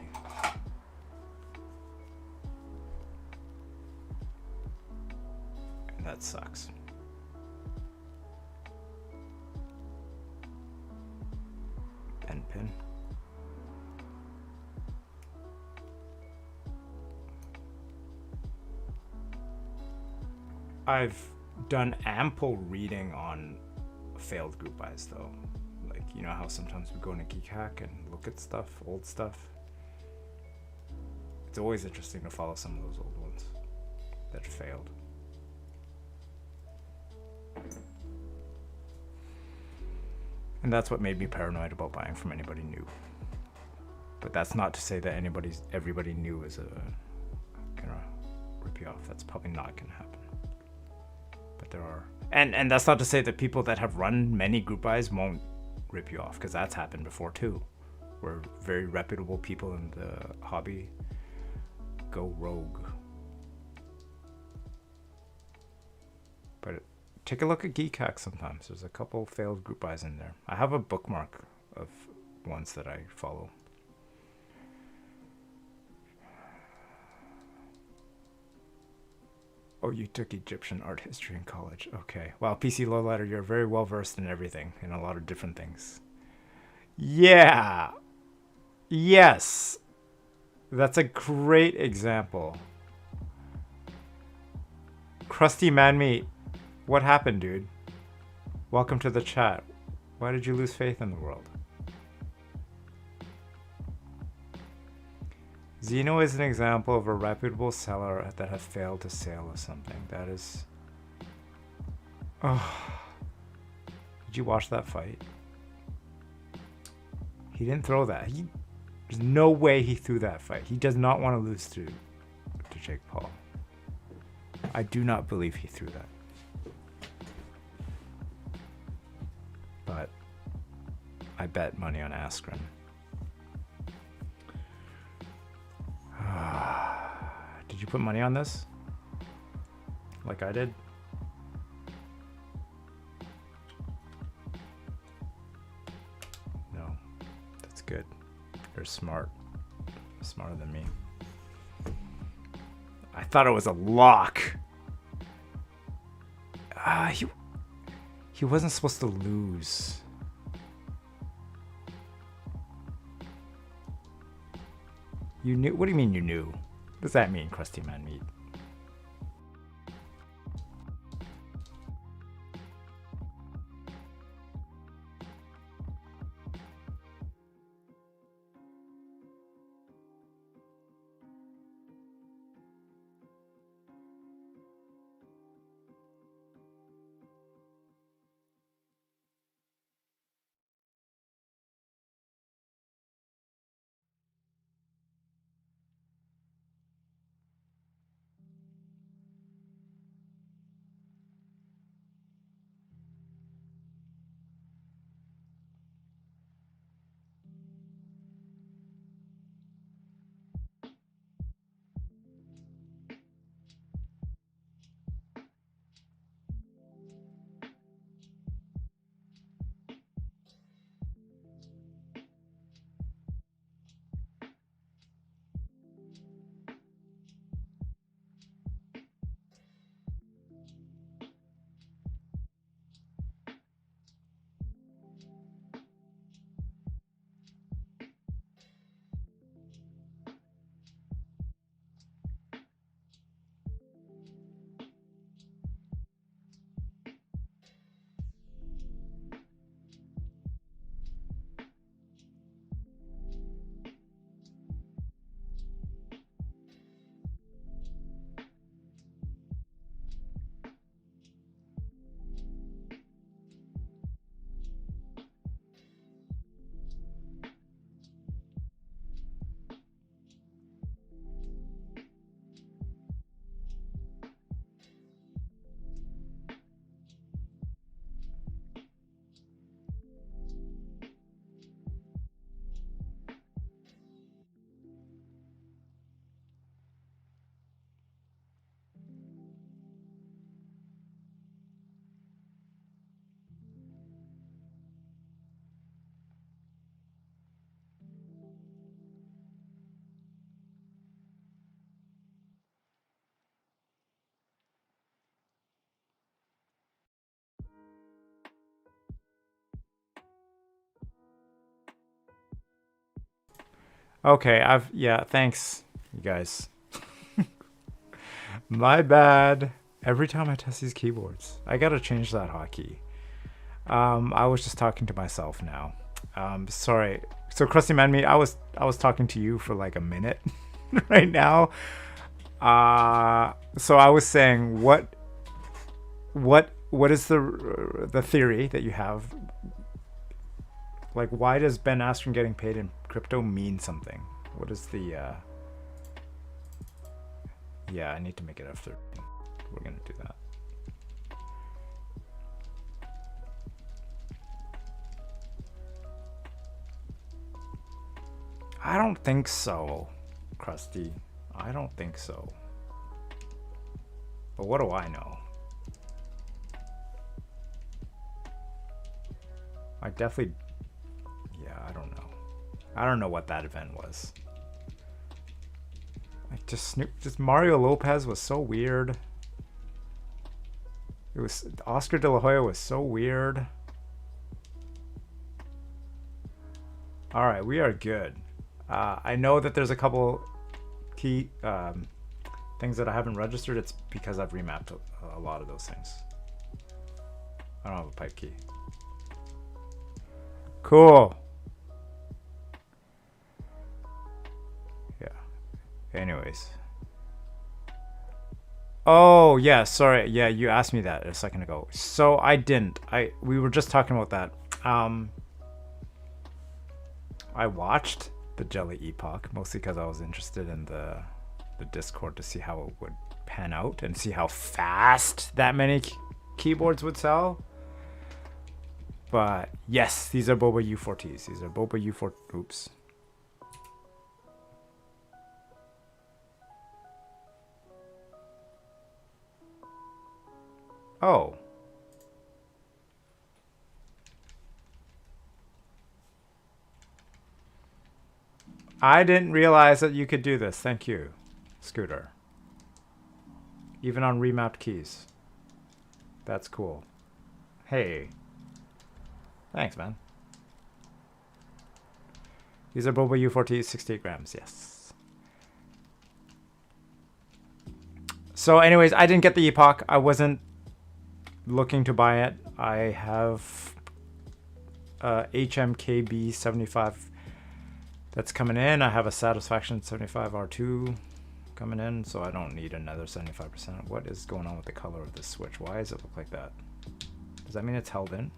And that sucks. Pen pin. I've done ample reading on failed group buys though. Like, you know how sometimes we go into Geek Hack and look at stuff, old stuff. It's always interesting to follow some of those old ones that failed. And that's what made me paranoid about buying from anybody new. But that's not to say that everybody new is gonna rip you off. That's probably not gonna happen. But there are, and that's not to say that people that have run many group buys won't rip you off, because that's happened before too, where very reputable people in the hobby go rogue. But take a look at Geek Hack sometimes. There's a couple failed group buys in there. I have a bookmark of ones that I follow. Oh, you took Egyptian art history in college. Okay. Wow, PC Lowlighter, you're very well versed in everything, in a lot of different things. Yeah. Yes. That's a great example. Krusty Manmeat, what happened, dude? Welcome to the chat. Why did you lose faith in the world? Xeno is an example of a reputable seller that has failed to sell or something. That is... Oh. Did you watch that fight? He didn't throw that. There's no way he threw that fight. He does not want to lose to Jake Paul. I do not believe he threw that. But I bet money on Askren. Did you put money on this? Like I did? You're smart. Smarter than me. I thought it was a lock. He wasn't supposed to lose. You knew? What do you mean you knew? What does that mean, Krusty Man Meat? Okay, yeah, thanks, you guys. My bad. Every time I test these keyboards, I gotta change that hotkey. I was just talking to myself now. Sorry. So Krusty Man Meat, I was talking to you for like a minute right now. So I was saying what is the theory that you have? Like, why does Ben Askren getting paid in crypto mean something? What is the yeah, I need to make it F13. We're gonna do that. I don't think so, Krusty. I don't think so. But what do I know? I definitely... Yeah, I don't know. I don't know what that event was. Like, just Mario Lopez was so weird. It was... Oscar De La Hoya was so weird. Alright, we are good. I know that there's a couple key things that I haven't registered. It's because I've remapped a lot of those things. I don't have a pipe key. Cool. Yeah. Anyways. Oh, yeah, sorry. Yeah, you asked me that a second ago. So I didn't. We were just talking about that. I watched the Jelly Epoch, mostly because I was interested in the Discord to see how it would pan out and see how fast that many keyboards would sell. But yes, these are BOBA U4Ts. These are BOBA U4... Oops. Oh. I didn't realize that you could do this. Thank you, Scooter. Even on remapped keys. That's cool. Hey. Thanks, man. These are BOBA U4T 68 grams. Yes. So anyways, I didn't get the Epoch. I wasn't looking to buy it. I have HMKB75 that's coming in. I have a Satisfaction 75R2 coming in, so I don't need another 75%. What is going on with the color of this switch? Why does it look like that? Does that mean it's held in?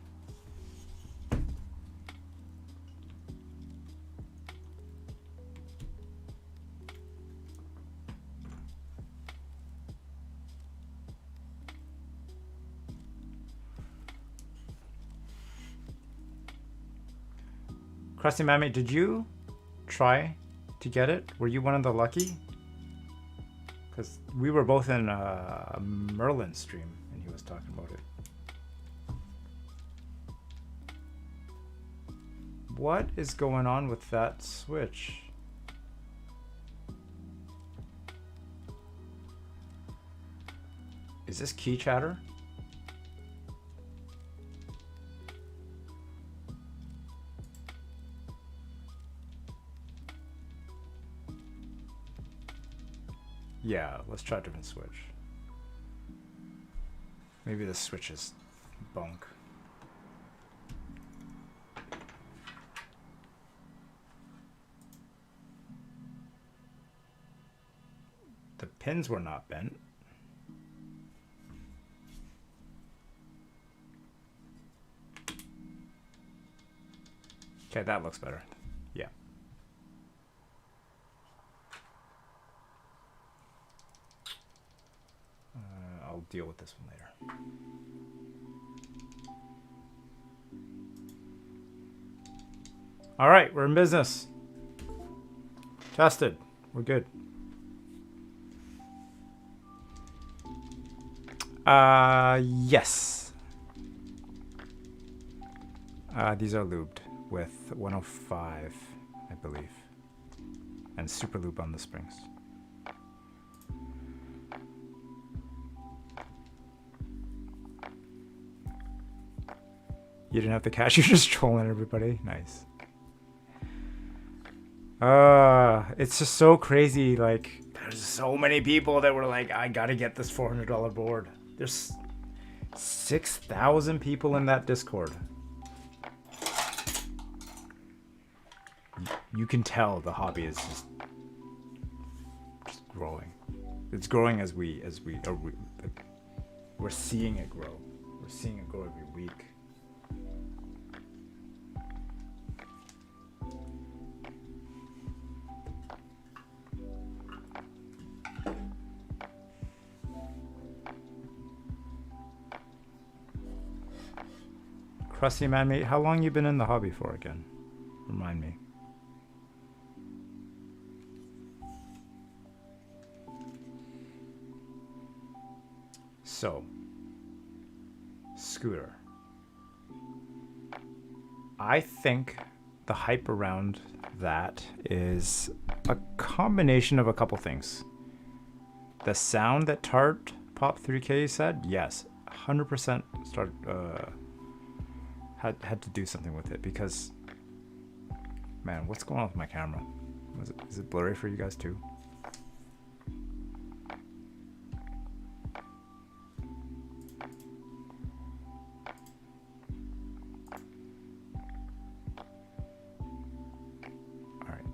Krusty Mammy, did you try to get it? Were you one of the lucky? Because we were both in a Merlin stream and he was talking about it. What is going on with that switch? Is this key chatter? Yeah, let's try a different switch. Maybe this switch is bunk. The pins were not bent. Okay, that looks better. Yeah. I'll deal with this one later. All right, we're in business. Tested. We're good. Yes. These are lubed with 105, I believe, and superlube on the springs. You didn't have the cash, you're just trolling everybody. Nice. It's just so crazy. Like, there's so many people that were like, I gotta get this $400 board. There's 6,000 people in that Discord. You can tell the hobby is just growing. It's growing as we're seeing it grow. We're seeing it grow every week. Krusty Man Mate, how long you been in the hobby for again? Remind me. So, Scooter. I think the hype around that is a combination of a couple things. The sound that Tart Pop 3K said, yes, 100% had to do something with it, because, man, what's going on with my camera? Is it blurry for you guys too? All right.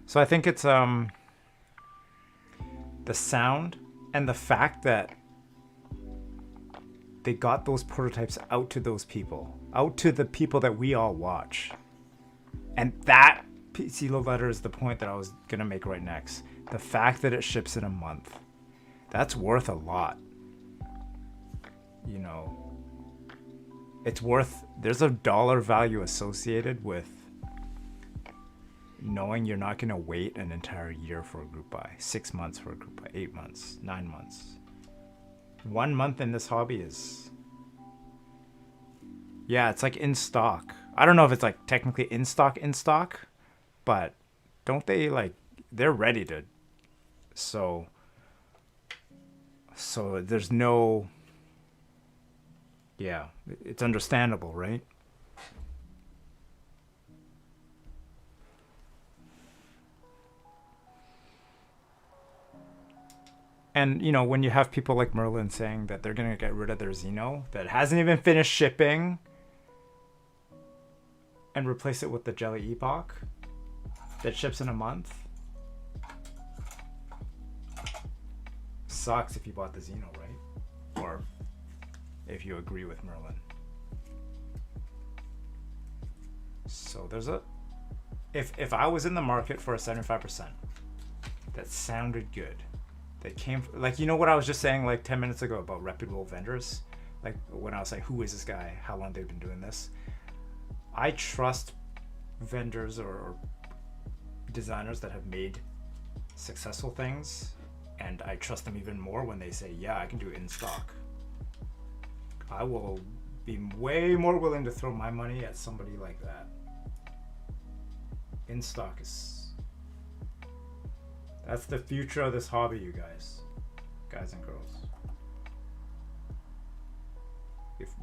So I think it's the sound and the fact that they got those prototypes out to those people, out to the people that we all watch. And that PC Low Letter is the point that I was going to make right next. The fact that it ships in a month, that's worth a lot. You know, it's worth, there's a dollar value associated with knowing you're not going to wait an entire year for a group buy, 6 months for a group buy, 8 months, 9 months. 1 month in this hobby is, yeah, it's like in stock. I don't know if it's like technically in stock, but don't they like, they're ready to, so there's no, yeah, it's understandable, right? And, you know, when you have people like Merlin saying that they're going to get rid of their Xeno that hasn't even finished shipping and replace it with the Jelly Epoch that ships in a month. Sucks if you bought the Xeno, right? Or if you agree with Merlin. So there's a... If I was in the market for a 75%, that sounded good. That came, like, you know what I was just saying like 10 minutes ago about reputable vendors? Like when I was like, who is this guy? How long they've been doing this? I trust vendors or designers that have made successful things, and I trust them even more when they say, yeah, I can do it in stock. I will be way more willing to throw my money at somebody like that. In stock is... That's the future of this hobby, you guys and girls.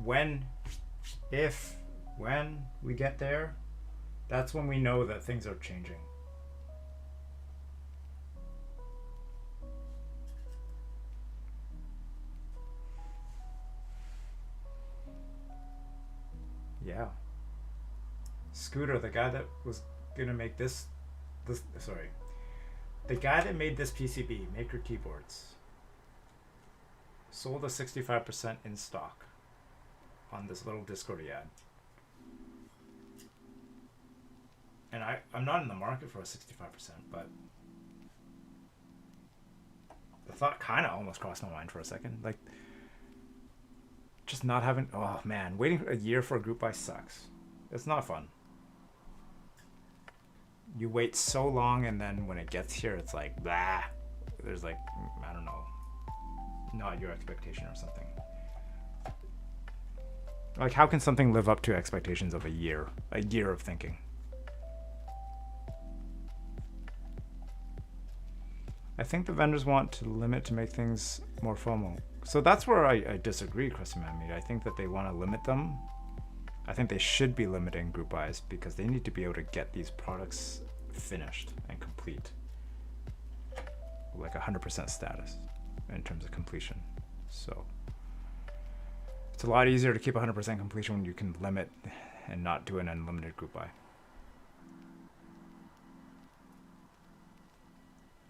When we get there, that's when we know that things are changing. Yeah. Scooter, the guy that was gonna make this sorry. The guy that made this PCB, Maker Keyboards, sold a 65% in stock on this little Discord he had. And I'm not in the market for a 65%, but the thought kind of almost crossed my mind for a second. Like, just not having, oh man, waiting a year for a group buy sucks. It's not fun. You wait so long, and then when it gets here, it's like, blah. There's like, I don't know, not your expectation or something. Like, how can something live up to expectations of a year of thinking? I think the vendors want to limit to make things more FOMO. So that's where I disagree, Krusty Man Meat. I think that they want to limit them. I think they should be limiting group buys because they need to be able to get these products finished and complete. Like 100% status in terms of completion. So it's a lot easier to keep 100% completion when you can limit and not do an unlimited group buy.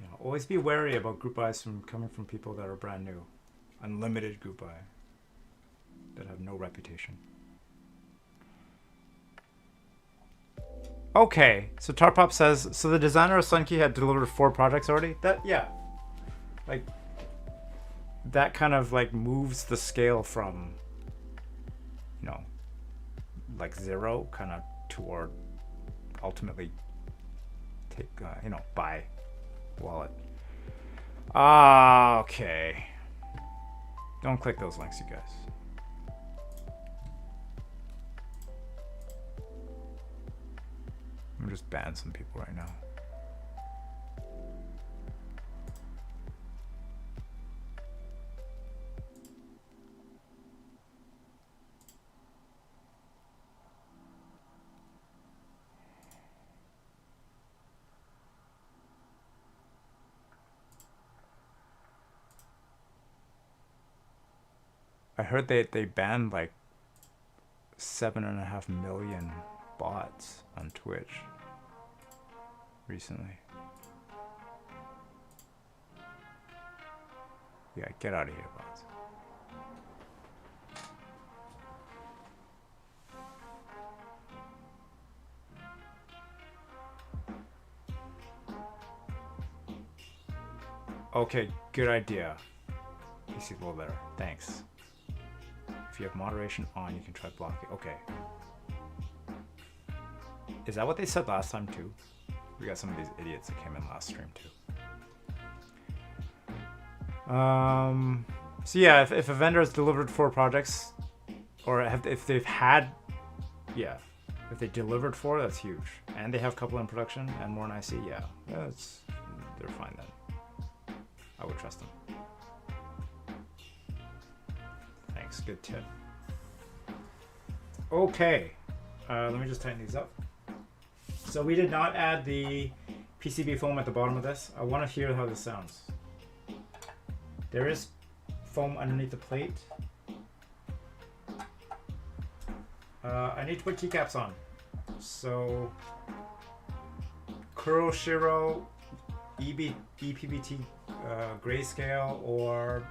You know, always be wary about group buys coming from people that are brand new. Unlimited group buy that have no reputation. Okay, so Tarpop says, so the designer of Sunkey had delivered 4 projects already? That, yeah. Like, that kind of like moves the scale from, you know, like 0 kind of toward ultimately take, you know, buy wallet. Ah, okay. Don't click those links, you guys. I'm just banning some people right now. I heard they banned like 7.5 million bots on Twitch recently. Yeah, get out of here, bots. Okay, good idea. PC low letter. Thanks. If you have moderation on, you can try blocking. Okay. Is that what they said last time too? We got some of these idiots that came in last stream too. So yeah, if a vendor has delivered 4 projects, or if they've had if they delivered 4, that's huge. And they have a couple in production and more in IC, yeah, they're fine then. I would trust them. Thanks, good tip. Okay, let me just tighten these up. So we did not add the PCB foam at the bottom of this. I want to hear how this sounds. There is foam underneath the plate. I need to put keycaps on. So Kuroshiro ePBT grayscale or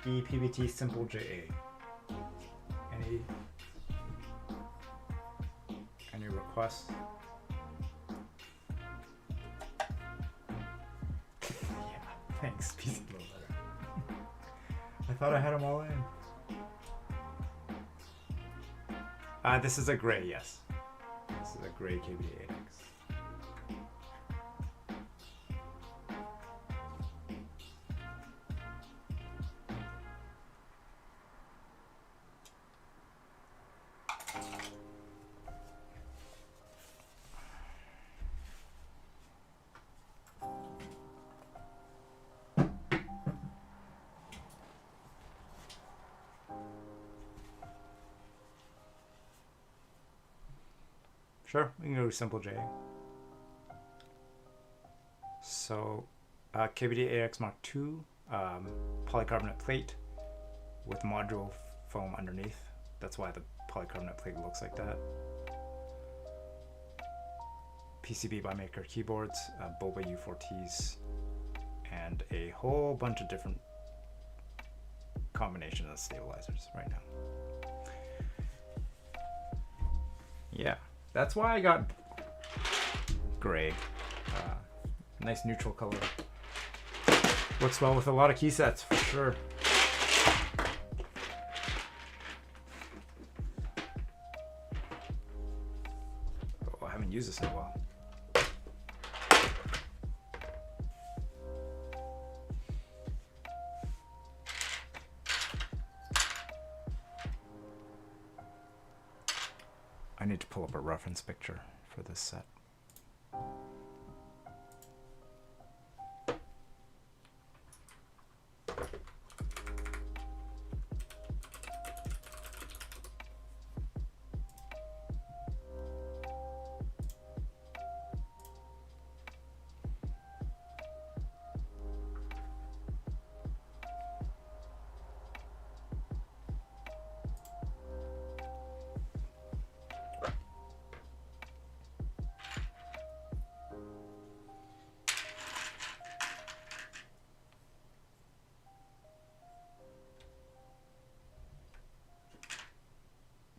ePBT simple JA. Any requests? Yeah, thanks. PC Low Letter. I thought I had them all in. This is a gray, yes. This is a gray KBD8x. Sure, we can go simple J. So, KBD8x Mkii, polycarbonate plate with module foam underneath. That's why the polycarbonate plate looks like that. PCB by Maker keyboards, BOBA U4Ts, and a whole bunch of different combinations of stabilizers right now. Yeah. That's why I got gray. Nice neutral color. Works well with a lot of key sets for sure. Oh, I haven't used this in a while. I need to pull up a reference picture for this set.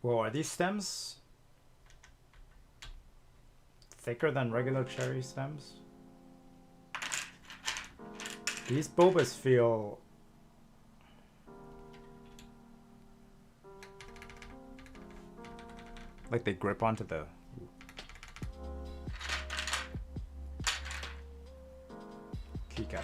Whoa, are these stems thicker than regular cherry stems? These BOBAs feel like they grip onto the keycap.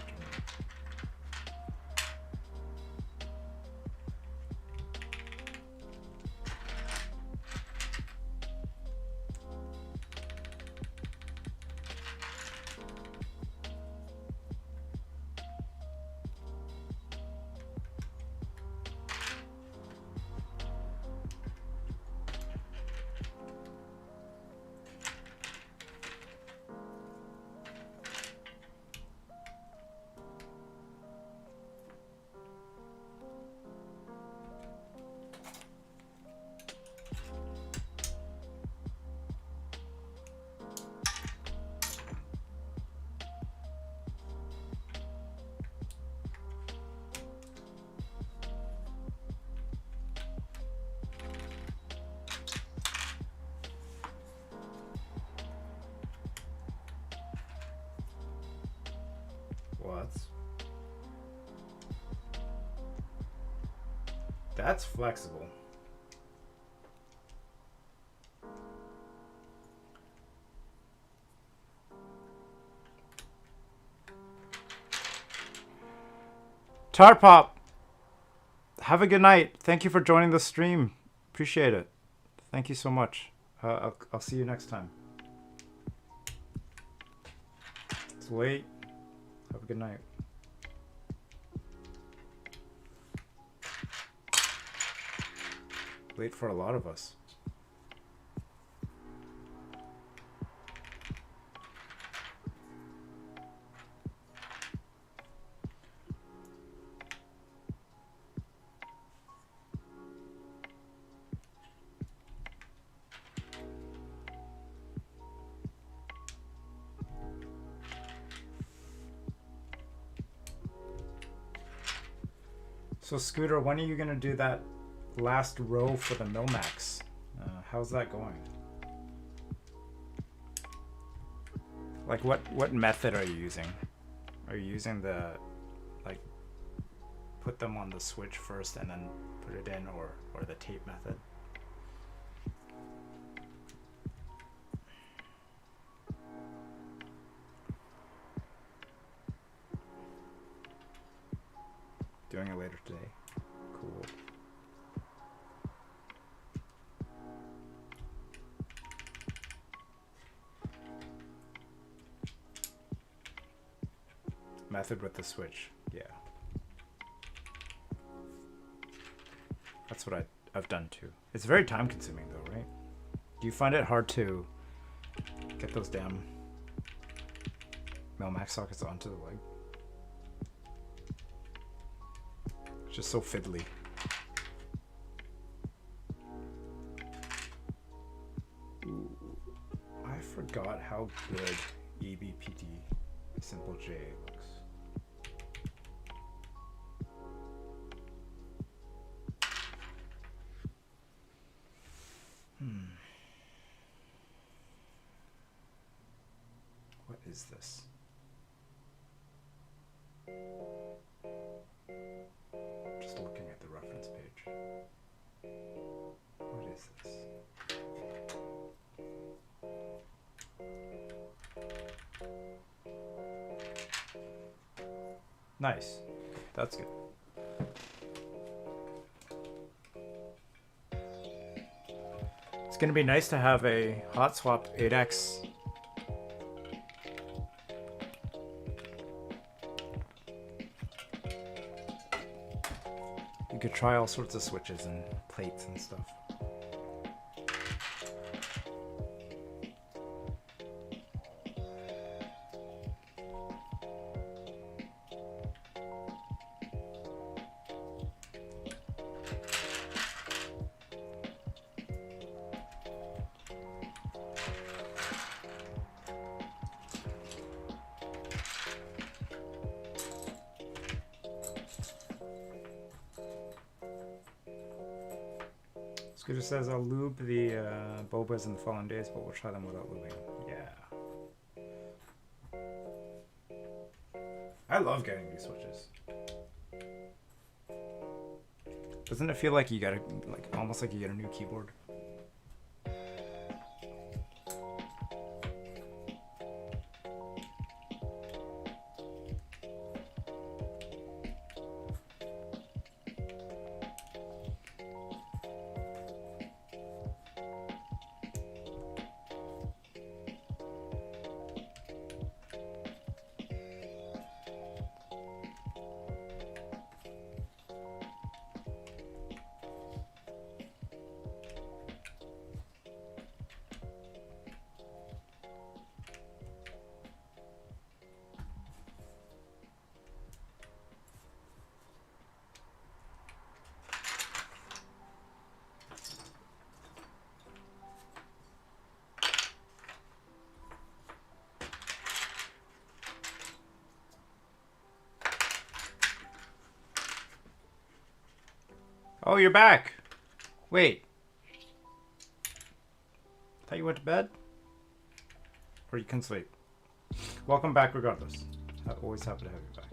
What? That's flexible. Tar Pop, have a good night. Thank you for joining the stream. Appreciate it. Thank you so much. I'll see you next time. It's late. Have a good night. Late for a lot of us. So Scooter, when are you gonna do that last row for the Milmax? How's that going? Like what method are you using? Are you using the like put them on the switch first and then put it in, or the tape method? Doing it later today. Cool. Method with the switch. Yeah. That's what I've done too. It's very time consuming though, right? Do you find it hard to get those damn Milmax sockets onto the leg? It's just so fiddly. Ooh, I forgot how good ePBT Simple J looks. What is this? Just looking at the reference page. What is this? Nice. That's good. It's gonna be nice to have a Hotswap 8x. You could try all sorts of switches and plates and stuff. Scooter says, I'll lube the BOBAs in the following days, but we'll try them without lubing. Yeah. I love getting these switches. Doesn't it feel like you got almost like you get a new keyboard? Oh, you're back. Wait. Thought you went to bed? Or you can sleep. Welcome back regardless. I'm always happy to have you back.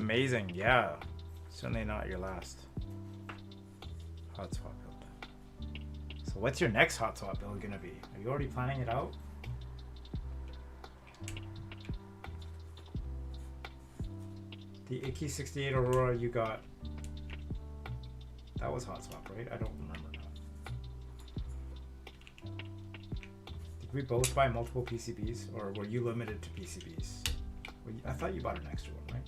amazing. Yeah, certainly not your last Hotswap build. So what's your next Hotswap build gonna be? Are you already planning it out? The Mkii 68 Aurora you got, that was Hotswap, right? I don't remember now. Did we both buy multiple PCBs, or were you limited to PCBs? Well, I thought you bought an extra one, right?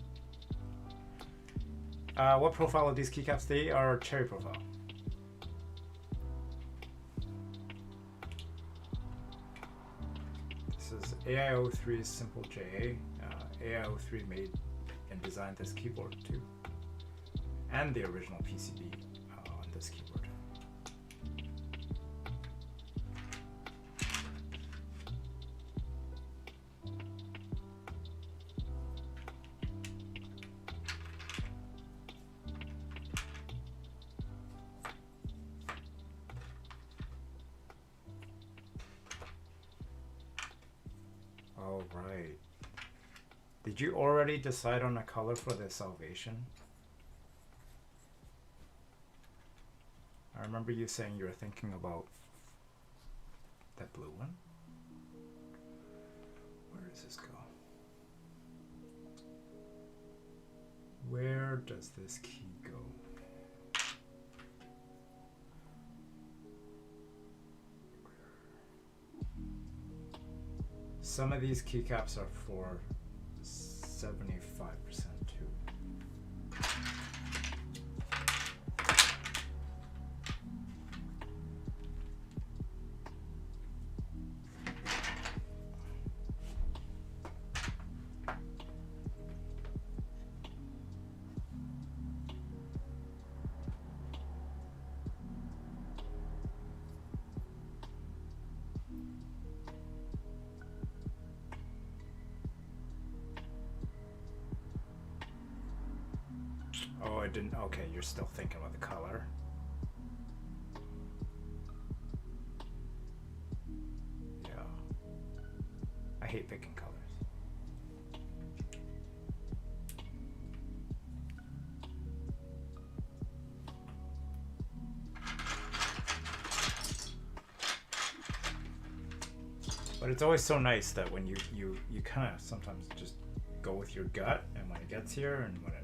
What profile of these keycaps? They are cherry profile. This is AIO3's Simple JA. AIO3 made and designed this keyboard too, and the original PCB on this keyboard. All right. Did you already decide on a color for the Salvation? I remember you saying you were thinking about that blue one. Where does this go? Where does this key go? Some of these keycaps are for 75% too. Oh, I didn't. Okay, you're still thinking about the color. Yeah. I hate picking colors. But it's always so nice that when you kind of sometimes just go with your gut, and when it gets here and when it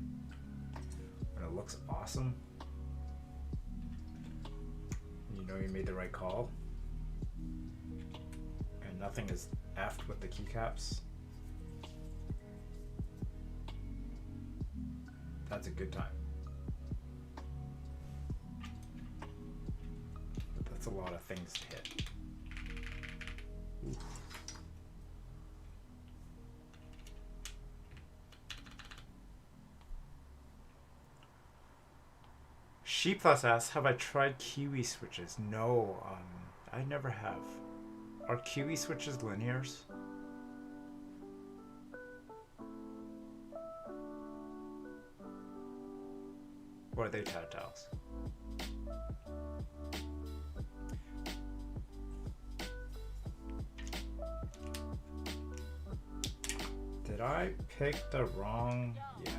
looks awesome, you know you made the right call, and nothing is effed with the keycaps. That's a good time. But that's a lot of things to hit. Oof. Sheep Plus asks, have I tried Kiwi switches? No, I never have. Are Kiwi switches linears? Or are they tactiles? Did I pick the wrong? Yeah.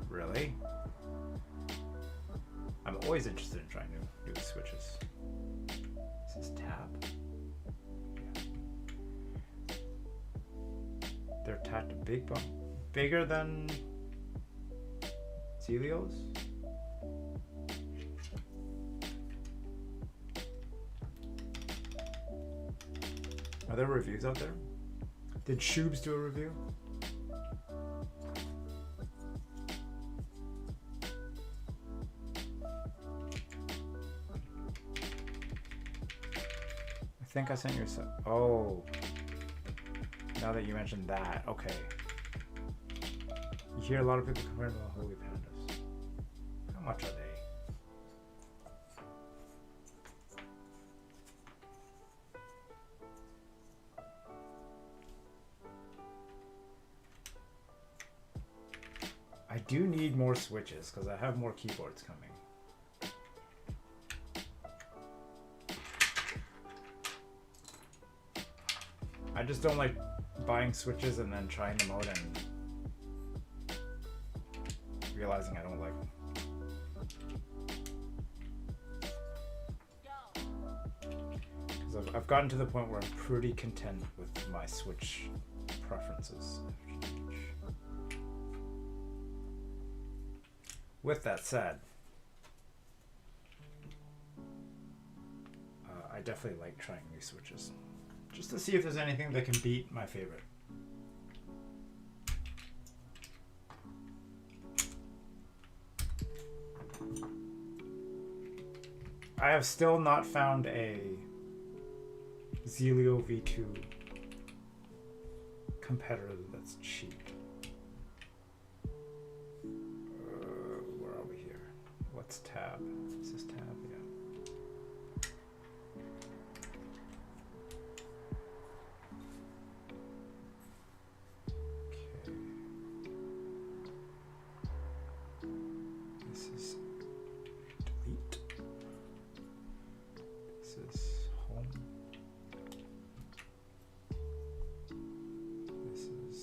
Really? I'm always interested in trying new switches. This is tab. Yeah. They're tapped bigger than Zelios? Are there reviews out there? Did Shoobs do a review? I think I sent you some. Oh, now that you mentioned that, okay. You hear a lot of people comparing to the Holy Pandas. How much are they? I do need more switches because I have more keyboards coming. I just don't like buying switches and then trying them out and realizing I don't like them. Because I've gotten to the point where I'm pretty content with my switch preferences. With that said, I definitely like trying new switches, just to see if there's anything that can beat my favorite. I have still not found a Zelio V2 competitor that's cheap. Where are we here? What's tab? Is this tab? Yeah. Okay. This is delete. This is home. This is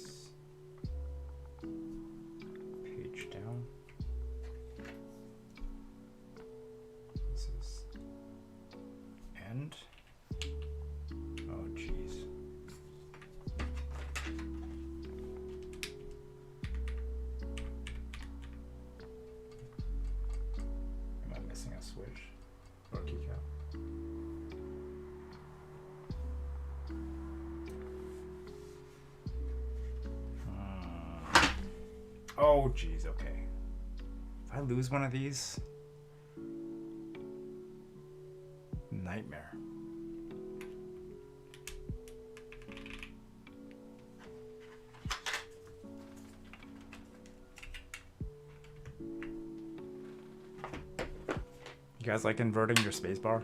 page down. This is end. Oh jeez. Am I missing a switch or a keycap? Oh geez, okay. If I lose one of these, nightmare. You guys like inverting your spacebar?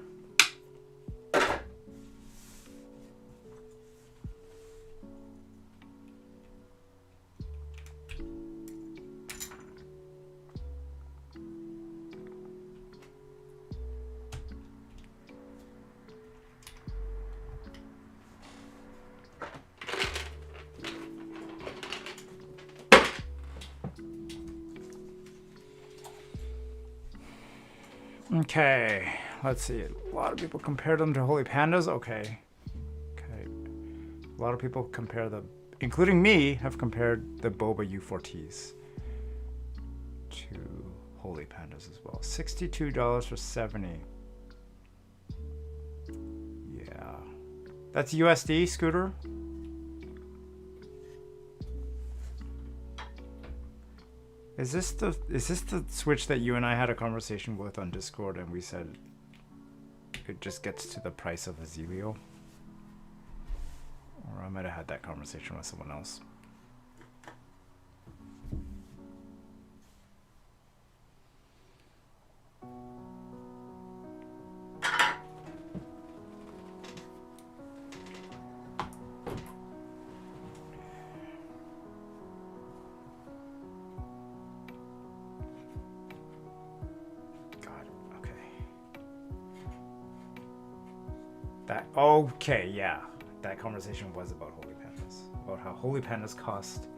Okay, let's see. A lot of people compare them to Holy Pandas. Okay. Okay. A lot of people compare them, including me, have compared the BOBA U4Ts to Holy Pandas as well. $62 for 70. Yeah. That's USD, Scooter? Is this the switch that you and I had a conversation with on Discord and we said it just gets to the price of a Zelio? Or I might have had that conversation with someone else. Okay, yeah. That conversation was about Holy Pandas. About how Holy Pandas cost.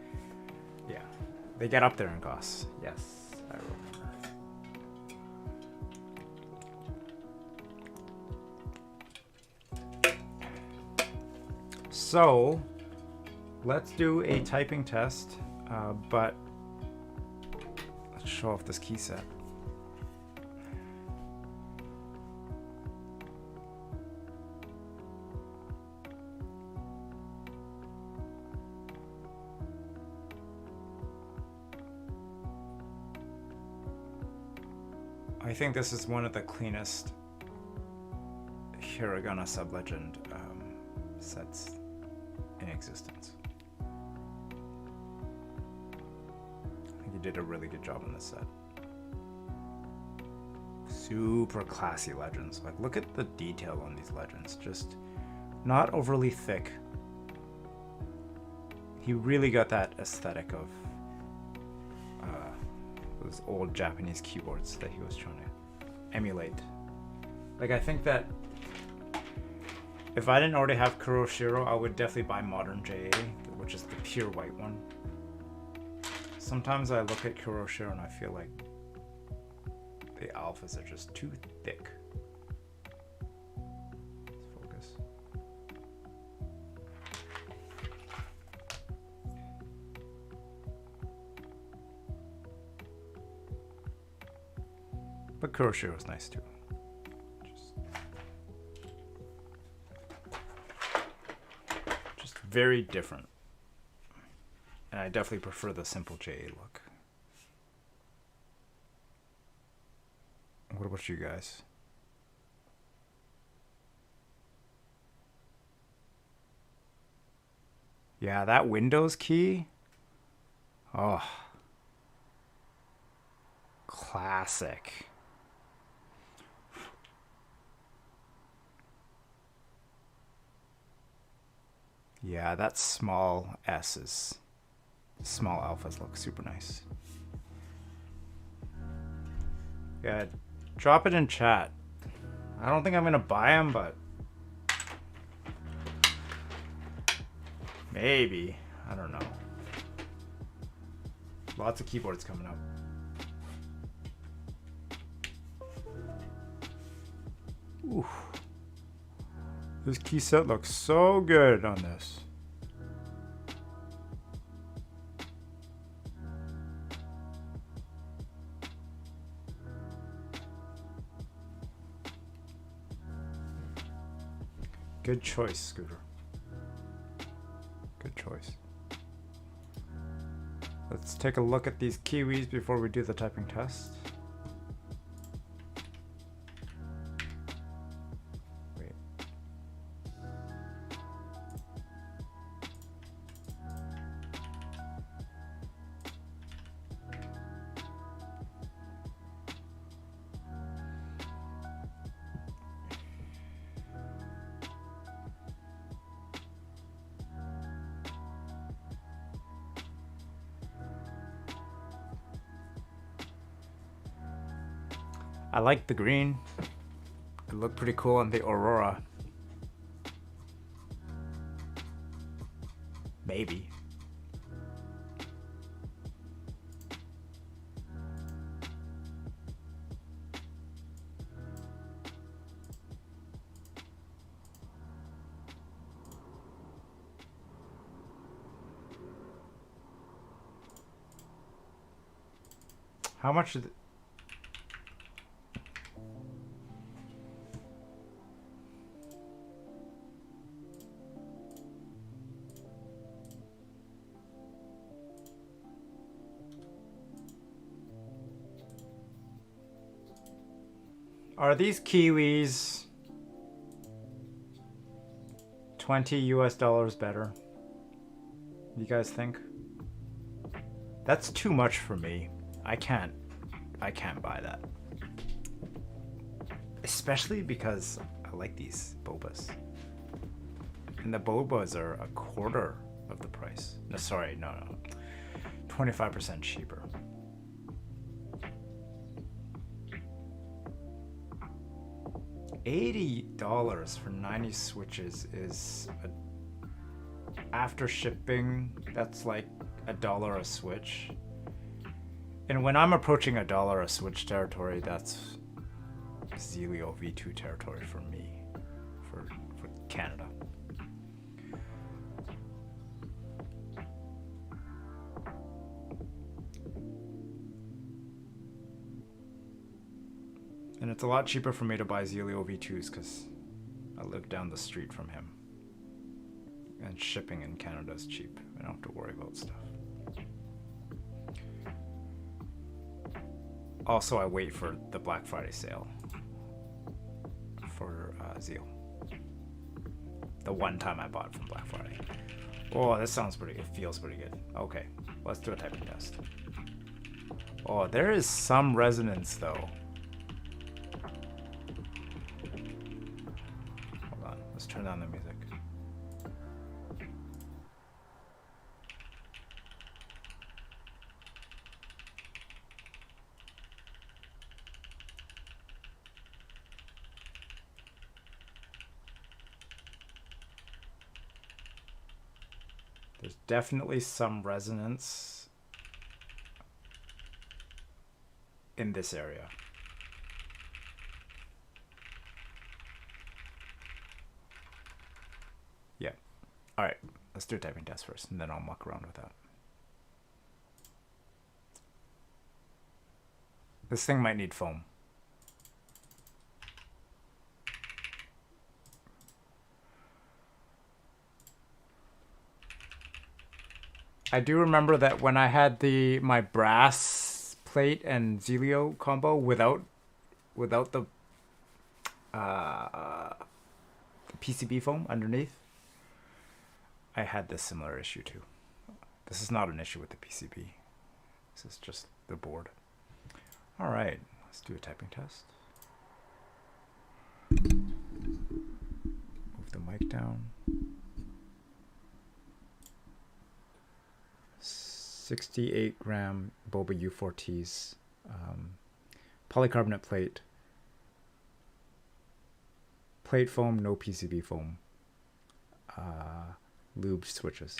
Yeah. They get up there in costs. Yes, I remember. So, let's do a typing test, but let's show off this key set. I think this is one of the cleanest Hiragana Sublegend sets in existence. I think he did a really good job on this set. Super classy legends. Like, look at the detail on these legends. Just not overly thick. He really got that aesthetic of those old Japanese keyboards that he was trying to emulate. Like, I think that if I didn't already have Kuroshiro, I would definitely buy modern JA, which is the pure white one. Sometimes I look at Kuroshiro and I feel like the alphas are just too thick. Let's focus. But Kuroshiro is nice too. Just very different. And I definitely prefer the simple JA look. What about you guys? Yeah, that Windows key. Oh. Classic. Yeah, that small S's. Small alphas look super nice. Yeah, drop it in chat. I don't think I'm gonna buy them, but maybe. I don't know. Lots of keyboards coming up. Ooh. This key set looks so good on this. Good choice, Scooter. Good choice. Let's take a look at these Kiwis before we do the typing test. Wait. I like the green. It looked pretty cool on the Aurora. Maybe. How much is it? Are these Kiwis $20 US better? You guys think? That's too much for me. I can't buy that. Especially because I like these BOBAs. And the BOBAs are a quarter of the price. No, sorry, no. 25% cheaper. $80 for 90 switches is after shipping, that's like $1 a switch. And when I'm approaching $1 a switch territory, that's Zelio V2 territory for me, for Canada. And it's a lot cheaper for me to buy Zelio V2s because I live down the street from him. And shipping in Canada is cheap. I don't have to worry about stuff. Also, I wait for the Black Friday sale for Zeal. The one time I bought from Black Friday. Oh, this sounds pretty good. It feels pretty good. Okay, let's do a typing test. Oh, there is some resonance though. Hold on, let's turn down the music. There's definitely some resonance in this area. Yeah. All right, let's do a typing test first, and then I'll muck around with that. This thing might need foam. I do remember that when I had my brass plate and Zelio combo without the PCB foam underneath, I had this similar issue too. This is not an issue with the PCB. This is just the board. All right, let's do a typing test. Move the mic down. 68 gram BOBA U4Ts, polycarbonate plate, plate foam, no PCB foam, lubed switches.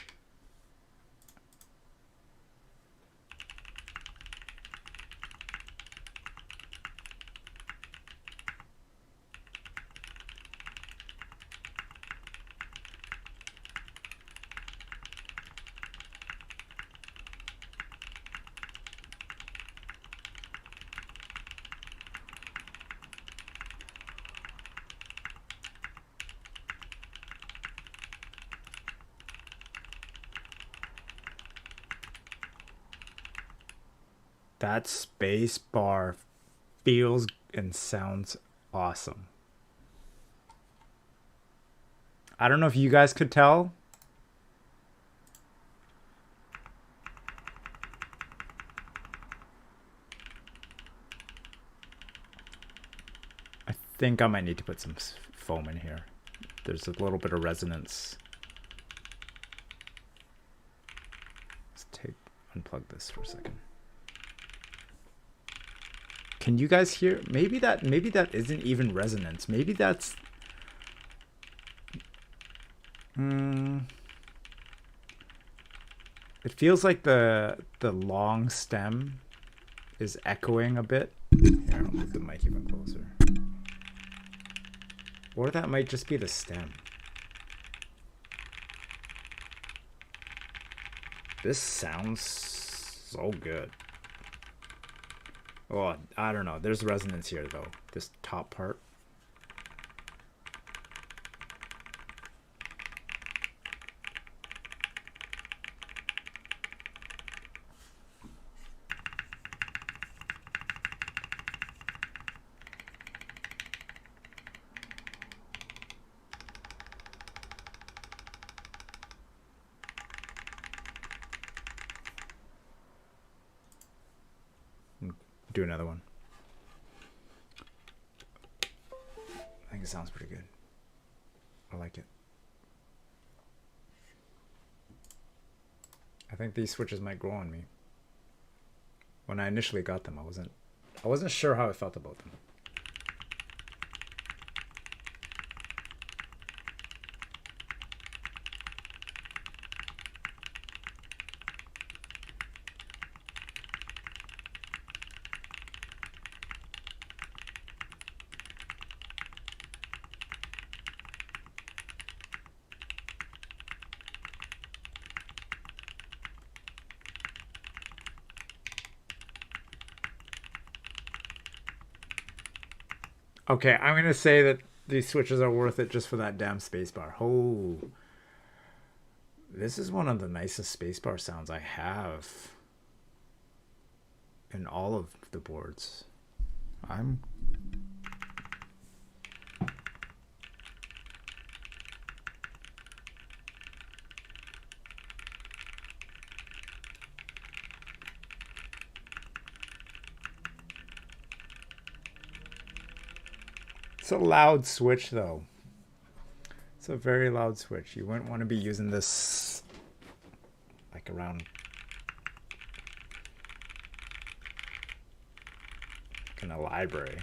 That space bar feels and sounds awesome. I don't know if you guys could tell. I think I might need to put some foam in here. There's a little bit of resonance. Let's unplug this for a second. Can you guys hear? Maybe that isn't even resonance. Maybe that's it feels like the long stem is echoing a bit. Here, I'll move the mic even closer. Or that might just be the stem. This sounds so good. Oh, I don't know. There's resonance here, though. This top part. Do another one. I think it sounds pretty good. I like it. I think these switches might grow on me. When I initially got them, I wasn't sure how I felt about them. Okay, I'm going to say that these switches are worth it just for that damn spacebar. Oh, this is one of the nicest spacebar sounds I have in all of the boards. It's a loud switch, though. It's a very loud switch. You wouldn't want to be using this like around in a library.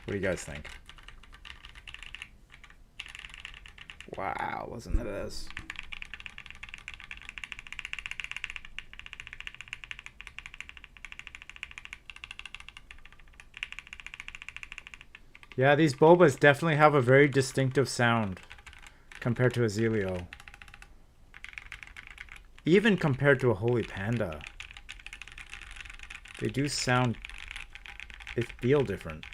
What do you guys think? Wow, listen to this. Yeah, these Bobas definitely have a very distinctive sound compared to a Zelio. Even compared to a Holy Panda. They do sound, they feel different.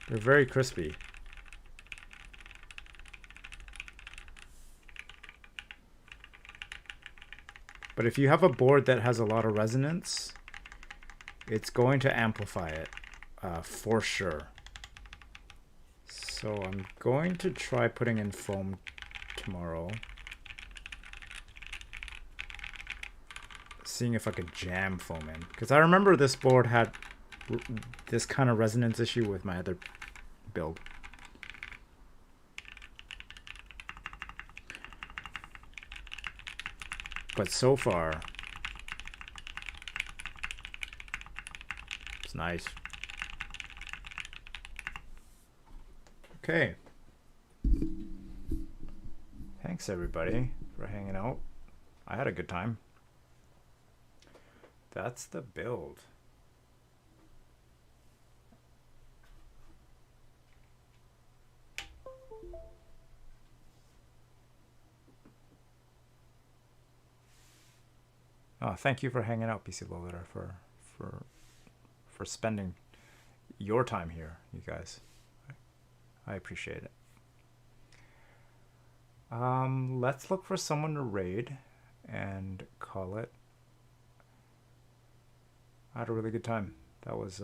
They're very crispy. But if you have a board that has a lot of resonance, it's going to amplify it for sure. So I'm going to try putting in foam tomorrow. Seeing if I could jam foam in. Because I remember this board had this kind of resonance issue with my other build. But so far, it's nice. Okay. Thanks everybody for hanging out. I had a good time. That's the build. Oh, thank you for hanging out, PC Low Litter, for spending your time here, you guys. I appreciate it. Let's look for someone to raid and call it. I had a really good time. That was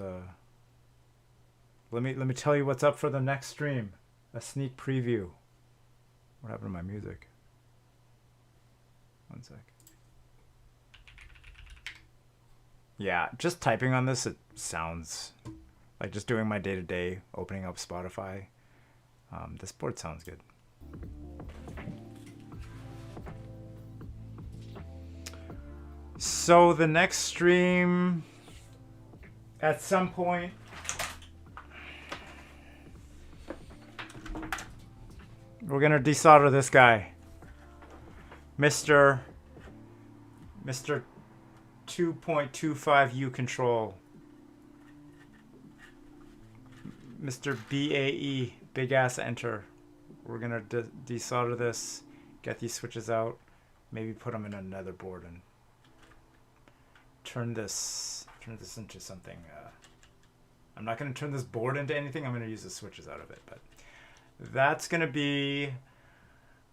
let me tell you what's up for the next stream. A sneak preview. What happened to my music? One sec. Yeah, just typing on this, it sounds like just doing my day-to-day, opening up Spotify. This board sounds good. So the next stream, at some point, we're gonna desolder this guy, Mr. 2.25U control, Mr. BAE, big ass enter. We're gonna desolder this, get these switches out, maybe put them in another board and turn this into something. I'm not gonna turn this board into anything. I'm gonna use the switches out of it, but that's gonna be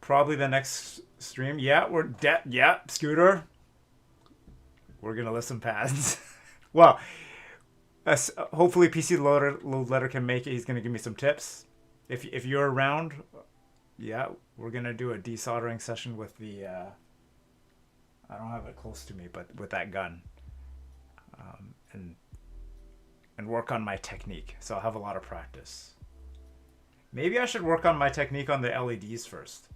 probably the next stream. Yeah, yeah, Scooter. We're gonna list some pads. Well, hopefully PC Load Letter can make it. He's gonna give me some tips. If you're around, yeah, we're gonna do a desoldering session with the. I don't have it close to me, but with that gun, and work on my technique. So I'll have a lot of practice. Maybe I should work on my technique on the LEDs first,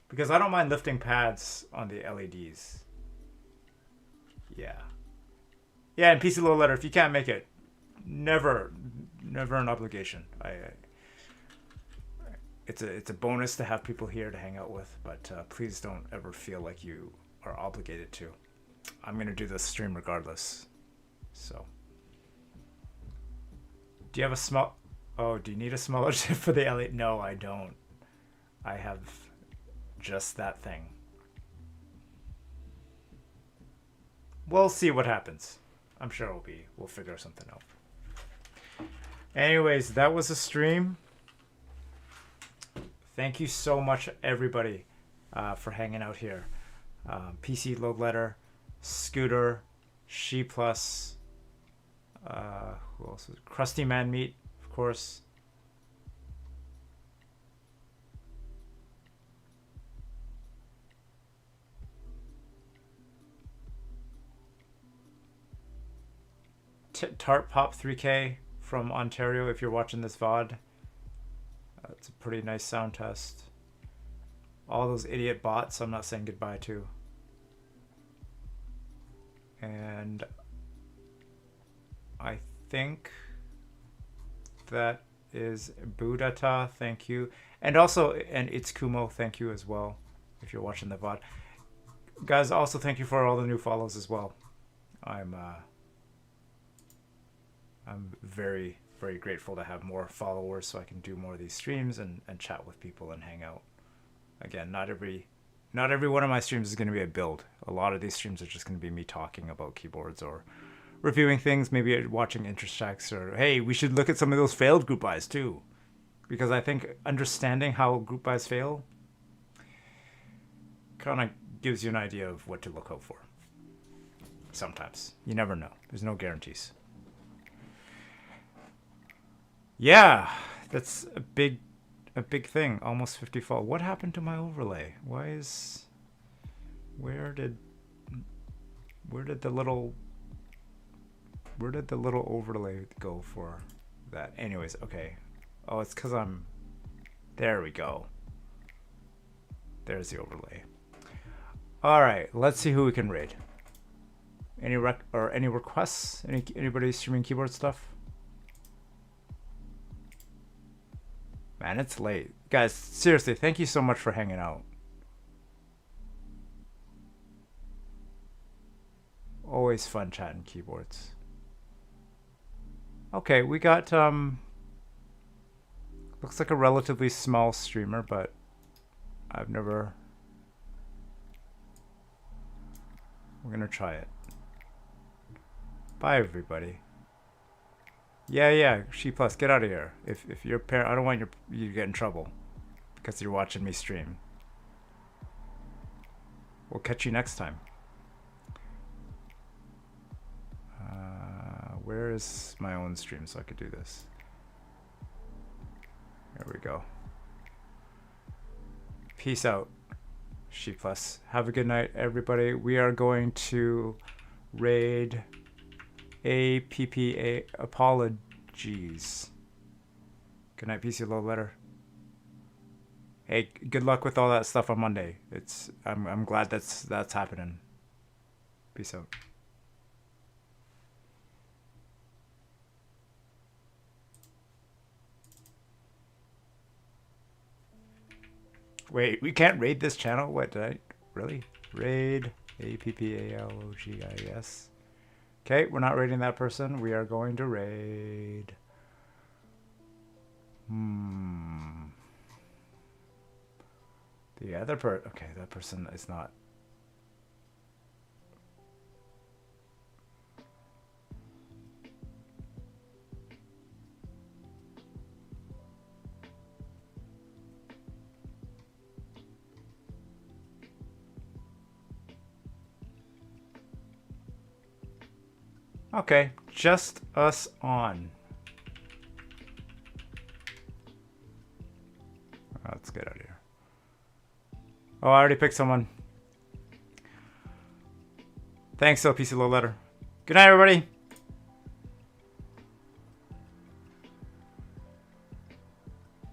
because I don't mind lifting pads on the LEDs. Yeah, and PC Low Letter, if you can't make it, never an obligation. It's a bonus to have people here to hang out with, but please don't ever feel like you are obligated to. I'm gonna do this stream regardless. So, do you have a small? Oh, do you need a smaller chip for the LED? No, I don't. I have just that thing. We'll see what happens. I'm sure we'll figure something out. Anyways, that was a stream. Thank you so much, everybody, for hanging out here. PC Load Letter, Scooter, She Plus, who else? Krusty Man Meat, of course. Tart Pop 3K from Ontario, if you're watching this VOD. It's a pretty nice sound test. All those idiot bots I'm not saying goodbye to. And I think that is Budata, thank you. And also, and it's Kumo, thank you as well, if you're watching the VOD. Guys, also thank you for all the new follows as well. I'm very, very grateful to have more followers so I can do more of these streams and chat with people and hang out. Again, not every one of my streams is going to be a build. A lot of these streams are just going to be me talking about keyboards or reviewing things, maybe watching interest checks, or hey, we should look at some of those failed group buys too. Because I think understanding how group buys fail kind of gives you an idea of what to look out for. Sometimes. You never know. There's no guarantees. Yeah, that's a big thing. Almost 50 fall. What happened to my overlay? Why is... Where did the little overlay go for that? Anyways, okay. Oh, it's because I'm... There we go. There's the overlay. Alright, let's see who we can raid. Any requests? Anybody streaming keyboard stuff? Man, it's late. Guys, seriously, thank you so much for hanging out. Always fun chatting keyboards. Okay, we got looks like a relatively small streamer, but I've never... We're gonna try it. Bye, everybody. Yeah, She Plus, get out of here. If your parent, I don't want you to get in trouble because you're watching me stream. We'll catch you next time. Where is my own stream so I could do this? There we go. Peace out, She Plus. Have a good night, everybody. We are going to raid APPA. Apologies. Good night, PC Low Letter. Hey, good luck with all that stuff on Monday. I'm glad that's happening. Peace out. Wait, we can't raid this channel? What, did I... Really? Raid APPALOGIS. Okay, we're not raiding that person. We are going to raid... The other okay, that person is not... Okay, just us on. Let's get out of here. Oh, I already picked someone. Thanks, LPC Low Letter. Good night, everybody.